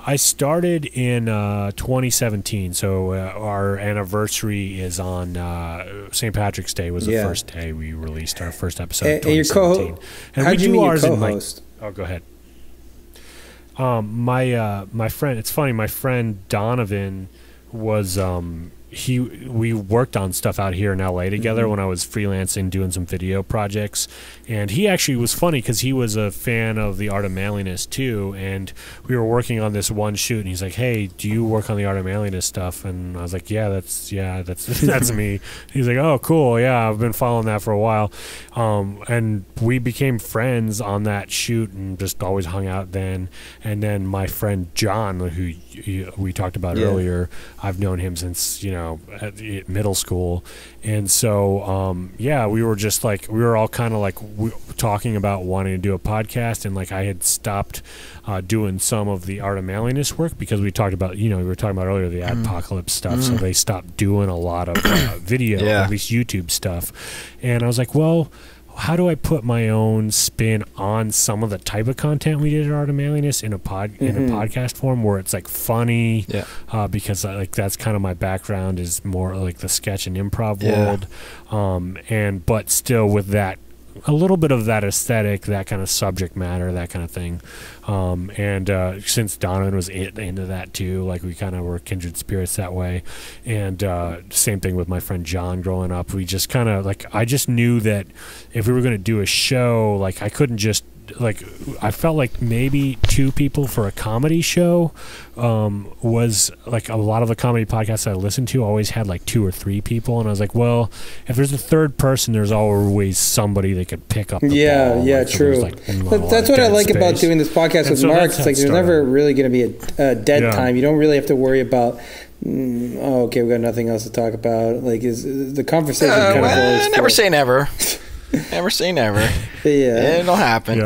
I started in 2017, so our anniversary is on St. Patrick's Day was the first day we released our first episode. And your co-host? How did you meet your co-host? Go ahead. My friend. It's funny. My friend Donovan was we worked on stuff out here in LA together when I was freelancing, doing some video projects, and he actually was funny because he was a fan of The Art of Manliness too, and we were working on this one shoot, and he's like, hey, do you work on The Art of Manliness stuff? And I was like, that's that's me. He's like, oh, cool, yeah, I've been following that for a while, and we became friends on that shoot and just always hung out then. And then my friend John, who we talked about earlier, I've known him since at middle school. And so, we were just like, we were all kind of like talking about wanting to do a podcast. And like, I had stopped doing some of the Art of Manliness work because we talked about, we were talking about earlier, the Adpocalypse stuff. So they stopped doing a lot of video, at least YouTube stuff. And I was like, well, how do I put my own spin on some of the type of content we did at Art of Manliness in a podcast form where it's like funny, because like that's kind of my background is more like the sketch and improv world, but still with that a little bit of that aesthetic, that kind of subject matter, that kind of thing. Since Donovan was into that too, like we kind of were kindred spirits that way. And same thing with my friend John growing up. We just kind of like, I just knew that if we were going to do a show, like I couldn't just, like, I felt like maybe 2 people for a comedy show was like a lot of the comedy podcasts I listened to always had like 2 or 3 people, and I was like, well, if there's a third person, there's always somebody that could pick up the ball. Like, true. Like, that's what I like about doing this podcast with Mark. It's like there's never really going to be a dead time. You don't really have to worry about okay, we got nothing else to talk about. Like, is the conversation kind of always never say never. Never say never. It'll happen.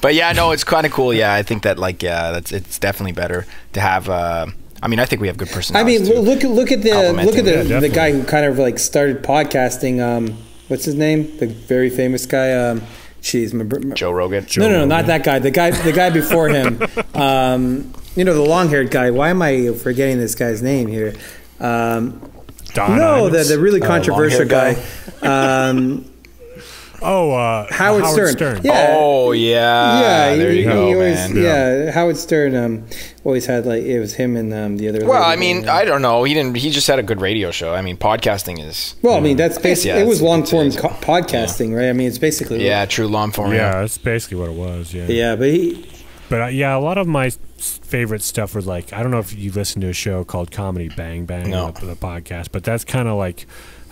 But yeah, no, it's kind of cool. Yeah, I think that it's definitely better to have. I think we have good personalities. I mean, look at the guy who kind of like started podcasting. What's his name? The very famous guy. Joe Rogan. No, not that guy. The guy before him. The long-haired guy. Why am I forgetting this guy's name here? The really controversial guy. Howard Stern. Yeah. Oh yeah. There you go, man. Yeah, Howard Stern always had like it was him and the other. Well, I mean, I don't know. He didn't. He just had a good radio show. I mean, podcasting is. Well, I mean, that's basically it was long form podcasting, right? I mean, it's basically true long form. Yeah, that's basically what it was. Yeah. Yeah, but a lot of my favorite stuff was like, I don't know if you listen to a show called Comedy Bang Bang, the podcast, but that's kind of like,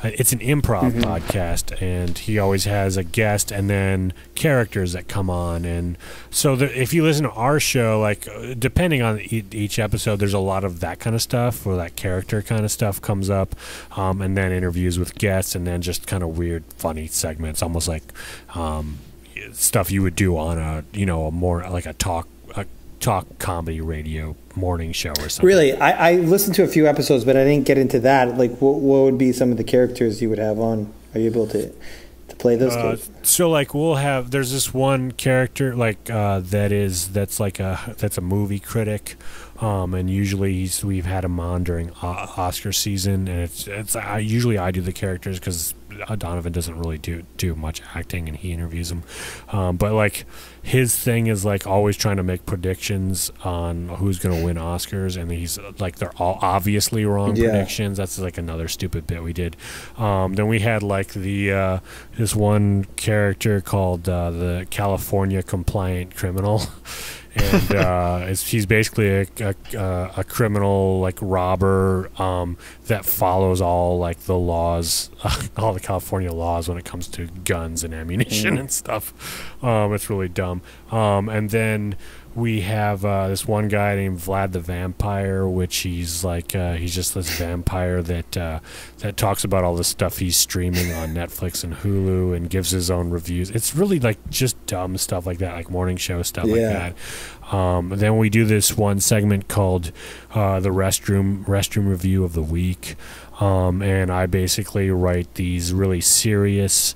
it's an improv podcast, and he always has a guest and then characters that come on. And so if you listen to our show, like depending on each episode, there's a lot of that kind of stuff where that character kind of stuff comes up, and then interviews with guests, and then just kind of weird, funny segments, almost like stuff you would do on a more like a talk comedy radio morning show or something. Really, I listened to a few episodes, but I didn't get into that. Like, what would be some of the characters you would have on? Are you able to play those? So, like, there's this one character, like, that's a movie critic. And usually we've had him on during Oscar season, and usually I do the characters because Donovan doesn't really do much acting, and he interviews them. But like his thing is like always trying to make predictions on who's going to win Oscars, and he's like they're all obviously wrong predictions. That's like another stupid bit we did. Then we had like this one character called the California Compliant Criminal. And he's basically a criminal, like robber, that follows all like the laws, all the California laws when it comes to guns and ammunition and stuff. It's really dumb. And then we have this one guy named Vlad the Vampire, which he's like he's just this vampire that talks about all the stuff he's streaming on Netflix and Hulu and gives his own reviews. It's really like just dumb stuff like that, like morning show stuff like that. Then we do this one segment called the restroom review of the week, and I basically write these really serious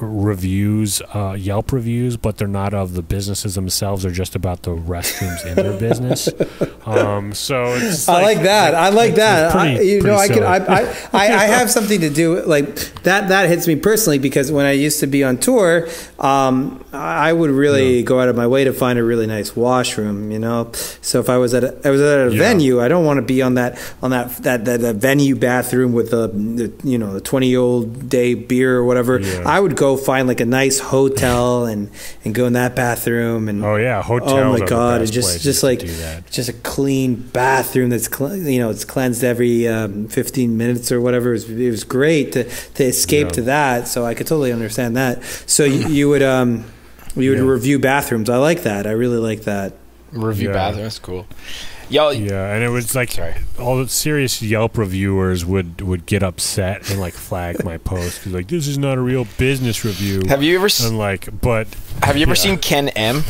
reviews, Yelp reviews, but they're not of the businesses themselves. They're just about the restrooms in their business. So it's I like that. I have something to do like that. That hits me personally because when I used to be on tour, I would really go out of my way to find a really nice washroom. So if I was at a venue, I don't want to be on that venue bathroom with the 20-year-old day beer or whatever. I would go find like a nice hotel and go in that bathroom and hotels. Oh my god, it's just like just a clean bathroom that's it's cleansed every 15 minutes or whatever. It was great to escape to that. So I could totally understand that. So you would review bathrooms. I like that. I really like that. Review bathrooms, cool. Yeah, and it was like all the serious Yelp reviewers would get upset and like flag my post because like this is not a real business review. Have you ever have you ever seen Ken M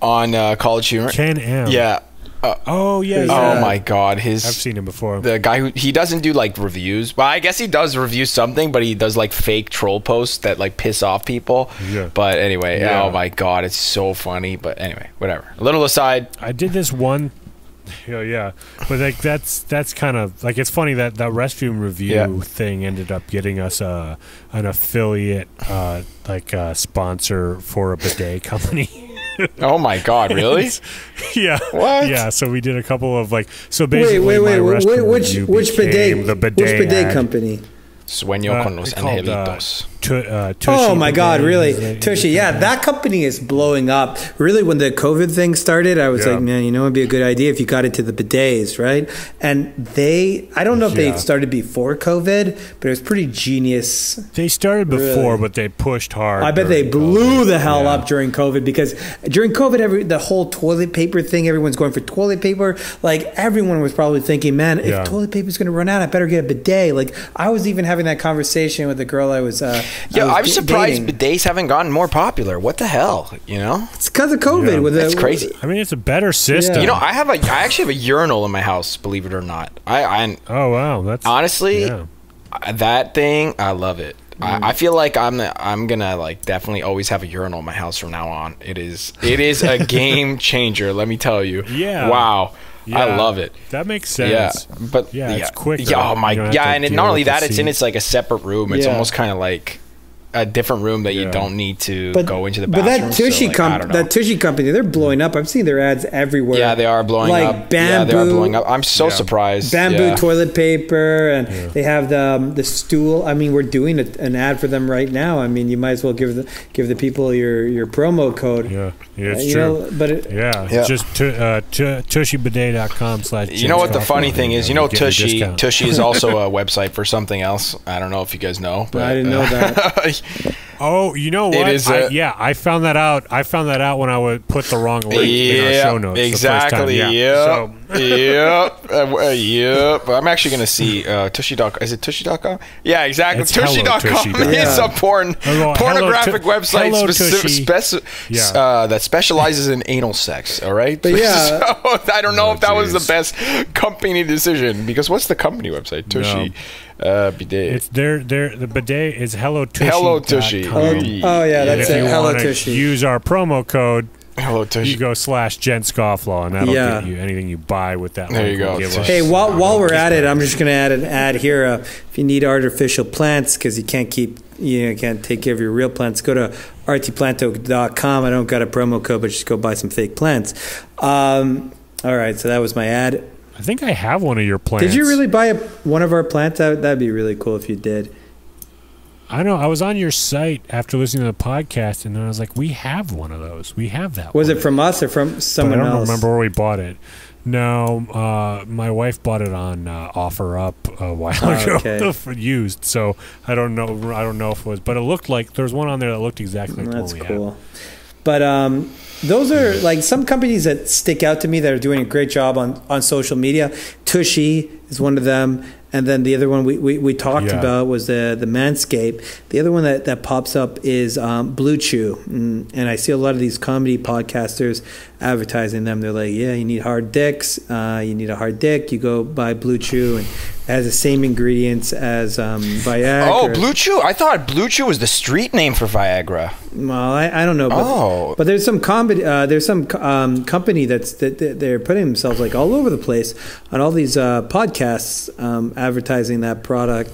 on College Humor? Ken M. Yeah. Oh my God, I've seen him before. The guy he doesn't do like reviews. Well, I guess he does review something, but he does like fake troll posts that like piss off people. Yeah. But anyway, oh my God, it's so funny. But anyway, whatever. A little aside. I did this one. Yeah, but like that's kind of like it's funny that restroom review thing ended up getting us an affiliate sponsor for a bidet company. Oh my God! Really? Yeah. What? Yeah. So we did a couple of like. So basically, which bidet company? Sueño con los angelitos. Tushy oh my God, bidet. really? Tushy, yeah, that company is blowing up. Really, when the COVID thing started, I was like, man, you know, it'd be a good idea if you got into the bidets, right? And I don't know if they started before COVID, but it was pretty genius. They started before, but they pushed hard. I bet they blew the hell up during COVID because during COVID, the whole toilet paper thing, everyone's going for toilet paper. Like, everyone was probably thinking, man, if toilet paper is going to run out, I better get a bidet. Like, I was even having that conversation with the girl I was I'm surprised bidets haven't gotten more popular. What the hell, you know? It's because of COVID. That's crazy. I mean, it's a better system. You know, I actually have a urinal in my house, believe it or not. Oh wow, that's honestly that thing. I love it. I feel like I'm gonna like definitely always have a urinal in my house from now on. It is a game changer. Let me tell you. Yeah. Wow. Yeah, I love it. That makes sense. Yeah, but it's quick. Yeah, oh my, and not only that, it's like a separate room. It's almost kind of like a different room that you don't need to go into the bathroom. But that Tushy company, they're blowing up. I'm seeing their ads everywhere. Yeah, they are blowing up. Like bamboo. Yeah, they are blowing up. I'm so surprised. Bamboo toilet paper, and they have the stool. I mean, we're doing an ad for them right now. I mean, you might as well give the people your promo code. Yeah, it's true. Just tushybidet.com/. You know what the funny thing is? You know, Tushy is also a website for something else. I don't know if you guys know. But, I didn't know that. Oh, you know what? I found that out. I found that out when I would put the wrong link in our show notes. Exactly. Yep. I'm actually going to see Tushy.com. Is it Tushy.com? Yeah, exactly. Tushy.com is a pornographic website that specializes in anal sex. All right. But so I don't know if that was the best company decision, because what's the company website? Tushy. Bidet. It's the bidet is Hello Tushy. Hello Tushy. Oh yeah, that's it. Hello Tushy. Use our promo code. Hello Tushy. You go /GentScofflaw, and that'll get you anything you buy with that. There you go. Hey, while we're at it, I'm just going to add an ad here. If you need artificial plants because you can't take care of your real plants, go to artiplanto.com. I don't got a promo code, but just go buy some fake plants. All right, so that was my ad. I think I have one of your plants. Did you really buy one of our plants? That'd be really cool if you did. I know. I was on your site after listening to the podcast, and I was like, we have one of those. We have that Was one. it from us or from someone else? I don't remember where we bought it. No, my wife bought it on OfferUp a while ago for used. So I don't know if it was, but it looked like there was one on there that looked exactly like the one we have. But those are like some companies that stick out to me that are doing a great job on social media. Tushy is one of them. And then the other one we talked about was the Manscaped. The other one that pops up is Blue Chew. And I see a lot of these comedy podcasters advertising them. They're like, yeah, you need hard dicks. You need a hard dick. You go buy Blue Chew, and it has the same ingredients as Viagra. Oh, Blue Chew? I thought Blue Chew was the street name for Viagra. Well, I don't know. But there's some company that's they're putting themselves like all over the place on all these podcasts advertising that product.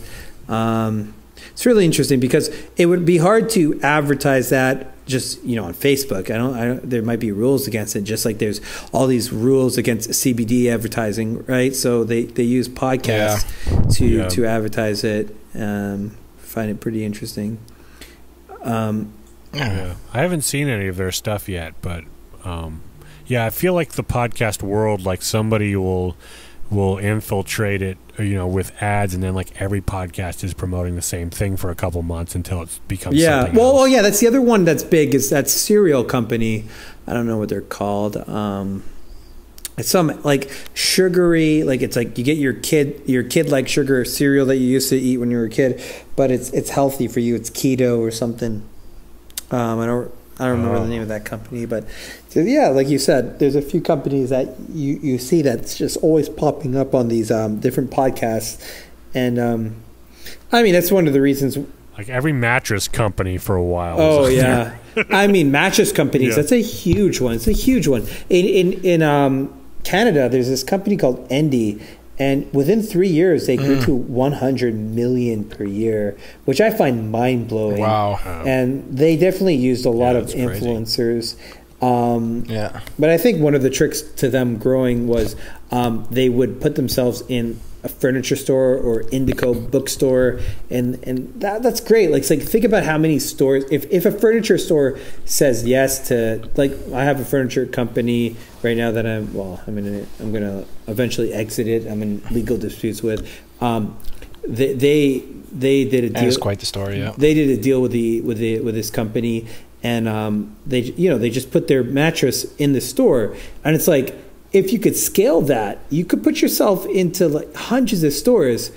It's really interesting because it would be hard to advertise that just on Facebook. I don't. There might be rules against it, just like there's all these rules against CBD advertising, right? So they use podcasts to advertise it. Find it pretty interesting. I haven't seen any of their stuff yet, but I feel like the podcast world, like somebody will infiltrate it, with ads, and then like every podcast is promoting the same thing for a couple months until it becomes something else. That's the other one that's big is that cereal company. I don't know what they're called. some like sugary, like it's like you get your kid like sugar cereal that you used to eat when you were a kid, but it's healthy for you. It's keto or something. I don't remember the name of that company, but so yeah, like you said, there's a few companies that you see that's just always popping up on these different podcasts, and I mean that's one of the reasons. Like every mattress company for a while. Oh yeah, I mean mattress companies. That's a huge one. It's a huge one. In Canada, there's this company called Endy, and within 3 years they grew to 100 million per year, which I find mind blowing. Wow! And they definitely used a lot of influencers. But I think one of the tricks to them growing was they would put themselves in a furniture store or Indigo bookstore, and that's great. Like think about how many stores. If a furniture store says yes to, like, I have a furniture company right now that I'm gonna eventually exit it. I'm in legal disputes with. They did a deal. That's quite the story. Yeah, they did a deal with this company, and they just put their mattress in the store, and it's like, if you could scale that, you could put yourself into like hundreds of stores,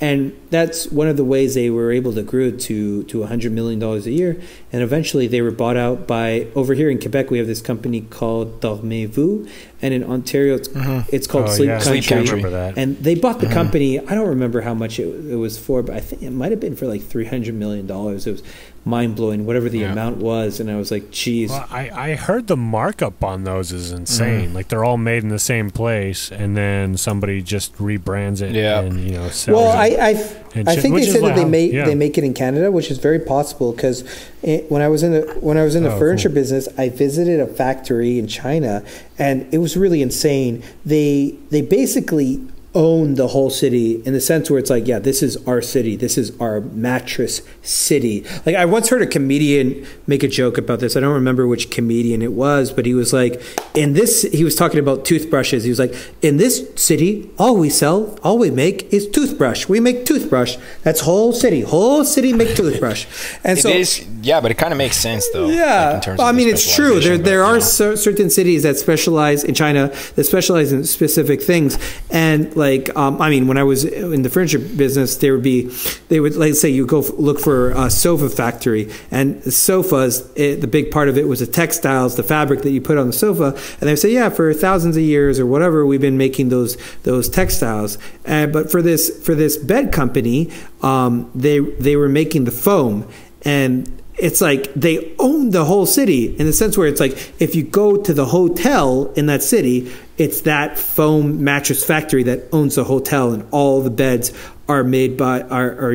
and that's one of the ways they were able to grow to $100 million a year. And eventually they were bought out by, over here in Quebec, we have this company called Dormez-vous, and in Ontario it's called Sleep Country. And they bought the company. I don't remember how much it was for, but I think it might have been for like $300 million. It was mind-blowing, whatever the amount was, and I was like, geez. Well, I heard the markup on those is insane. Like they're all made in the same place, and then somebody just rebrands it and sells it. I think they said that they make it in Canada, which is very possible, because when I was in the furniture business, I visited a factory in China, and it was really insane. They basically own the whole city, in the sense where it's like, yeah, this is our city, this is our mattress city. Like, I once heard a comedian make a joke about this. I don't remember which comedian it was, but he was like, he was talking about toothbrushes. He was like, in this city, all we make is toothbrush. We make toothbrush. That's whole city make toothbrush. And but it kind of makes sense though. Yeah, in terms I mean, it's true. There are certain cities that specialize in China, that specialize in specific things. And like, I mean, when I was in the furniture business, they would like say you go look for a sofa factory, and the sofas, the big part of it was the textiles, the fabric that you put on the sofa, and they would say, yeah, for thousands of years or whatever, we've been making those textiles. But for this bed company, they were making the foam, and it's like they own the whole city, in the sense where it's like, if you go to the hotel in that city, it's that foam mattress factory that owns the hotel, and all the beds are made by are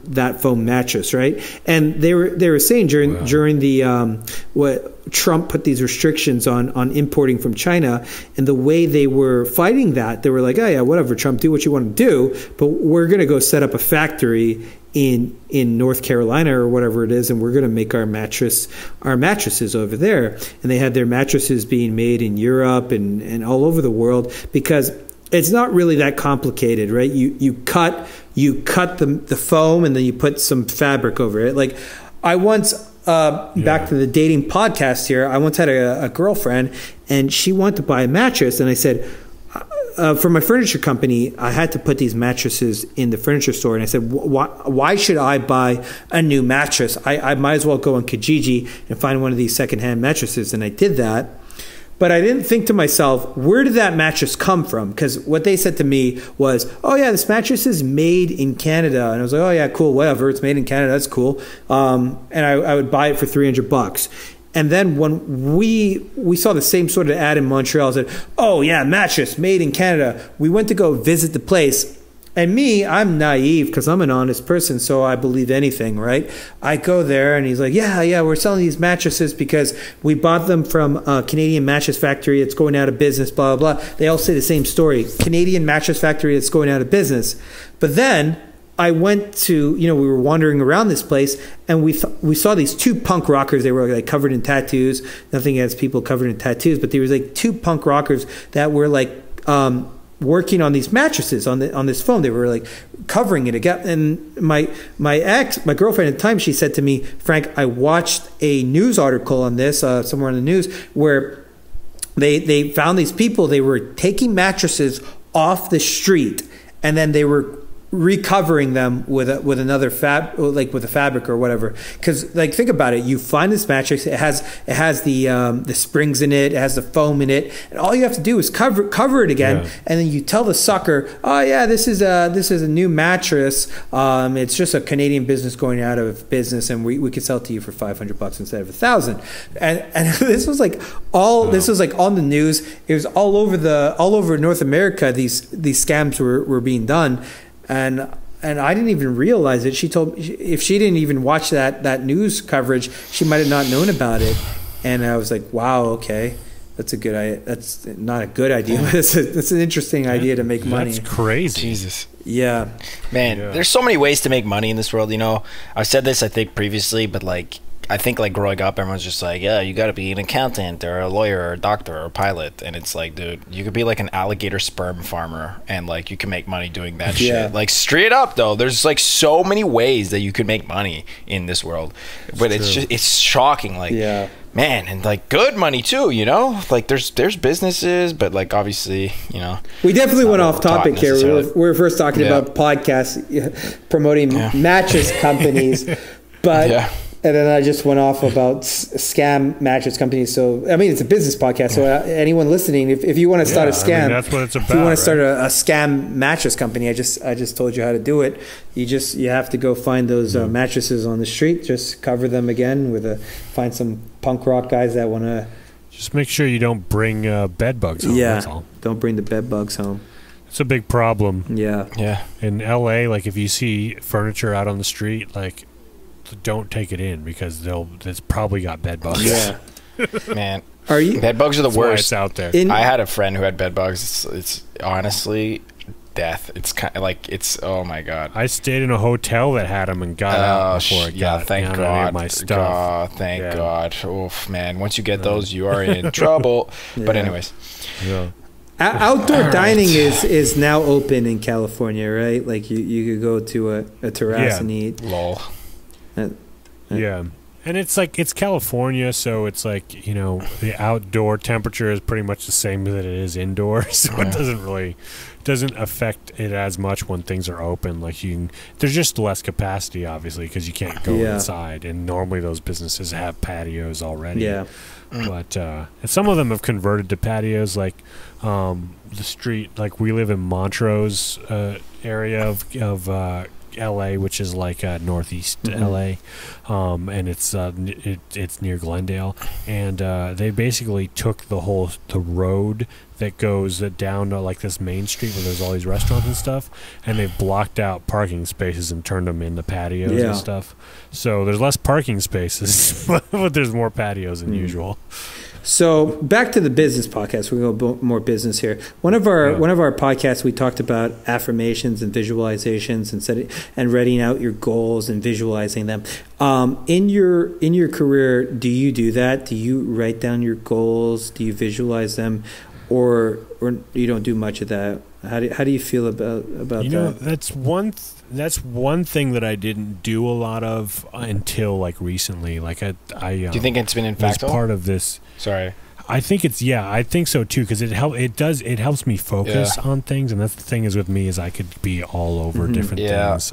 that foam mattress, right? And they were saying during the what Trump put these restrictions on importing from China, and the way they were fighting that, they were like, oh yeah, whatever, Trump, do what you want to do, but we're going to go set up a factory in North Carolina or whatever it is, and we're going to make our mattresses over there. And they had their mattresses being made in Europe and all over the world, because it's not really that complicated, right? You cut the foam, and then you put some fabric over it. Like, I once back to the dating podcast here, I once had a girlfriend, and she wanted to buy a mattress, and I said, for my furniture company, I had to put these mattresses in the furniture store, and I said, why should I buy a new mattress? I might as well go on Kijiji and find one of these secondhand mattresses, and I did that. But I didn't think to myself, where did that mattress come from? Because what they said to me was, oh yeah, this mattress is made in Canada. And I was like, oh yeah, cool, whatever, it's made in Canada, that's cool. And I would buy it for $300. And then when we saw the same sort of ad in Montreal, said, oh yeah, mattress made in Canada. We went to go visit the place. And me, I'm naive because I'm an honest person, so I believe anything, right? I go there, and he's like, yeah, we're selling these mattresses because we bought them from a Canadian mattress factory that's going out of business, blah, blah, blah. They all say the same story. Canadian mattress factory that's going out of business. But then I went to, we were wandering around this place, and we saw these two punk rockers. They were like covered in tattoos. Nothing against people covered in tattoos, but there was like two punk rockers that were like working on these mattresses on this foam. They were like covering it again. And my girlfriend at the time, she said to me, Frank, I watched a news article on this somewhere on the news where they found these people. They were taking mattresses off the street, and then they were recovering them with another with a fabric or whatever. Because like, think about it, you find this mattress, it has the springs in it, it has the foam in it, and all you have to do is cover it again, and then you tell the sucker, oh yeah, this is a new mattress, it's just a Canadian business going out of business, and we could sell it to you for $500 instead of $1,000. And this was like this was like on the news. It was all over North America. These scams were being done. And I didn't even realize it. She told me if she didn't even watch that news coverage, she might have not known about it. And I was like, wow, okay, that's not a good idea, but it's an interesting idea to make money. That's crazy. Jesus. Yeah, man. Yeah. There's so many ways to make money in this world. You know, I've said this I think previously, but like, I think like growing up, everyone's just like, yeah, you got to be an accountant or a lawyer or a doctor or a pilot. And it's like, dude, you could be like an alligator sperm farmer and like you can make money doing that shit. Like straight up though, there's like so many ways that you could make money in this world. But it's shocking. Like, man, and like good money too, you know? Like there's businesses, but like obviously, you know. We definitely went off topic here. We were first talking about podcasts promoting mattress companies, but and then I just went off about scam mattress companies. So, I mean, it's a business podcast. So anyone listening, if you want to start a scam, that's what it's about. If you want to start a scam mattress company, I just told you how to do it. You have to go find those mattresses on the street. Just cover them again find some punk rock guys that want to. Just make sure you don't bring bed bugs home. Yeah, that's all. Don't bring the bed bugs home. It's a big problem. Yeah. In LA, like if you see furniture out on the street, like, don't take it in because it's probably got bed bugs. Yeah, man. Bed bugs are the worst. It's out there. I had a friend who had bed bugs. It's honestly death. It's kind of like oh my god. I stayed in a hotel that had them and got out before I got thank God. My stuff. Thank God. Oof, man. Once you get those, you are in trouble. But anyways. Yeah. Outdoor dining is now open in California, right? Like you could go to a terrace and eat. Lol. Yeah, and it's like it's California, so it's like, you know, the outdoor temperature is pretty much the same that it is indoors, so it doesn't affect it as much when things are open. Like there's just less capacity, obviously, because you can't go inside, and normally those businesses have patios already. Yeah, but and some of them have converted to patios, like the street. Like we live in Montrose area of LA, which is like northeast LA, and it's near Glendale, and they basically took the road that goes down to like this main street where there's all these restaurants and stuff, and they've blocked out parking spaces and turned them into patios and stuff. So there's less parking spaces, but there's more patios than usual. So back to the business podcast. We're going to go more business here. One of our podcasts, we talked about affirmations and visualizations and writing out your goals and visualizing them. In your career, do you do that? Do you write down your goals? Do you visualize them, or you don't do much of that? How do you feel about that? Know, that's one thing that I didn't do a lot of until like recently. Like I do you think it's been impactful? Part of this. Sorry. I think I think so too, because it helps me focus on things, and that's the thing is with me is I could be all over different things.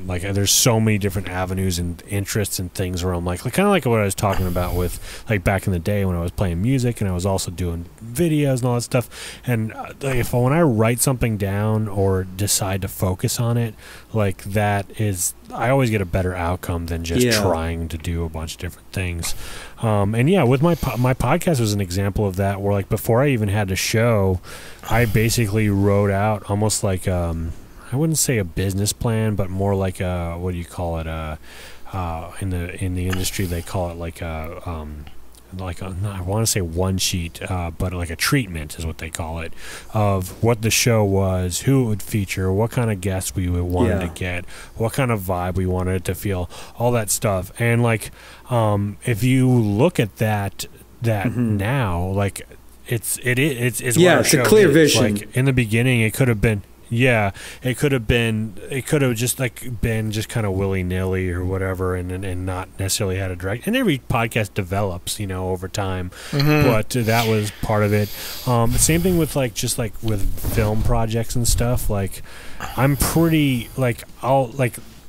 Like there's so many different avenues and interests and things where I'm like kind of like what I was talking about with like back in the day when I was playing music and I was also doing videos and all that stuff. And when I write something down or decide to focus on it, like that is, I always get a better outcome than just trying to do a bunch of different things. And with my podcast was an example of that, where like before I even had the show, I basically wrote out almost like I wouldn't say a business plan, but more like a, what do you call it? In the industry they call it like a I want to say one sheet, but like a treatment is what they call it, of what the show was, who it would feature, what kind of guests we wanted to get, what kind of vibe we wanted it to feel, all that stuff. And like if you look at that now, like it's it's a clear vision. Like in the beginning it could have been Yeah, it could have just like been just kind of willy-nilly or whatever, and not necessarily had a direct. And every podcast develops, over time. But that was part of it. Same thing with just with film projects and stuff. Like, I'm pretty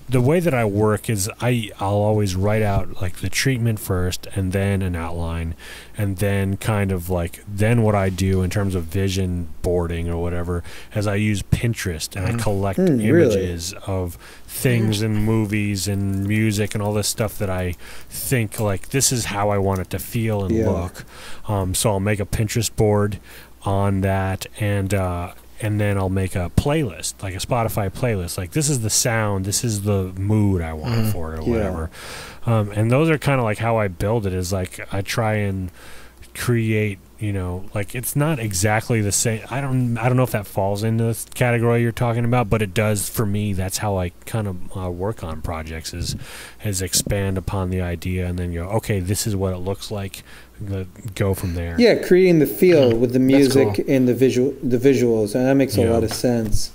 the way that I work is I'll always write out like the treatment first, and then an outline, and then kind of then what I do in terms of vision boarding or whatever is I use Pinterest and I collect images of things and movies and music and all this stuff that I think this is how I want it to feel and look. So I'll make a Pinterest board on that, and then I'll make a playlist, like a Spotify playlist. Like, this is the sound, this is the mood I want for it or whatever. And those are kind of how I build it, is I try and create, it's not exactly the same. I don't know if that falls into the category you're talking about, but it does for me. That's how I kind of work on projects, is expand upon the idea and then go, okay, this is what it looks like. Go from there. Yeah, creating the feel with the music and the visuals, and that makes a lot of sense.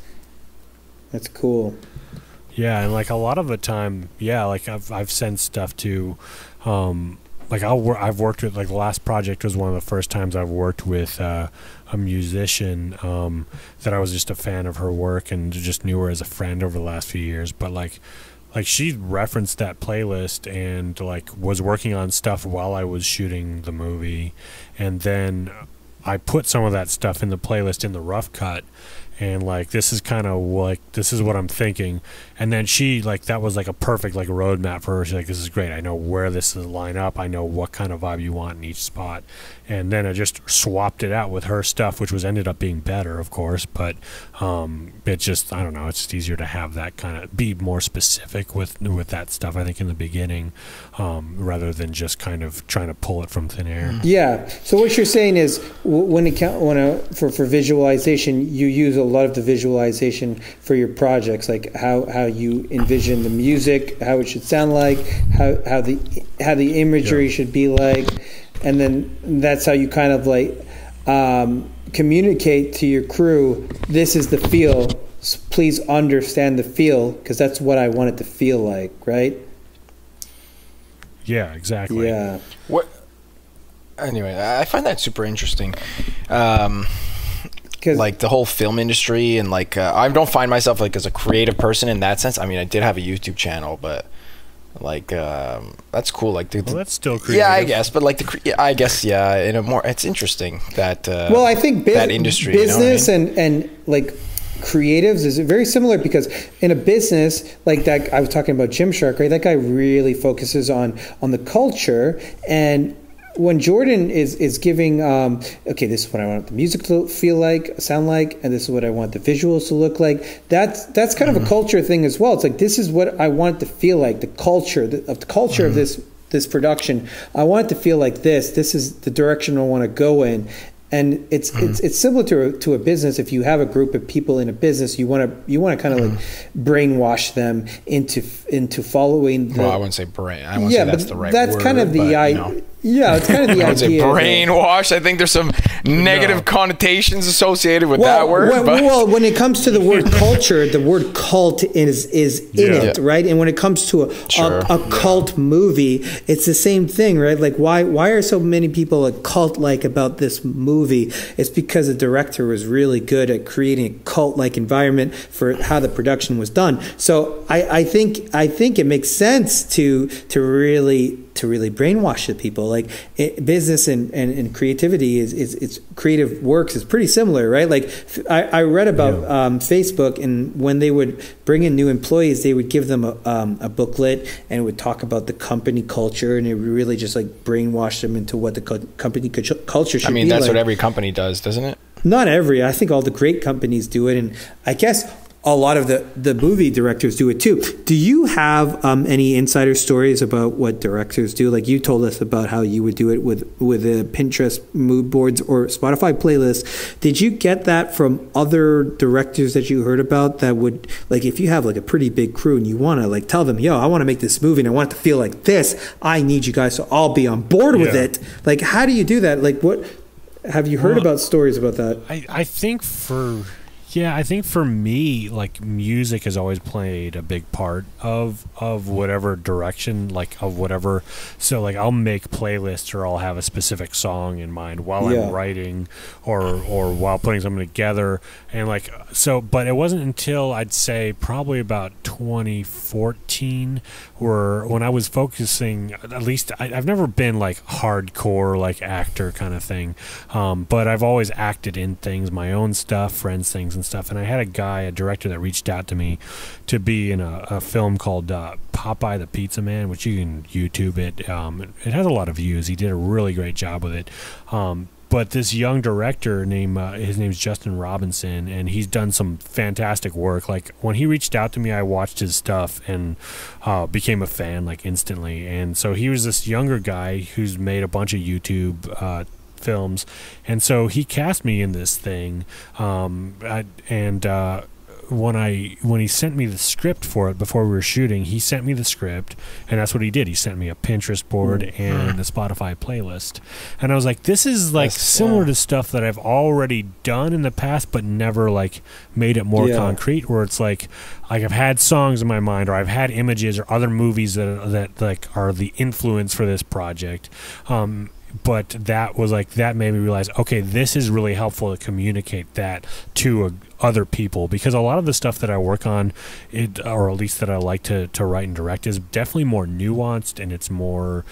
That's cool. Yeah, and a lot of the time, I've sent stuff to, I've worked with the last project was one of the first times I've worked with a musician that I was just a fan of her work and just knew her as a friend over the last few years, but she referenced that playlist and was working on stuff while I was shooting the movie, and then I put some of that stuff in the playlist in the rough cut, and this is kind of this is what I'm thinking. And then she that was a perfect roadmap for her. She's this is great, I know where this is line up, I know what kind of vibe you want in each spot. And then I just swapped it out with her stuff, which ended up being better, of course, but it just, I don't know, it's just easier to have that kind of be more specific with that stuff, I think, in the beginning, rather than just kind of trying to pull it from thin air. Yeah. So what you're saying is for visualization, you use a lot of the visualization for your projects, like how you envision the music, how it should sound like, how the imagery should be like, and then that's how you kind of communicate to your crew, this is the feel, please understand the feel, because that's what I want it to feel like, right? Yeah, exactly. Yeah. Anyway, I find that super interesting. The whole film industry, and I don't find myself as a creative person in that sense. I mean, I did have a YouTube channel, but that's cool. That's still creative. Yeah, I guess, but I guess, yeah, in a more, it's interesting that. Well, I think that industry, business, and creatives is very similar, because in a business like that, I was talking about Gymshark, right? That guy really focuses on the culture, and when Jordan is giving, okay, this is what I want the music to feel like, sound like, and this is what I want the visuals to look like. That's kind of a culture thing as well. It's this is what I want it to feel like, the culture of this production. I want it to feel like this. This is the direction I want to go in. And it's similar to a business. If you have a group of people in a business, you want to kind of brainwash them into following. Well, I wouldn't say brain. I wouldn't say that's the right word. That's kind of the idea. Yeah, it's kind of the I would say idea. Brainwash. I think there's some negative connotations associated with that word. Well, when it comes to the word culture, the word cult is in it, right? And when it comes to a cult movie, it's the same thing, right? Why are so many people cult-like about this movie? It's because the director was really good at creating a cult-like environment for how the production was done. So I think it makes sense to really brainwash the people. Business and creativity is creative works is pretty similar, right? I read about Facebook, and when they would bring in new employees, they would give them a booklet, and it would talk about the company culture, and it would really just brainwash them into what the company culture should be. I mean, that's what every company does, doesn't it? Not every. I think all the great companies do it, and I guess a lot of the movie directors do it too. Do you have any insider stories about what directors do? You told us about how you would do it with the Pinterest mood boards or Spotify playlists. Did you get that from other directors that you heard about that would, if you have a pretty big crew and you want to tell them, yo, I want to make this movie and I want it to feel like this, I need you guys to all be on board with it. How do you do that? What have you heard about stories about that? I think for Yeah, I think for me, like, music has always played a big part of whatever direction, like, of whatever. So, like, I'll make playlists or I'll have a specific song in mind while I'm writing or while putting something together. And, like, so, but it wasn't until I'd say probably about 2014 when I was focusing, at least, I've never been, like, hardcore, like, actor kind of thing. But I've always acted in things, my own stuff, friends' things, and stuff. And I had a director that reached out to me to be in a film called Popeye the Pizza Man, which you can YouTube it. It has a lot of views. He did a really great job with it. But this young director his name's Justin Robinson, and he's done some fantastic work. Like, when he reached out to me, I watched his stuff and became a fan, like, instantly. And so he was this younger guy who's made a bunch of YouTube films, and so he cast me in this thing, when he sent me the script for it before we were shooting, he sent me the script, and that's what he did. He sent me a Pinterest board and a Spotify playlist, and I was like, this is like similar to stuff that I've already done in the past, but never like made it more concrete, where it's like I've had songs in my mind, or I've had images or other movies that like are the influence for this project. But that was like, that made me realize, okay, this is really helpful to communicate that to other people, because a lot of the stuff that I work on, or at least that I like to write and direct, is definitely more nuanced, and it's more,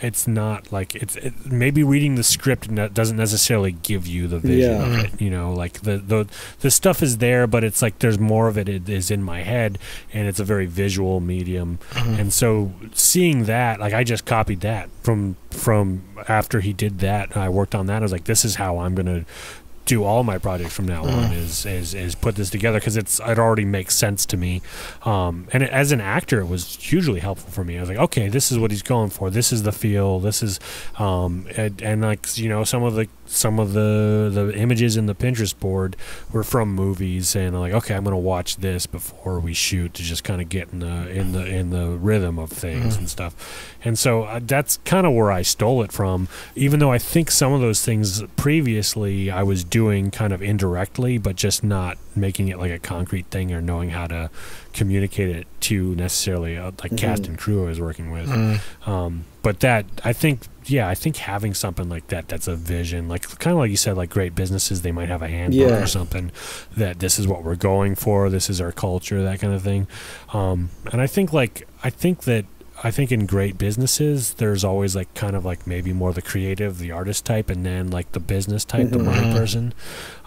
it's not like, maybe reading the script doesn't necessarily give you the vision of it, you know, like the stuff is there, but it's like there's more of it is in my head, and it's a very visual medium, and so seeing that, like, I just copied that from after he did that, I worked on that. I was like, this is how I'm gonna do all my projects from now on, is put this together, because it already makes sense to me, and as an actor, it was hugely helpful for me. I was like, okay, this is what he's going for, this is the feel, this is and like, you know, some of the images in the Pinterest board were from movies, and I'm like, okay, I'm gonna watch this before we shoot to just kind of get in the rhythm of things and stuff. And so that's kind of where I stole it from, even though I think some of those things previously I was doing kind of indirectly, but just not making it like a concrete thing, or knowing how to communicate it to necessarily like cast and crew I was working with. But that, I think having something like that's a vision, like kind of like you said, like great businesses, they might have a handbook or something that this is what we're going for, this is our culture, that kind of thing. And I think in great businesses, there's always like kind of like maybe more the creative, the artist type, and then like the business type, the money person.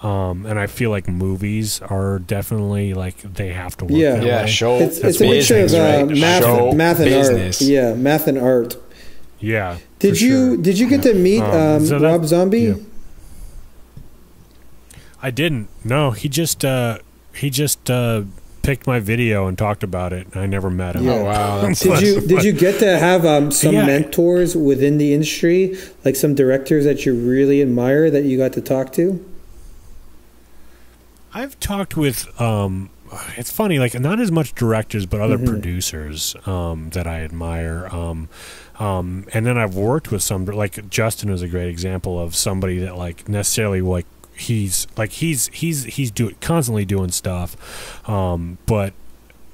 And I feel like movies are definitely like, they have to work that way. Show. It's a mixture of math and art. Yeah, math and art. Yeah. Did you get to meet Rob Zombie? Yeah. I didn't. No, he just picked my video and talked about it, and I never met him. Oh wow! Did you get to have some mentors within the industry, like some directors that you really admire that you got to talk to? I've talked with it's funny, like not as much directors, but other producers that I admire. And then I've worked with some, like Justin is a great example of somebody that like necessarily like he's constantly doing stuff, but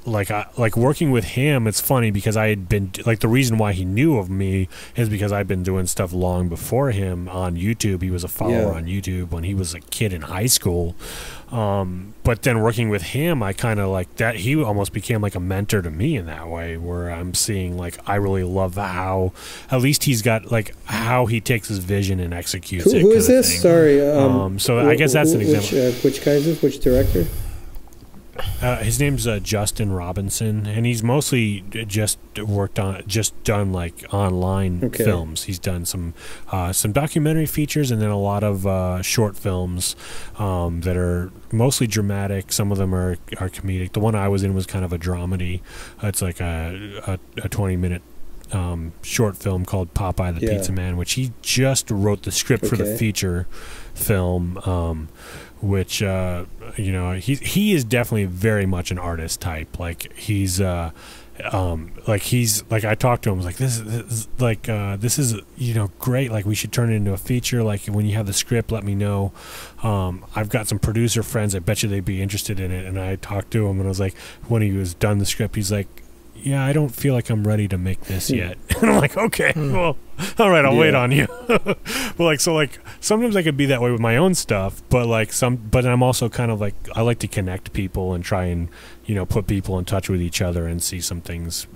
like working with him, it's funny because I had been like, the reason why he knew of me is because I'd been doing stuff long before him on YouTube. He was a follower on YouTube when he was a kid in high school. But then working with him, I kind of like that. He almost became like a mentor to me in that way, where I'm seeing like, I really love how, at least he's got like how he takes his vision and executes it. Who is this? Thing. Sorry. So I guess that's an example. Which guy is this? Which director? His name's Justin Robinson, and he's mostly just done like online films. He's done some documentary features, and then a lot of short films that are mostly dramatic. Some of them are comedic. The one I was in was kind of a dramedy. It's like a 20-minute short film called Popeye the Pizza Man, which he just wrote the script for the feature film. Which you know, he is definitely very much an artist type. Like he's like he's like, I talked to him, I was like, this is great, like we should turn it into a feature, like when you have the script, let me know. I've got some producer friends, I bet you they'd be interested in it. And I talked to him and I was like, when he was done the script, he's like, yeah, I don't feel like I'm ready to make this yet. And I'm like, okay, well, all right, I'll wait on you. Well, like sometimes I could be that way with my own stuff, but but I'm also kind of like, I like to connect people and try and, put people in touch with each other and see some things,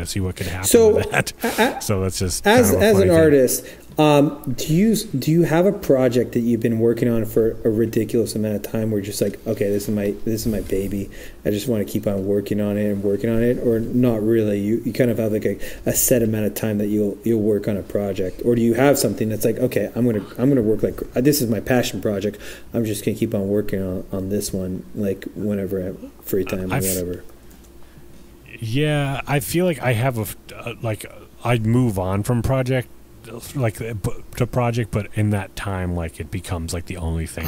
see what could happen with that. So that's just as an artist. Do you have a project that you've been working on for a ridiculous amount of time where you're just like, okay, this is my baby, I just want to keep on working on it, or not really? You kind of have like a set amount of time that you'll work on a project, or do you have something that's like, okay, I'm gonna work, like this is my passion project, I'm just gonna keep on working on this one, like whenever I have free time or whatever? Yeah, I feel like I have I'd move on from project to project, but in that time, like it becomes like the only thing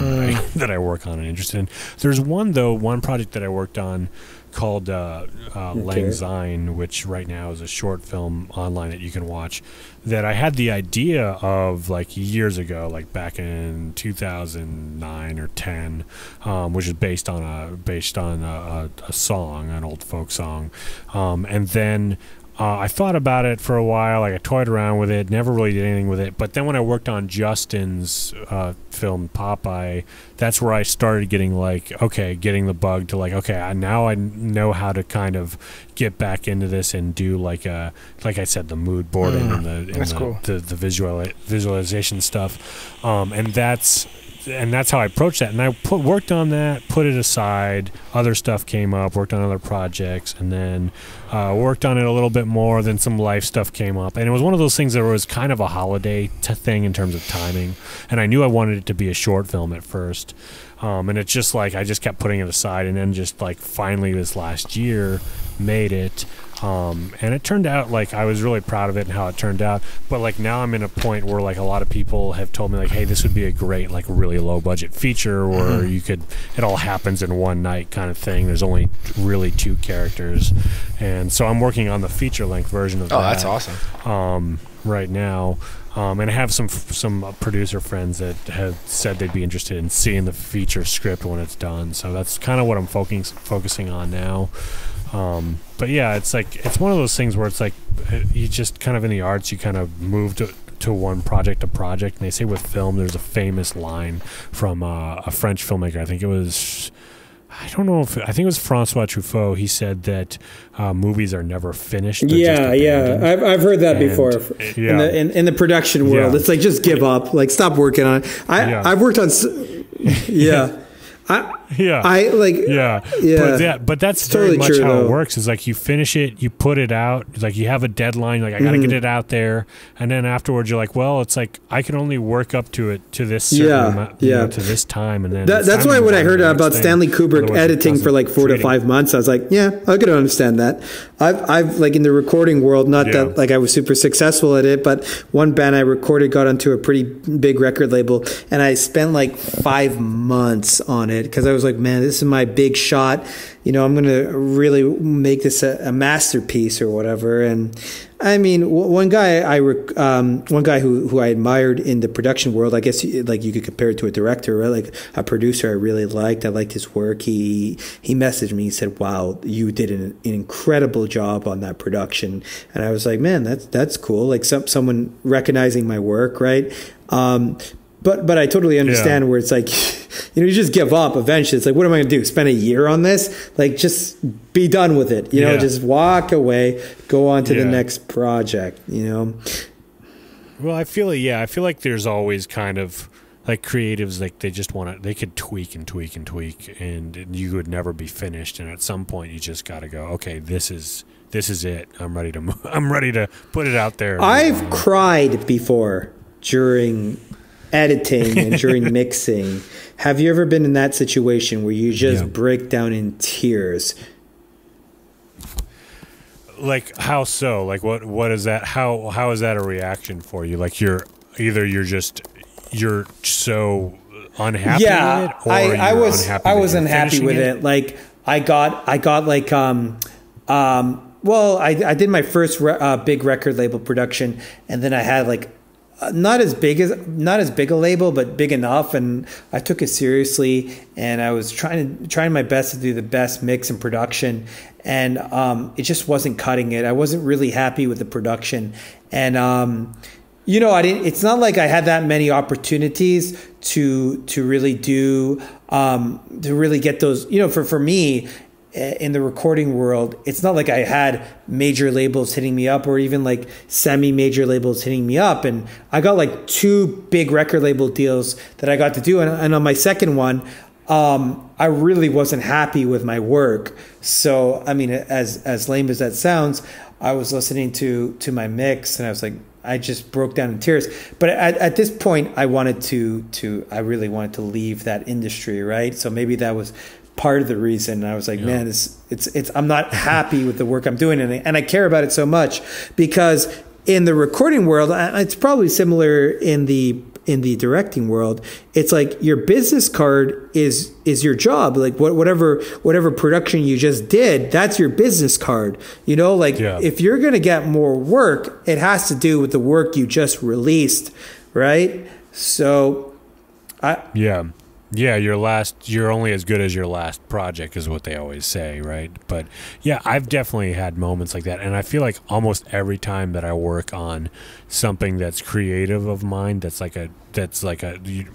that I work on and interested in. There's one project that I worked on called Lang Syne, which right now is a short film online that you can watch, that I had the idea of like years ago, like back in 2009 or 10, which is based on a song, an old folk song, and then I thought about it for a while, like I toyed around with it, never really did anything with it. But then when I worked on Justin's film Popeye, that's where I started getting getting the bug to like, okay, now I know how to kind of get back into this and do like I said, the mood boarding and the visualization stuff, and that's how I approached that. And I worked on that, put it aside. Other stuff came up, worked on other projects, and then worked on it a little bit more. Then some life stuff came up. And it was one of those things that was kind of a holiday thing in terms of timing. And I knew I wanted it to be a short film at first. And it's just like, I just kept putting it aside. And then just like finally this last year made it. And it turned out like I was really proud of it and how it turned out. But like now I'm in a point where like a lot of people have told me like, hey, this would be a great like really low budget feature where it all happens in one night kind of thing. There's only really 2 characters, and so I'm working on the feature length version of that. Oh, that's awesome. Right now. And I have some producer friends that have said they'd be interested in seeing the feature script when it's done. So that's kind of what I'm focusing on now. But yeah, it's like, it's one of those things where it's like, you just kind of in the arts, you kind of move to one project to project. And they say with film, there's a famous line from a French filmmaker. I think it was Francois Truffaut. He said that movies are never finished. Yeah. I've heard that before. Yeah. In the production world, it's like, just give up. Like, stop working on it. I've worked on. But that's totally very much true, how it works. Is like you finish it, you put it out. It's like you have a deadline. Like I got to get it out there, and then afterwards you're like, well, it's like I can only work up to it to this certain amount, to this time, and then that's why when I heard about Stanley Kubrick editing for like 4 to 5 months, I was like, yeah, I could understand that. I've like in the recording world, not that like I was super successful at it, but one band I recorded got onto a pretty big record label, and I spent like 5 months on it because I was like, man, this is my big shot. I'm going to really make this a masterpiece or whatever. And I mean, one guy who I admired in the production world, I guess like you could compare it to a director, right? Like a producer I really liked. I liked his work. He messaged me. He said, wow, you did an incredible job on that production. And I was like, man, that's cool. Like someone recognizing my work, right? But I totally understand where it's like, you just give up eventually. It's like, what am I going to do? Spend a year on this? Like, just be done with it. Just walk away, go on to the next project, Well, I feel like there's always kind of like creatives, like they could tweak and tweak and tweak, and you would never be finished. And at some point you just got to go, okay, this is it. I'm ready to move. I'm ready to put it out there. I've cried before during editing and during mixing. Have you ever been in that situation where you just break down in tears? Like how so? Like what is that? How is that a reaction for you? Like you're so unhappy with it, or I wasn't happy with it. Like I got like well, I did my first big record label production, and then I had like not as big a label, but big enough, and I took it seriously, and I was trying my best to do the best mix and production, and it just wasn't cutting it. I wasn't really happy with the production, and you know, it's not like I had that many opportunities to really do to really get those. You know, for me, in the recording world, it's not like I had major labels hitting me up or even like semi-major labels hitting me up. And I got like 2 big record label deals that I got to do. And on my second one, I really wasn't happy with my work. So, I mean, as lame as that sounds, I was listening to my mix and I was like, I just broke down in tears. But at this point, I really wanted to leave that industry, right? So maybe that was part of the reason. I was like, man, it's I'm not happy with the work I'm doing, and I care about it so much, because in the recording world, it's probably similar in the directing world. It's like your business card is your job. Like whatever production you just did, that's your business card. You know, like if you're going to get more work, it has to do with the work you just released, right? So Yeah, you're only as good as your last project is what they always say, right? But yeah, I've definitely had moments like that, and I feel like almost every time that I work on something that's creative of mine, that's like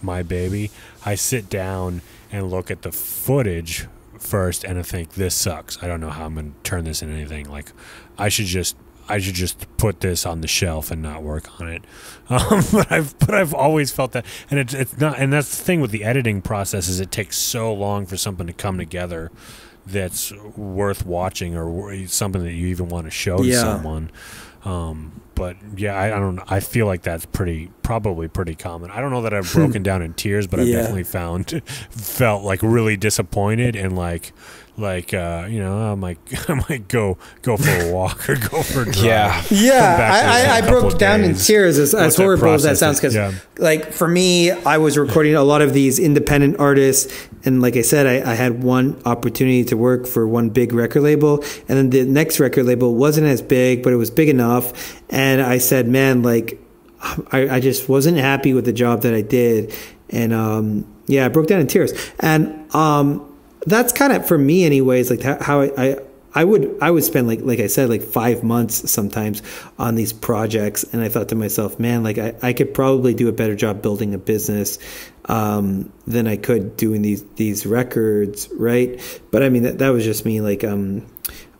my baby, I sit down and look at the footage first and I think, this sucks. I don't know how I'm going to turn this into anything. Like I should just put this on the shelf and not work on it. But I've always felt that, and it's not, and that's the thing with the editing process, is it takes so long for something to come together that's worth watching or something that you even want to show to someone. But yeah, I don't know. I feel like that's probably pretty common. I don't know that I've broken down in tears, but I've definitely felt like really disappointed and like you know, I might go for a walk or go for a drive. I broke down in tears, as horrible as that sounds, because like for me, I was recording a lot of these independent artists, and like I said, I had one opportunity to work for one big record label, and then the next record label wasn't as big, but it was big enough, and I said, man, like I just wasn't happy with the job that I did, and I broke down in tears, and that's kind of, for me anyways, like how I would spend like I said, like 5 months sometimes on these projects, and I thought to myself, man, like I could probably do a better job building a business than I could doing these records, right? But I mean that was just me. Like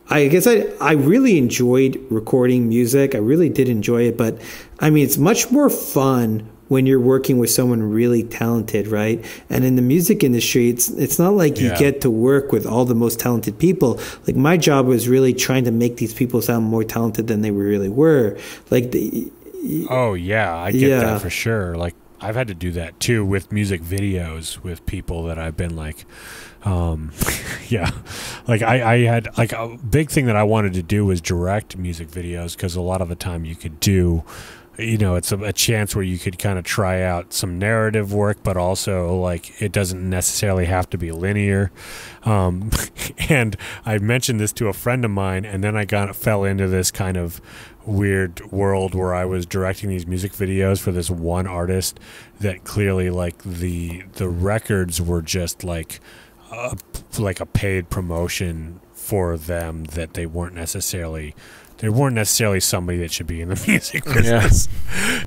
I guess I really enjoyed recording music. I really did enjoy it, but I mean it's much more fun when you're working with someone really talented, right? And in the music industry, it's not like you get to work with all the most talented people. Like my job was really trying to make these people sound more talented than they really were. Like I get that for sure. Like I've had to do that too with music videos with people that I've been like, like I had like a big thing that I wanted to do was direct music videos, because a lot of the time you could do, you know, it's a chance where you could kind of try out some narrative work, but also like it doesn't necessarily have to be linear. And I mentioned this to a friend of mine, and then I fell into this kind of weird world where I was directing these music videos for this one artist that clearly like the records were just like a paid promotion for them, that they weren't necessarily somebody that should be in the music business.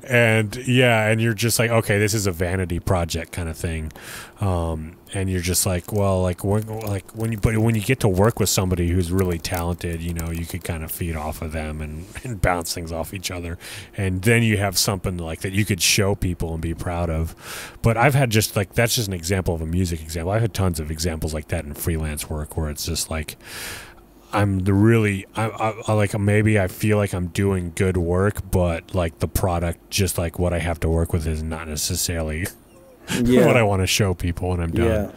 And you're just like, okay, this is a vanity project kind of thing. And you're just like, well, when you get to work with somebody who's really talented, you know, you could kind of feed off of them and bounce things off each other. And then you have something like that you could show people and be proud of. But I've had just like, that's just an example of a music example. I've had tons of examples like that in freelance work where it's just like, I like, maybe I feel like I'm doing good work, but like the product, just like what I have to work with, is not necessarily what I want to show people when I'm done.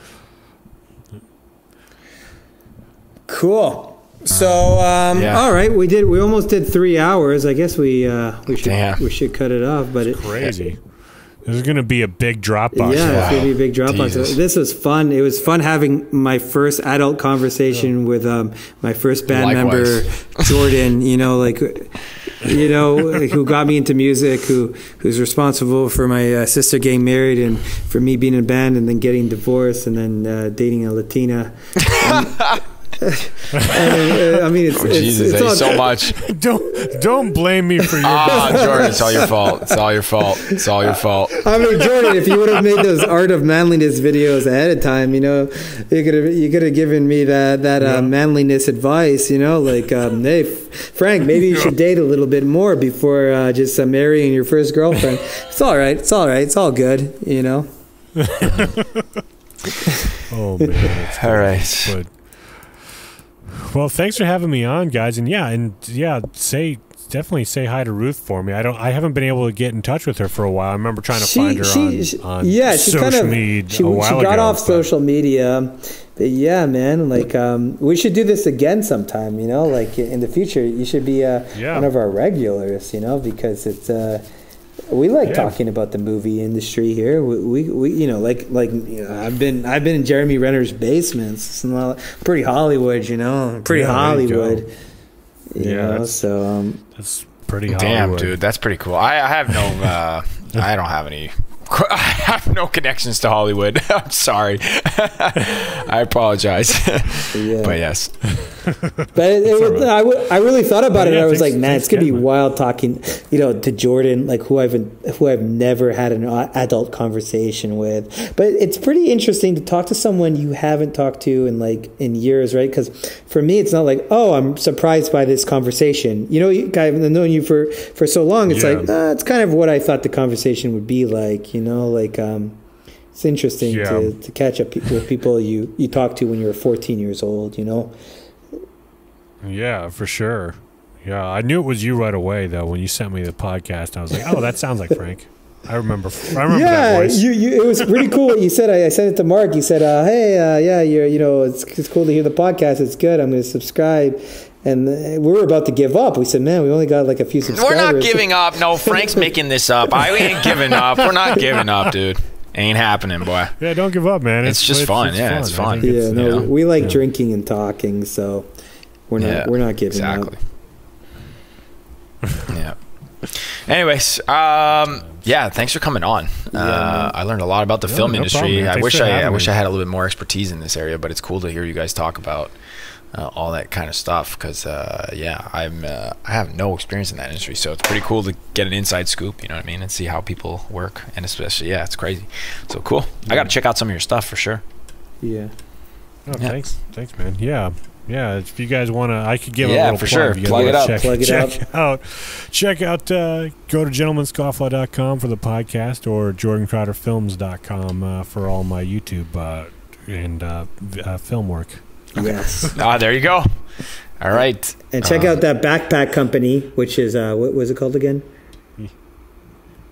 Cool. So, all right, we almost did 3 hours. I guess we should cut it off. But it's crazy. This is going to be a big Dropbox. Yeah, it's going to be a big Dropbox. Jesus. This was fun. It was fun having my first adult conversation with my first band member, Jordan, who got me into music, who's responsible for my sister getting married and for me being in a band and then getting divorced and then dating a Latina. I mean, Jesus, it's all, so much. Don't blame me for your. Jordan, it's all your fault. It's all your fault. It's all your fault. I mean, Jordan, if you would have made those Art of Manliness videos ahead of time, you could have given me that manliness advice. Hey, Frank, maybe you should date a little bit more before just marrying your first girlfriend. It's all right. It's all right. It's all good. Oh man! All right. But, well, thanks for having me on, guys, and definitely say hi to Ruth for me. I haven't been able to get in touch with her for a while. I remember trying to find her on social media a while ago. She got off social media. But yeah, man, we should do this again sometime, in the future. You should be one of our regulars, because it's we like talking about the movie industry here. We I've been in Jeremy Renner's basements. It's pretty Hollywood, pretty Hollywood. So that's pretty Hollywood. Damn, dude, that's pretty cool. I have no I don't have any. I have no connections to Hollywood. I'm sorry. I apologize. But yes. But I really thought about it. I was like, man, it's gonna be wild talking, to Jordan, who I've never had an adult conversation with. But it's pretty interesting to talk to someone you haven't talked to in years, right? Because for me, it's not like, oh, I'm surprised by this conversation. I've known you for so long. It's it's kind of what I thought the conversation would be like. It's interesting to catch up with people you talk to when you're 14 years old, Yeah, for sure. Yeah, I knew it was you right away, though, when you sent me the podcast. I was like, oh, that sounds like Frank. I remember that voice. It was pretty cool what you said. I sent it to Mark. You said, hey, you're, it's cool to hear the podcast. It's good. I'm going to subscribe. And we were about to give up. We said, man, we only got a few subscribers. We're not giving up. No, Frank's making this up. We ain't giving up. We're not giving up, dude. Ain't happening, boy. Yeah, don't give up, man. It's just fun. It's fun. We like drinking and talking, so we're not giving up. Yeah. Anyways, thanks for coming on. I learned a lot about the film industry. Problem, I wish I had a little bit more expertise in this area, but it's cool to hear you guys talk about all that kind of stuff because I have no experience in that industry, so it's pretty cool to get an inside scoop, and see how people work, and especially it's crazy. So cool. I got to check out some of your stuff for sure. Thanks man. If you guys want to, I could give a little for plug. Sure. Plug it up. Check out go to GentlemanScofflaw.com for the podcast or JordanCrowderFilms.com for all my YouTube and film work. Yes. There you go. All right. And check out that backpack company, which is what was it called again?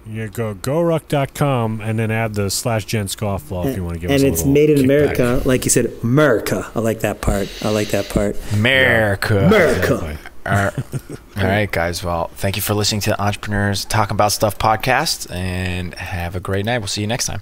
Yeah, go GoRuck.com and then add the /Gent Scofflaw if you want to give us a little. And it's made in America, like you said, America. I like that part. America. All right, guys. Well, thank you for listening to the Entrepreneurs Talking About Stuff podcast, and have a great night. We'll see you next time.